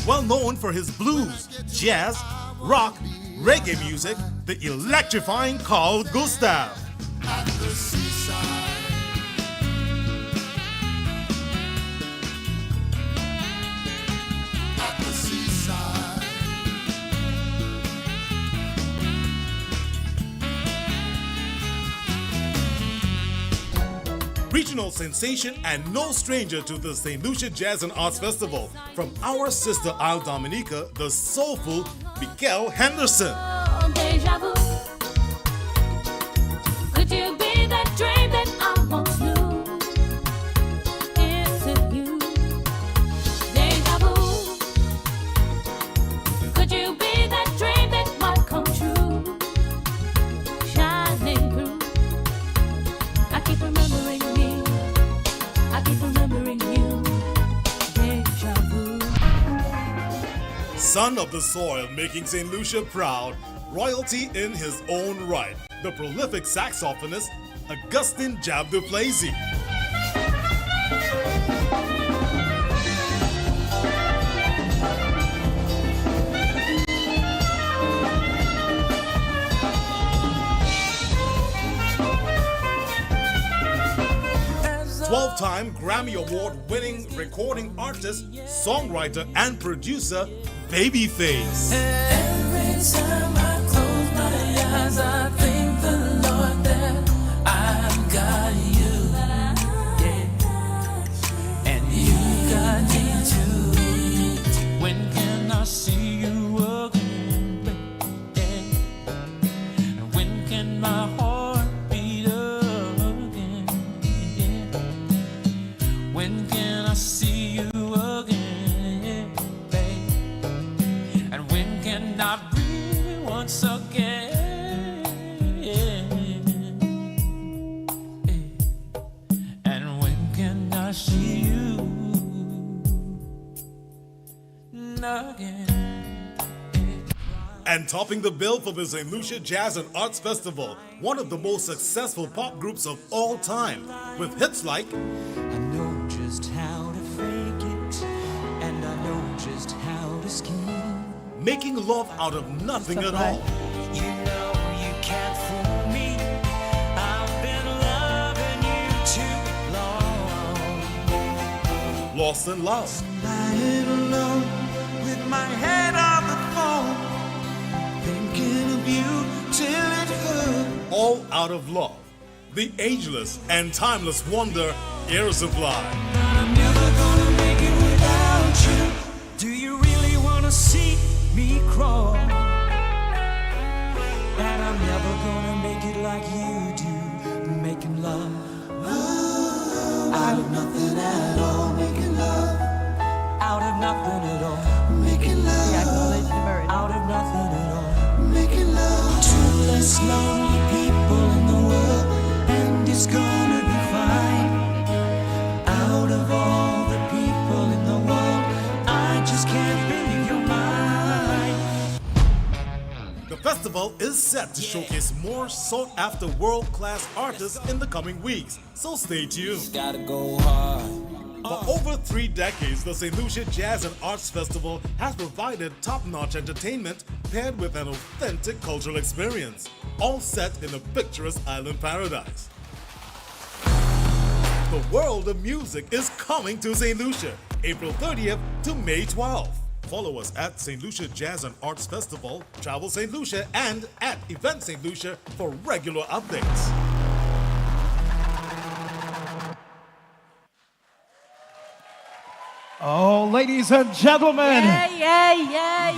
Well known for his blues, jazz, rock, reggae music, the electrifying Carl Gustav. At the seaside. At the seaside. Regional sensation and no stranger to the St. Lucia Jazz and Arts Festival. From our sister Isle Dominica, the soulful Miguel Henderson. Deja vu. Could you be that dream that I once knew? Is it you? Deja vu. Could you be that dream that might come true? Shining through. I keep remembering me. I keep remembering you. Deja vu. Son of the soil, making St. Lucia proud. Royalty in his own right. The prolific saxophonist, Augustin Jab du Plessis. Twelve-time Grammy Award-winning recording artist, songwriter, and producer, Babyface. Every time I close my eyes, I thank the Lord that I've got you, yeah, and you got me too. When can I see you again, baby? And when can my heart beat again? Yeah. When can I see you again, baby? And when can I breathe once again? And when can I see you again? And topping the bill for the St. Lucia Jazz and Arts Festival, one of the most successful pop groups of all time, with hits like I know just how to fake it, and I know just how to scheme. Making Love Out of Nothing at All, You know you can't fool me. I've been loving you too long. Lost in Love, Lying alone with my head on the phone, thinking of you till it hurt. All Out of Love, the ageless and timeless wonder, Air Supply. I'm never gonna make it without you. Do you really wanna see me crawl? And I'm never gonna make it like you do, making love out of nothing at all, making love out of nothing at all, making love out of nothing at all, making love to less lonely people in the world, and it's gonna be fine. Out of all the people in the world, I just can't believe you're mine. The festival is set to showcase more sought-after world-class artists in the coming weeks, so stay tuned. Gotta go hard. For over 3 decades, the St. Lucia Jazz and Arts Festival has provided top-notch entertainment paired with an authentic cultural experience, all set in a picturesque island paradise. The world of music is coming to St. Lucia, April 30th to May 12th. Follow us at St. Lucia Jazz and Arts Festival, Travel St. Lucia, and at Event St. Lucia for regular updates. Oh, ladies and gentlemen. Yeah.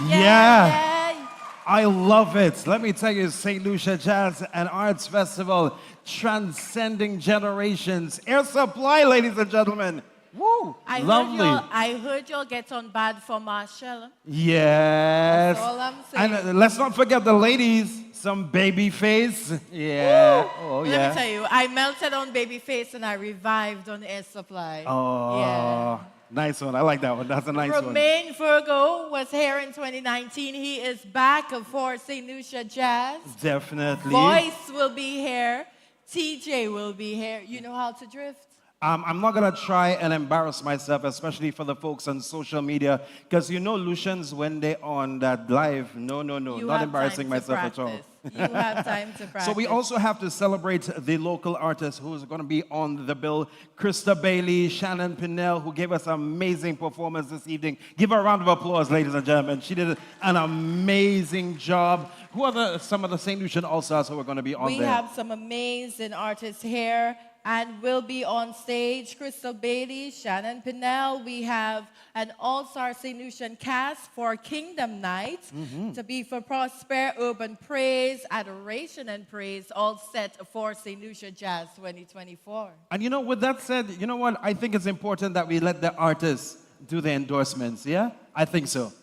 I love it. Let me tell you, St. Lucia Jazz and Arts Festival, transcending generations. Air Supply, ladies and gentlemen. Woo! Lovely. I heard y'all get on bad for Marshall. Yes. That's all I'm saying. And let's not forget the ladies. Some Babyface. Yeah. Woo. Oh, yeah. Let me tell you, I melted on Babyface and I revived on Air Supply. Oh, yeah. Nice one. I like that one. That's a nice one. Romain Virgo was here in 2019. He is back for St. Lucia Jazz. Definitely. Voice will be here. TJ will be here. You know how to drift? I'm not going to try and embarrass myself, especially for the folks on social media, because you know Lucians, when they're on that live, no, not embarrassing myself at all. You have time to practice. So we also have to celebrate the local artists who's going to be on the bill. Krista Bailey, Shannon Pinnell, who gave us an amazing performance this evening. Give her a round of applause, ladies and gentlemen. She did an amazing job. Who are some of the St. Lucian All-Stars who are going to be on there? We have some amazing artists here. and will be on stage Crystal Bailey, Shannon Pinnell. We have an all-star St. Lucian cast for Kingdom Night to be for Prosper, Urban Praise, Adoration and Praise, all set for St. Lucia Jazz 2024. And you know, with that said, you know what? I think it's important that we let the artists do the endorsements, yeah? I think so.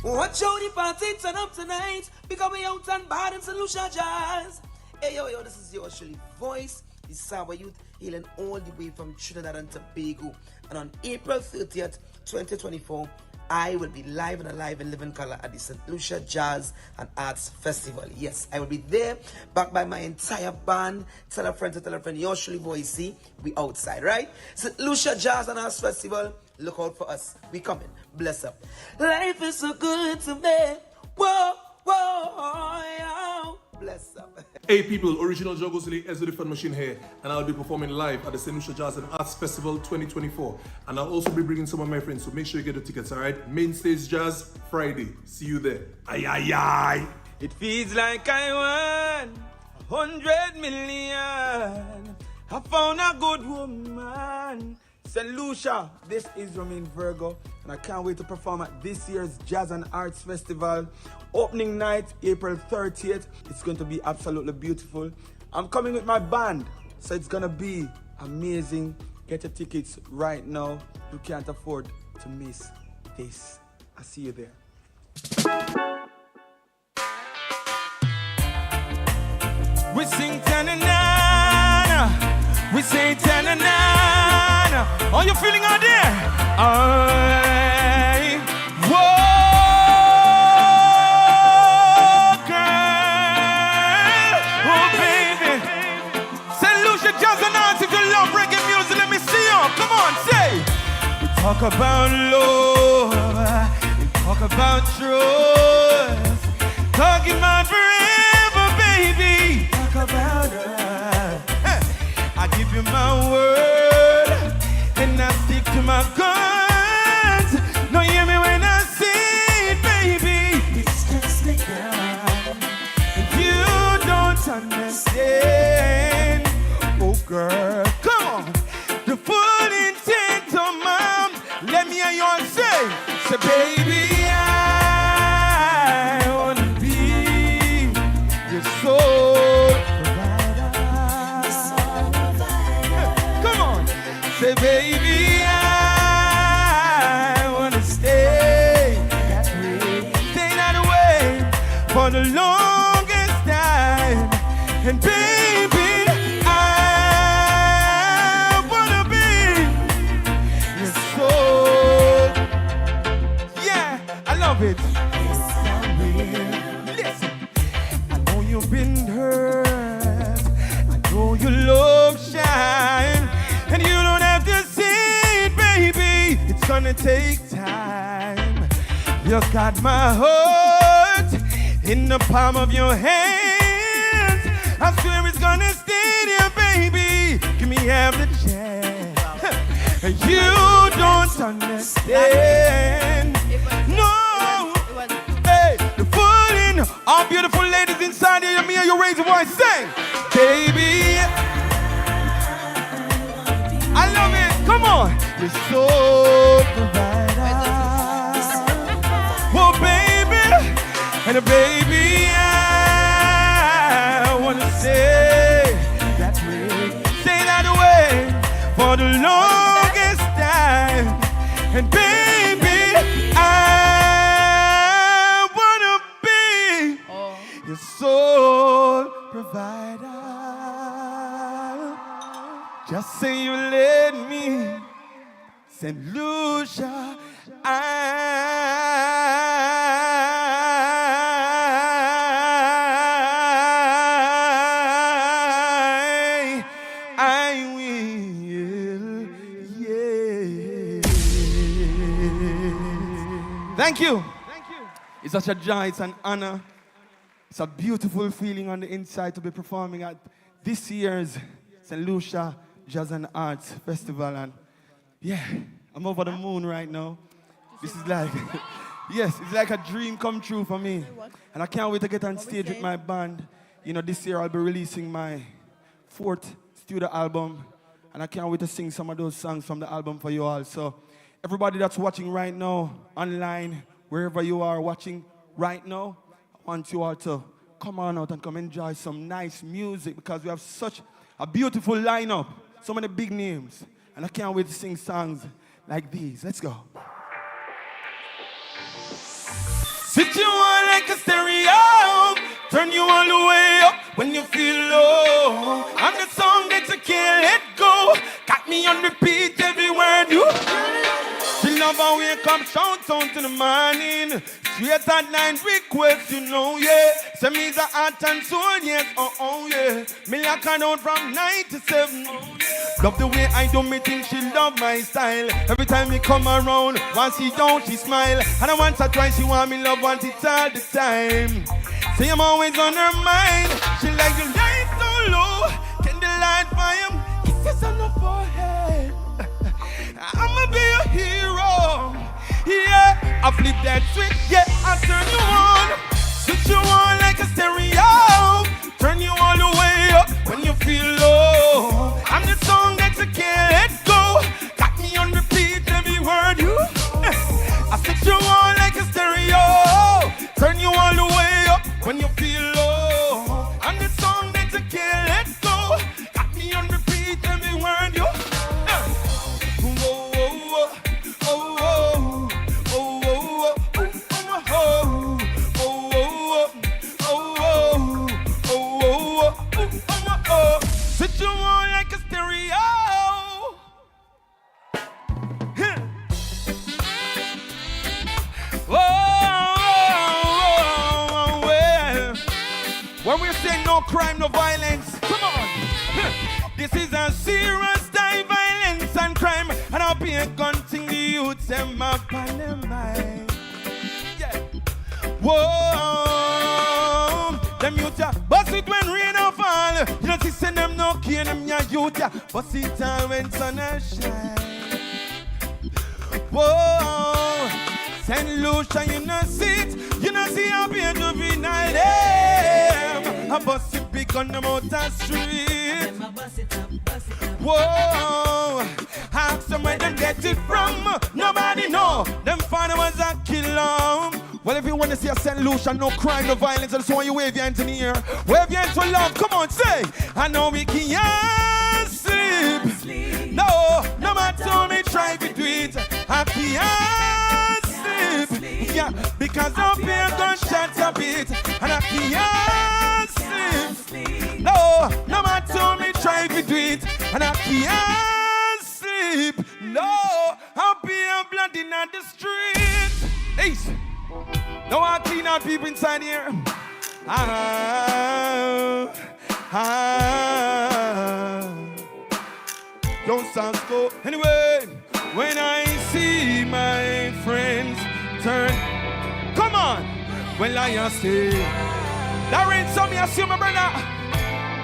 Watch out the party turn up tonight, because we out and bad in St. Lucia Jazz. Hey yo, this is your Shirley voice, the Saba Youth, hailing all the way from Trinidad and Tobago. And on April 30th, 2024, I will be live and alive in living color at the St. Lucia Jazz and Arts Festival. Yes, I will be there, backed by my entire band. Tell a friend, your Shirley voice, see, we outside, right? St. Lucia Jazz and Arts Festival, look out for us. We coming. Bless up. Life is so good to me. Whoa, whoa, bless up. Hey people, original Jogo Silly Ezra the Fun Machine here, and I'll be performing live at the St. Lucia Jazz and Arts Festival 2024. And I'll also be bringing some of my friends, so make sure you get the tickets, alright? Main stage jazz, Friday. See you there. Aye, aye, aye. It feels like I won 100 million. I found a good woman. St. Lucia, this is Romain Virgo, and I can't wait to perform at this year's Jazz and Arts Festival. Opening night, April 30th. It's going to be absolutely beautiful. I'm coming with my band, so it's going to be amazing. Get your tickets right now. You can't afford to miss this. I'll see you there. We sing ta-na-na, we sing ta-na-na. Are you feeling out there? Whoa, girl, oh baby. St. Lucia Jazz and Arts, if you love reggae music, let me see you. Come on, say. We talk about love, we talk about trust, talking about forever, baby. Talk about us. Hey, I give you my word, and I stick to my guns. No, hear me when I say it, baby. It's just like that. If you don't understand, oh girl, come on. The full intent of mom. Let me hear you all say, baby, I wanna be your soul provider. Come on, say, baby, I wanna stay that way for the longest time. And baby, I wanna be your soul. Yeah, I love it. Listen, I know you've been hurt. I know your love shine, and you don't have to see it, baby. It's gonna take time. You got my heart in the palm of your hands. I swear it's gonna stay there, baby. Give me half the chance. You don't understand. No. Hey, the fooling. All beautiful ladies inside here. Me and you raise your voice. Sing. Baby, I love it. Come on. You're so provider. Oh, baby. And baby, I wanna stay that way. Stay that way for the longest time. And baby, I wanna be your soul provider. Just say you let me, St. Lucia, I will, yeah. Thank you. It's such a joy, it's an honor. It's a beautiful feeling on the inside to be performing at this year's St. Lucia Jazz and Arts Festival. And yeah, I'm over the moon right now. This is like, Yes, it's like a dream come true for me. And I can't wait to get on stage with my band. You know, this year I'll be releasing my 4th studio album. And I can't wait to sing some of those songs from the album for you all. So everybody that's watching right now, online, wherever you are watching right now, I want you all to come on out and come enjoy some nice music because we have such a beautiful lineup, so many big names. And I can't wait to sing songs like these. Let's go. Sit you on like a stereo, turn you all the way up when you feel low. I'm the song that you can't let go, got me on repeat every word you. She love how we come shout out in the morning, straight at 9 requests, you know, yeah. Send me the heart and soul, yes, oh, yeah. Me lock her down from 9 to 7. Love the way I do me thing, she love my style. Every time we come around, once she down, she smile. And I once or twice, she want me love, want it all the time. Say I'm always on her mind. She like the light so low, candlelight fire, kisses on her forehead. I'ma be a hero, yeah. I flip that switch, yeah, I turn you on. Switch you on like a stereo, turn you all the way up when you feel low. I'm the song that you can't let go, got me on repeat every word you. I switch you on like a stereo, turn you all the way up when you feel low. I'm the song that you can't let go, got me on repeat every word you. Sit you on like a stereo. Well, when we say no crime, no violence, come on. This is a serious time, violence and crime, and I'll be a gun thing the youths them up on their mind. Yeah. Whoa, them youths ya bust it when rain or fall. You know, see send them no care, them ya youth ya bust it all when sun and shine. Whoa, St. Lucia, you know see it, you know see how be to be night them. I bust it big on them out the street. Whoa, ask them where them get it from. Nobody know. Them father was a killer. Well, if you want to see a St. Lucia, no crime, no violence, I just want you wave your hands in the air. Wave your hands for love. Come on, say. I know we can't sleep. No, no matter how me try to do it, I can't sleep. Yeah, because of fear gunshots a bit, and I can't sleep. No, no matter how me try to do it, and I can't sleep. No, I'll be a blood in the street. Ace. No, I clean out people inside here. Don't sound go. Anyway, when I see my friends turn, come on. Well, I say, that rain some me assume my brother.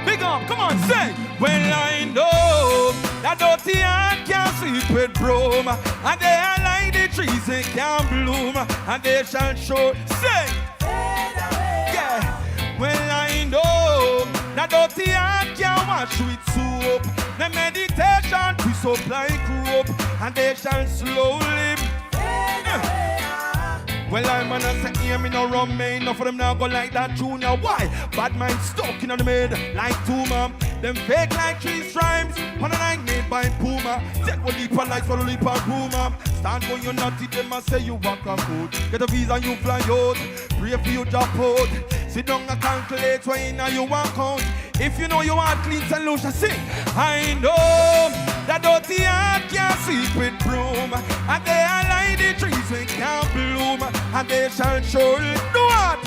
Big up, come on, say. Well, I know that dirty heart can't sleep with broom, and they are like the trees they can't bloom, and they shall show. Say, yeah. Well, I know that dirty heart can't wash with soap. The meditation twist up like rope, and they shall slowly. Well, I'm gonna say, hear me no rum, man. Enough of them now go like that junior. Why? Bad mind stuck in the mid like tumor. Them fake like 3 stripes. On a night made by Puma. Take one leap and lights for the leap and Puma. Stand when you're naughty, them and say you walk a food. Get a visa, you fly out. Pray for you drop out. Sit down and calculate when you walk out. If you know you want clean St. Lucia, sing. I know that dirty heart can't sleep with broom, and they are like the trees we can't bloom, and they shall surely do what?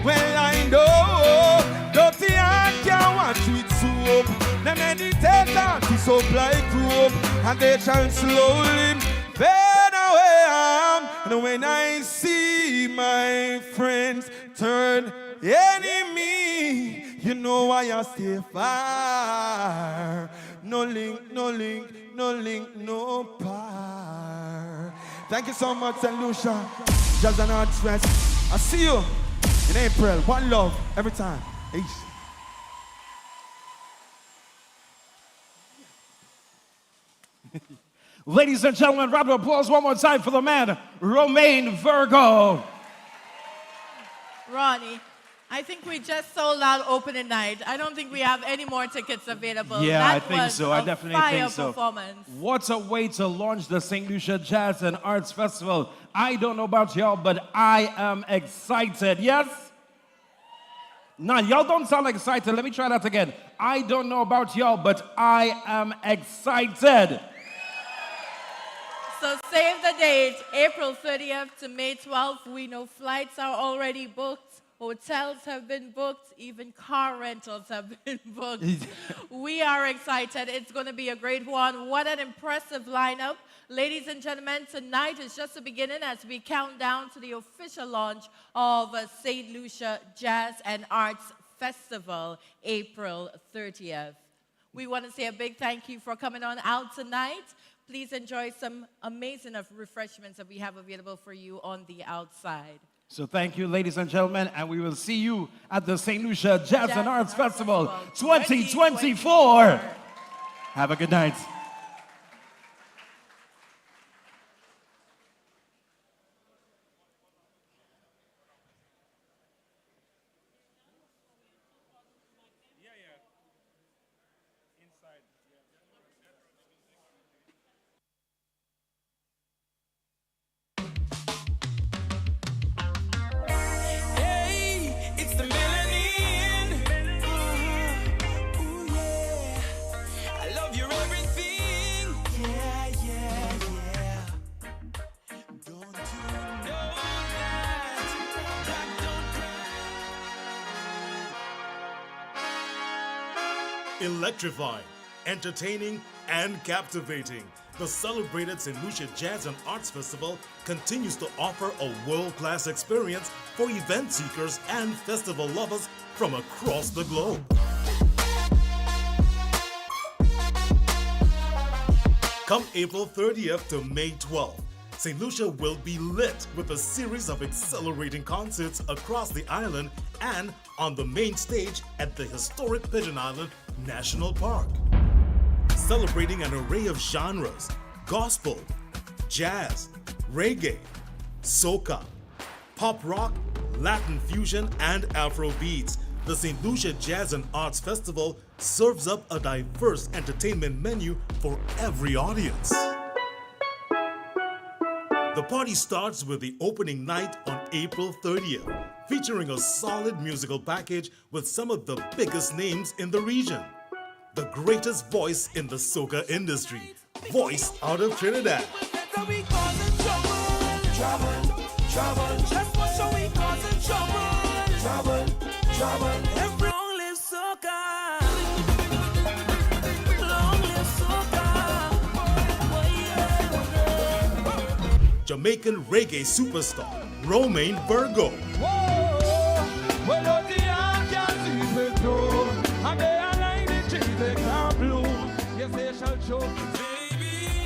Well, I know dirty heart can't wash with soap. The meditation is soap like rope, and they shall slowly fade away. And when I see my friends turn enemy, you know why I stay far. No link, no link, no link, no power. Thank you so much, St. Lucia. Jazz and Arts Fest. I'll see you in April. One love, every time. Peace. Ladies and gentlemen, round of applause one more time for the man, Romain Virgo. Ronnie, I think we just sold out opening night. I don't think we have any more tickets available. Yeah, that I think was so. A I definitely fire think so. Performance. What a way to launch the St. Lucia Jazz and Arts Festival. I don't know about y'all, but I am excited. Yes? Nah, y'all don't sound excited. Let me try that again. I don't know about y'all, but I am excited. So save the date, April 30th to May 12th. We know flights are already booked, hotels have been booked, even car rentals have been booked. We are excited. It's going to be a great one. What an impressive lineup. Ladies and gentlemen, tonight is just the beginning as we count down to the official launch of St. Lucia Jazz and Arts Festival, April 30th. We want to say a big thank you for coming on out tonight. Please enjoy some amazing refreshments that we have available for you on the outside. So thank you, ladies and gentlemen, and we will see you at the St. Lucia Jazz and Arts Festival 2024. Have a good night. Hey, it's the melanin. Ooh, yeah. I love your everything. Yeah, yeah, yeah. Don't you know that don't cry. Electrifying, entertaining, and captivating. The celebrated St. Lucia Jazz and Arts Festival continues to offer a world-class experience for event seekers and festival lovers from across the globe. Come April 30th to May 12th, St. Lucia will be lit with a series of exhilarating concerts across the island and on the main stage at the historic Pigeon Island National Park. Celebrating an array of genres: gospel, jazz, reggae, soca, pop rock, Latin fusion, and Afro beats. The St. Lucia Jazz and Arts Festival serves up a diverse entertainment menu for every audience. The party starts with the opening night on April 30th, featuring a solid musical package with some of the biggest names in the region. The greatest voice in the soca industry, voiced out of Trinidad. Trouble, trouble, just what so we causing trouble. Trouble, trouble. Every long live soca. Long live soca. Jamaican reggae superstar, Romain Virgo. Baby, I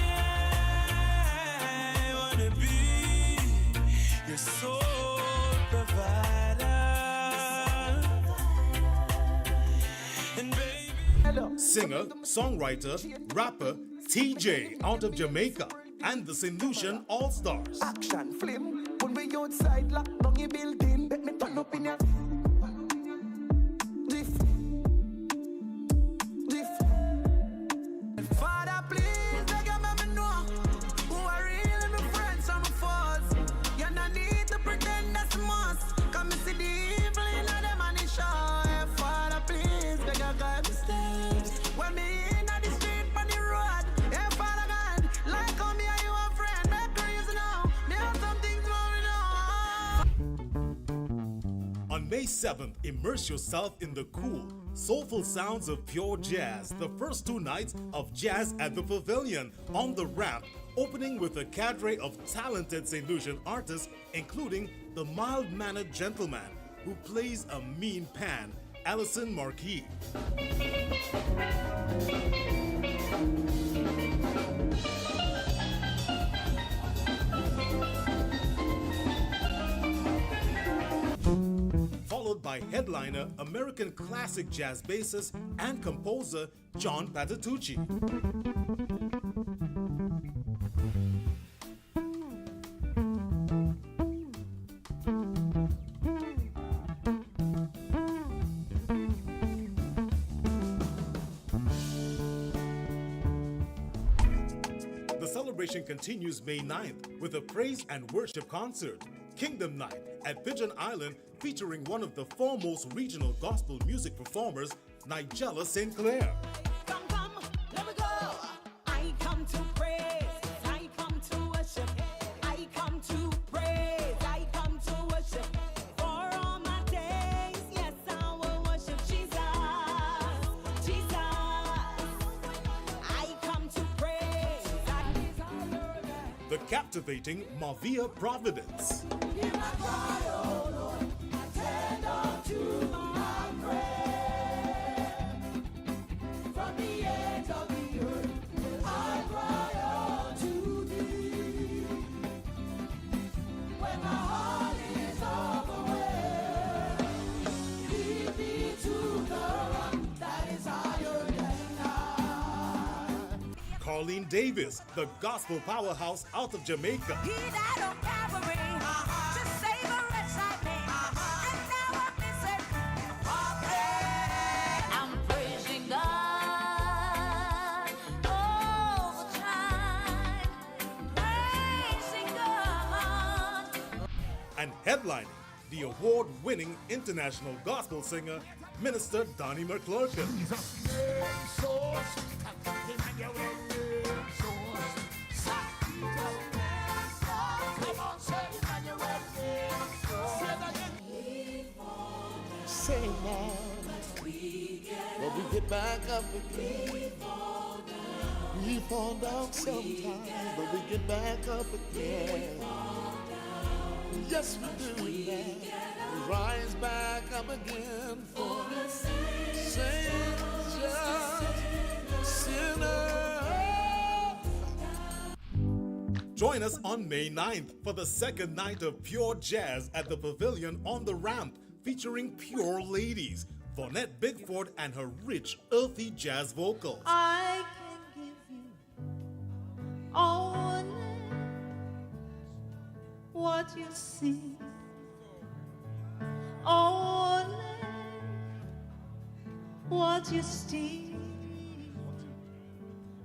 wanna be your soul provider. And baby, Singer, songwriter, rapper, TJ out of Jamaica, and the St. Lucian All-Stars. Action flame. When we outside, lock down your building. Bet me turn up in your Father, please, make them let me know who are real and my friends and my foes. You no need to pretend that's a must. Come and see the evil in them and it show. Hey, Father, please, make your guide the steps. When me in the street on the road, hey, Father God, like how me and you a friend, make crazy now. Me have some things going on. On May 7th, immerse yourself in the cool, soulful sounds of pure jazz. The first 2 nights of Jazz at the Pavilion on the Ramp, opening with a cadre of talented St. Lucian artists, including the mild-mannered gentleman who plays a mean pan, Alison Marquis. by headliner American classic jazz bassist and composer John Patitucci. The celebration continues May 9th with a praise and worship concert, Kingdom Night, at Pigeon Island, featuring one of the foremost regional gospel music performers, Nigella St. Clair. Come, let me go. I come to praise, I come to worship, I come to praise, I come to worship. For all my days, yes, I will worship Jesus, Jesus. I come to praise, The captivating Mavia Providence. hear my cry, oh Lord, attend unto my prayer. From the ends of the earth, I cry unto thee. When my heart is overwhelmed, lead me to the rock that is higher than I. Carlene Davis, the gospel powerhouse out of Jamaica. He died on Calvary to save a wretch like me, and now I'm missing. I'm praising God all the time, praising God. And headlining, the award-winning international gospel singer, Minister Donnie McClurkin. Say now, but we get back up again. We fall down sometimes, but we get back up again. Yes, we do that. We rise back up again for the saints, sinners. Join us on May 9th for the second night of Pure Jazz at the Pavilion on the Ramp, featuring pure ladies, Vonette Bigford and her rich, earthy jazz vocals. I can give you only what you see, only what you see,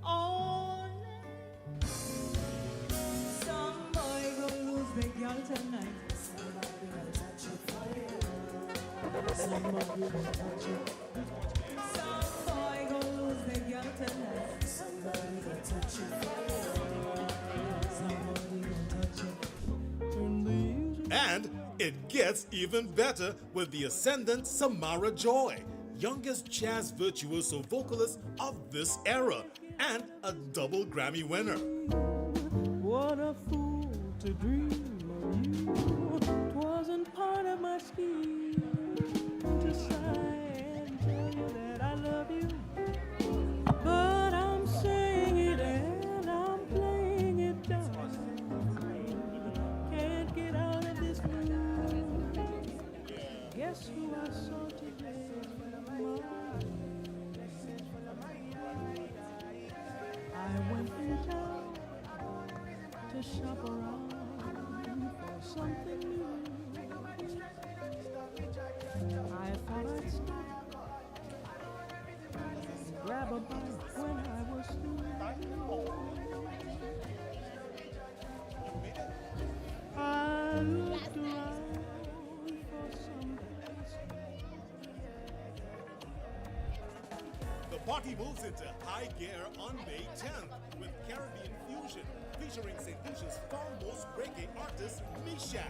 only. Some boy gonna lose their girl tonight. Somebody gonna touch it for you. Somebody gonna touch it. Some boy gonna lose their girl tonight. Somebody gonna touch it for you. Somebody gonna touch it. And it gets even better with the ascendant Samara Joy, youngest jazz virtuoso vocalist of this era, and a double Grammy winner. What a fool to dream of you. 'Twasn't part of my scheme to sigh and tell you that I love you. But I'm saying it and I'm playing it down. Can't get out of this mood. Guess who I saw today? I went in town to shop around for something new. I thought I'd stop and grab a bite when I was through. I looked around for some place. The party moves into high gear on May 10th with Caribbean Fusion, featuring St. Lucia's foremost reggae artist, Misha.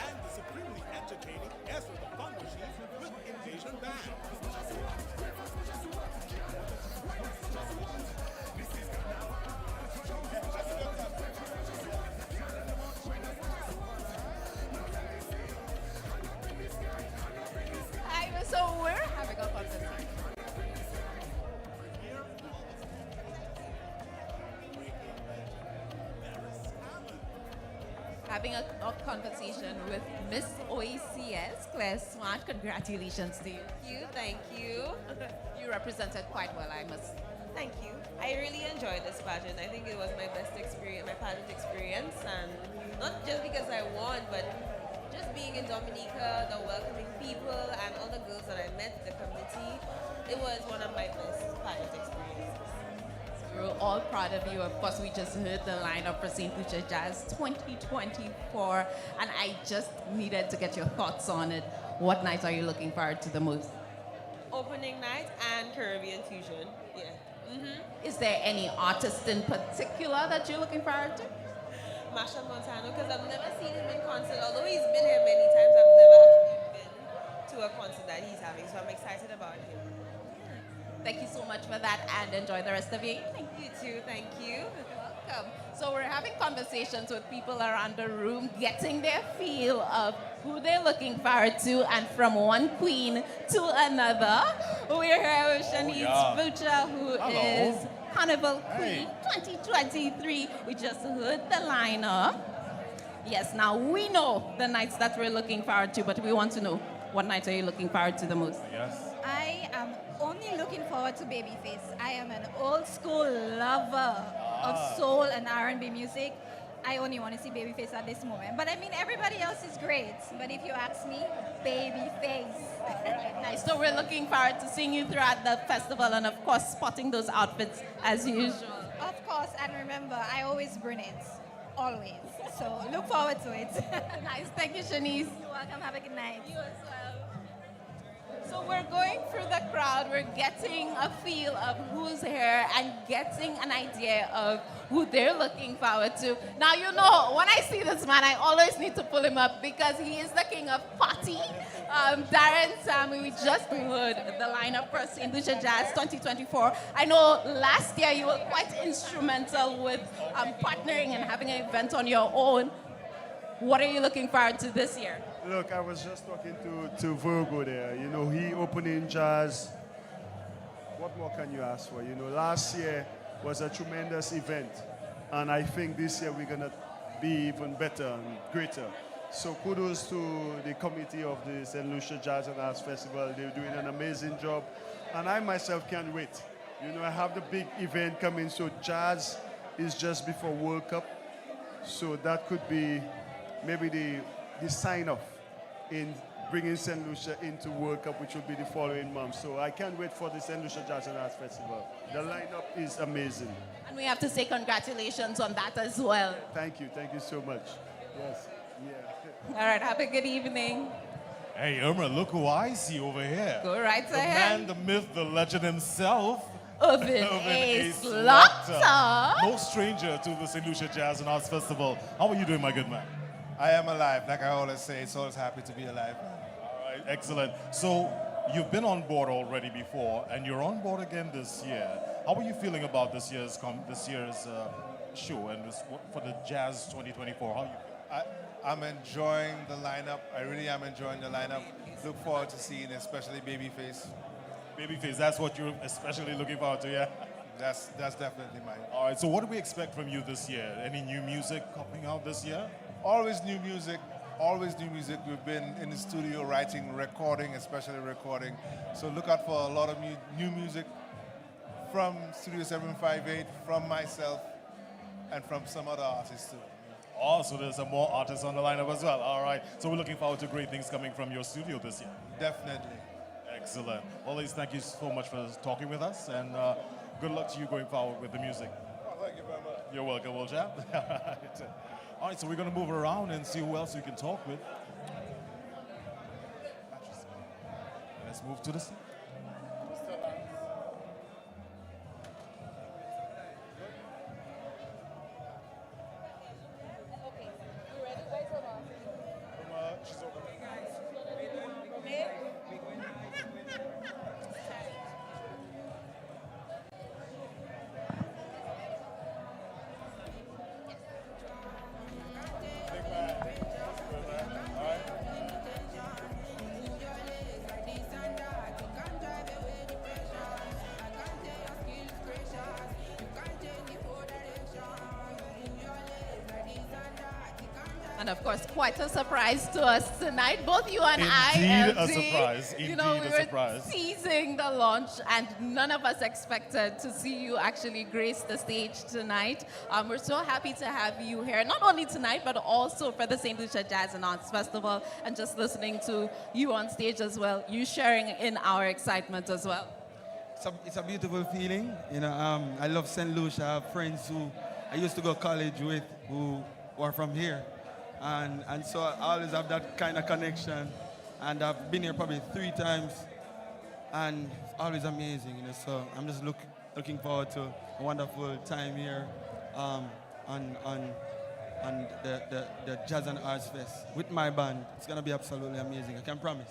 And the supremely entertaining Ezra the Fun Machine with Invasion Band. having a conversation with Miss OACS, Claire Smart. Congratulations to you. Thank you. You represented quite well, I must. Thank you. I really enjoyed this pageant. I think it was my best experience, my pageant experience, and not just because I won, but just being in Dominica, the welcoming people, and all the girls that I met, the community. It was one of my best pageant experiences. We're all proud of you. Of course, we just heard the lineup for St. Lucia Jazz 2024, and I just needed to get your thoughts on it. What nights are you looking forward to the most? Opening night and Caribbean fusion. Yeah. Is there any artist in particular that you're looking forward to? Marshall Montano, because I've never seen him in concert. Although he's been here many times, I've never actually been to a concert that he's having. So I'm excited about him. Thank you so much for that, and enjoy the rest of your evening. You too. Thank you. Welcome. So we're having conversations with people around the room, getting their feel of who they're looking forward to, and from one queen to another. We're here with Shanice Lucia, who is Carnival Queen 2023. We just heard the lineup. Yes, now we know the nights that we're looking forward to, but we want to know, what nights are you looking forward to the most? Yes. I am only looking forward to Babyface. I am an old school lover of soul and R&B music. I only want to see Babyface at this moment. But I mean, everybody else is great. But if you ask me, Babyface. Nice. So we're looking forward to seeing you throughout the festival, and of course, spotting those outfits as usual. Of course, and remember, I always bring it. Always. So look forward to it. Nice. Thank you, Shanice. You're welcome. Have a good night. You as well. So we're going through the crowd, we're getting a feel of who's here and getting an idea of who they're looking forward to. Now, you know, when I see this man, I always need to pull him up because he is the king of party. Darren Sammy, we just heard the lineup for St. Lucia Jazz 2024. I know last year you were quite instrumental with partnering and having an event on your own. What are you looking forward to this year? Look, I was just talking to Virgo there. You know, he opening jazz. What more can you ask for? You know, last year was a tremendous event. And I think this year we're going to be even better and greater. So kudos to the committee of the St. Lucia Jazz and Arts Festival. They're doing an amazing job. And I myself can't wait. You know, I have the big event coming. So jazz is just before World Cup. So that could be maybe the sign-off in bringing St. Lucia into World Cup, which will be the following month. So I can't wait for the St. Lucia Jazz and Arts Festival. The lineup is amazing. And we have to say congratulations on that as well. Thank you so much. Yes, yeah. All right, have a good evening. Hey, Irma, look who I see over here. Go right the ahead. Man, the myth, the legend himself. Irvin A. Slaughter. No stranger to the St. Lucia Jazz and Arts Festival. How are you doing, my good man? I am alive, like I always say. It's always happy to be alive. All right, excellent. So you've been on board already before, and you're on board again this year. How are you feeling about this year's show and for the Jazz 2024? How are you feeling? I'm enjoying the lineup. I really am enjoying the lineup. Look forward to seeing especially Babyface. Babyface, that's what you're especially looking forward to, yeah? That's definitely mine. All right, so what do we expect from you this year? Any new music coming out this year? Always new music, always new music. We've been in the studio writing, recording, especially recording. So look out for a lot of new music from Studio 758, from myself, and from some other artists too. Oh, so there's some more artists on the lineup as well. All right, so we're looking forward to great things coming from your studio this year. Definitely. Excellent. Well, ladies, thank you so much for talking with us, and good luck to you going forward with the music. Oh, thank you very much. You're welcome, old chap. All right, so we're going to move around and see who else we can talk with. Let's move to the side. And of course, quite a surprise to us tonight. Both you and I, Indeed LG, a surprise. you know, Indeed we a were surprise. teasing the launch, and none of us expected to see you actually grace the stage tonight. We're so happy to have you here, not only tonight, but also for the St. Lucia Jazz and Arts Festival, and just listening to you on stage as well, you sharing in our excitement as well. It's a beautiful feeling. You know, I love St. Lucia. I have friends who I used to go to college with who are from here. And so I always have that kind of connection. And I've been here probably 3 times. And it's always amazing, you know. So I'm just looking forward to a wonderful time here on the Jazz and Arts Fest with my band. It's going to be absolutely amazing, I can promise.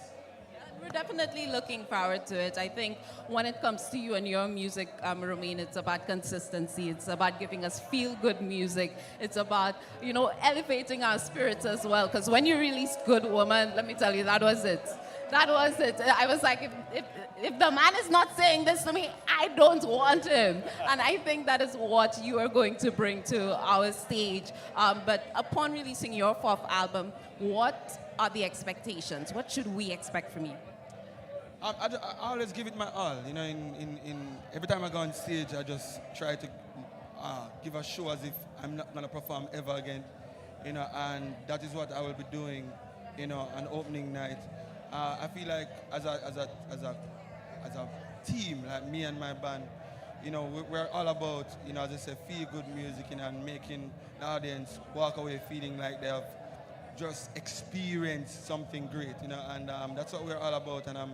We're definitely looking forward to it. I think when it comes to you and your music, Romain, it's about consistency. It's about giving us feel-good music. It's about, you know, elevating our spirits as well. Because when you released Good Woman, let me tell you, that was it. That was it. I was like, if the man is not saying this to me, I don't want him. And I think that is what you are going to bring to our stage. But upon releasing your 4th album, what are the expectations? What should we expect from you? I always give it my all. You know, in every time I go on stage, I just try to give a show as if I'm not going to perform ever again. You know, and that is what I will be doing, you know, on opening night. I feel like as a team, like me and my band, you know, we're all about, you know, as I say, feel good music, you know, and making the audience walk away feeling like they have just experienced something great, you know, and that's what we're all about. And I'm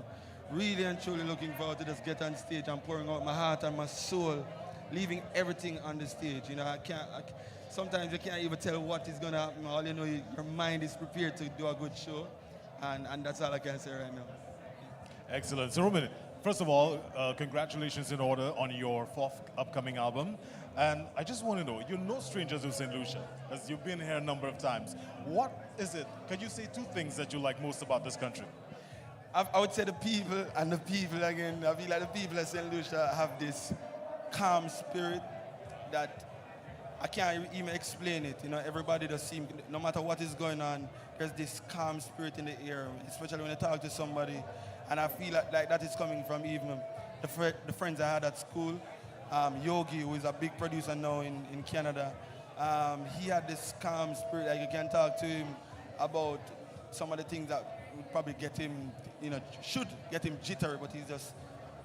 really and truly looking forward to just get on stage and pouring out my heart and my soul, leaving everything on the stage. You know, sometimes you can't even tell what is going to happen. All you know, your mind is prepared to do a good show, and that's all I can say right now. Excellent. So, Romain, first of all, congratulations in order on your 4th upcoming album. And I just want to know, you're no stranger to St. Lucia, as you've been here a number of times. What is it? Can you say 2 things that you like most about this country? I would say the people, and the people again. I feel like the people at St. Lucia have this calm spirit that I can't even explain it. You know, everybody does seem, no matter what is going on, there's this calm spirit in the air, especially when you talk to somebody. And I feel like that is coming from even the friends I had at school. Yogi, who is a big producer now in Canada, he had this calm spirit. Like you can talk to him about some of the things that would probably get him, you know, should get him jittery, but he's just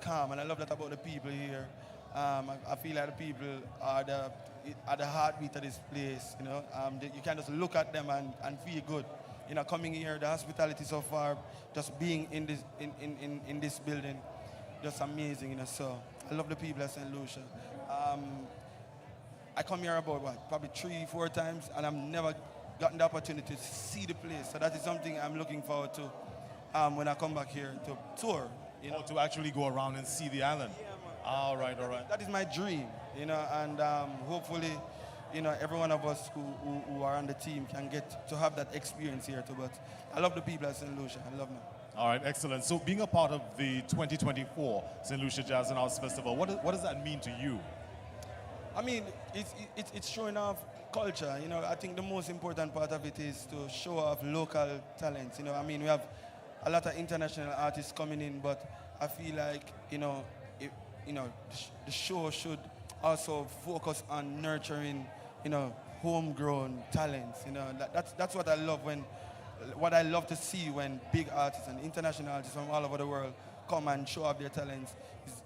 calm. And I love that about the people here. I feel like the people are the heartbeat of this place. You know, you can just look at them and feel good. You know, coming here, the hospitality so far, just being in this building, just amazing. You know, so I love the people at St. Lucia. I come here about probably 3-4 times, and I've never gotten the opportunity to see the place. So that is something I'm looking forward to when I come back here to tour. You know, to actually go around and see the island. Yeah, all right, all right. That is my dream, you know, and hopefully, you know, every one of us who are on the team can get to have that experience here too. But I love the people at St. Lucia. I love them. All right, excellent. So being a part of the 2024 St. Lucia Jazz and Arts Festival, what does that mean to you? I mean, it's showing off culture. You know, I think the most important part of it is to show off local talents. You know, I mean, we have a lot of international artists coming in, but I feel like, you know, the show should also focus on nurturing, you know, homegrown talents. You know, that's what I love what I love to see when big artists and international artists from all over the world come and show off their talents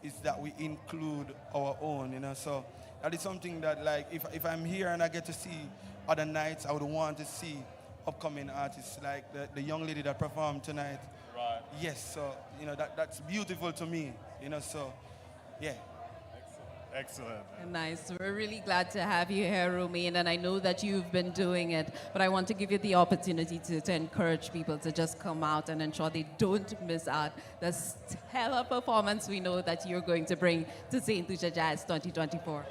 is that we include our own, you know. So that is something that, like, if I'm here and I get to see other nights, I would want to see upcoming artists like the young lady that performed tonight. Right. Yes, so, you know, that's beautiful to me, you know, so, yeah. Excellent. Nice. We're really glad to have you here, Romain, and I know that you've been doing it, but I want to give you the opportunity to encourage people to just come out and ensure they don't miss out the stellar performance we know that you're going to bring to St. Lucia Jazz 2024.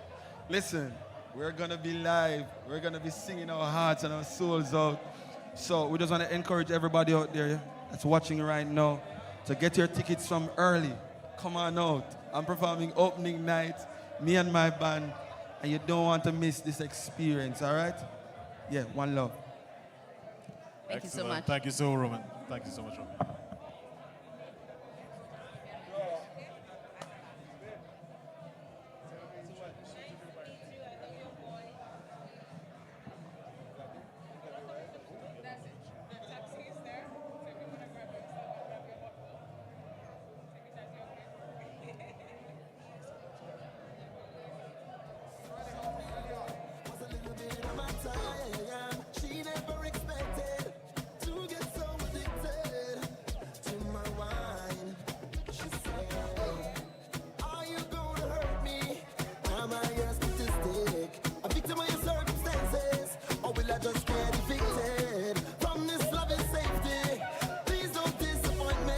Listen, we're going to be live. We're going to be singing our hearts and our souls out. So we just want to encourage everybody out there that's watching right now to get your tickets from early. Come on out. I'm performing opening night, me and my band, and you don't want to miss this experience, all right? Yeah, one love. Thank you so Excellent. much. Thank you so, Roman. Thank you so much, Roman. She never expected to get so addicted to my wine. She said, are you gonna hurt me? Am I a statistic? A victim of your circumstances? Or will I just get evicted from this loving safety? Please don't disappoint me.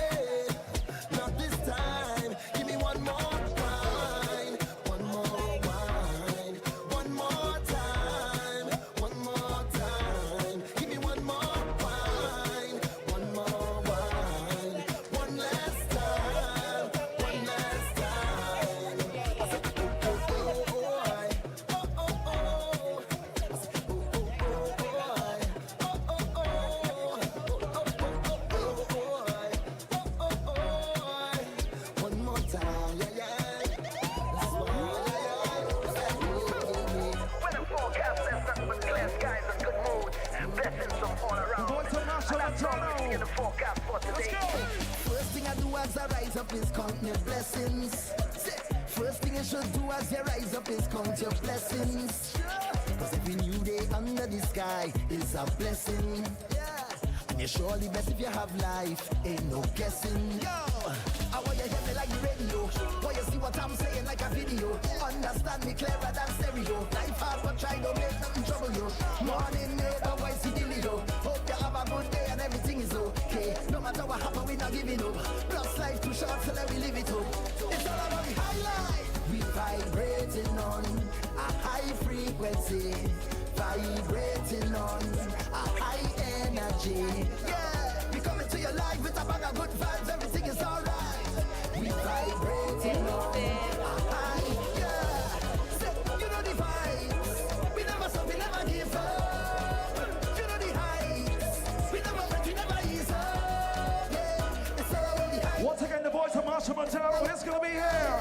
Not this time. Give me one more wine. One more wine. One more time. One more time. Give me one more wine. One more wine. One last time. One last time. I said, oh, oh, oh, oh, I. Oh, oh, oh. I said, oh, oh, oh, oh, I. Oh, oh, oh. Oh, oh, oh, oh, I. Oh, oh, oh, I. One more time, yeah, yeah. That's why, When the forecast says nothing but clear skies and good mood, blessings from all around. And that's all we see in the forecast for today. First thing I do as I rise up is count your blessings. First thing you should do as you rise up is count your blessings. Cause every new day under the sky is a blessing. And you're surely best if you have life, ain't no guessing. Yo, I want you hear me like the radio. Want you see what I'm saying like a video. Understand me clearer than stereo. Life hard but try to make nothing trouble you. Morning, neighbor, why see the Leo? Hope you have a good day and everything is okay. No matter what happen, we not giving up. Plus life too short, so let me live it up. It's all about the high life. We vibrating on a high frequency. Vibrating on a high energy. Yeah, we coming to your life with a bag of good vibes. Everything is alright. We vibrating on a high. Yeah, so, you know the vibes. We never stop, we never give up. You know the heights. We never break, we never ease up. Yeah, it's all about the heights. Once again, the voice of Marshall Montero is going to be here.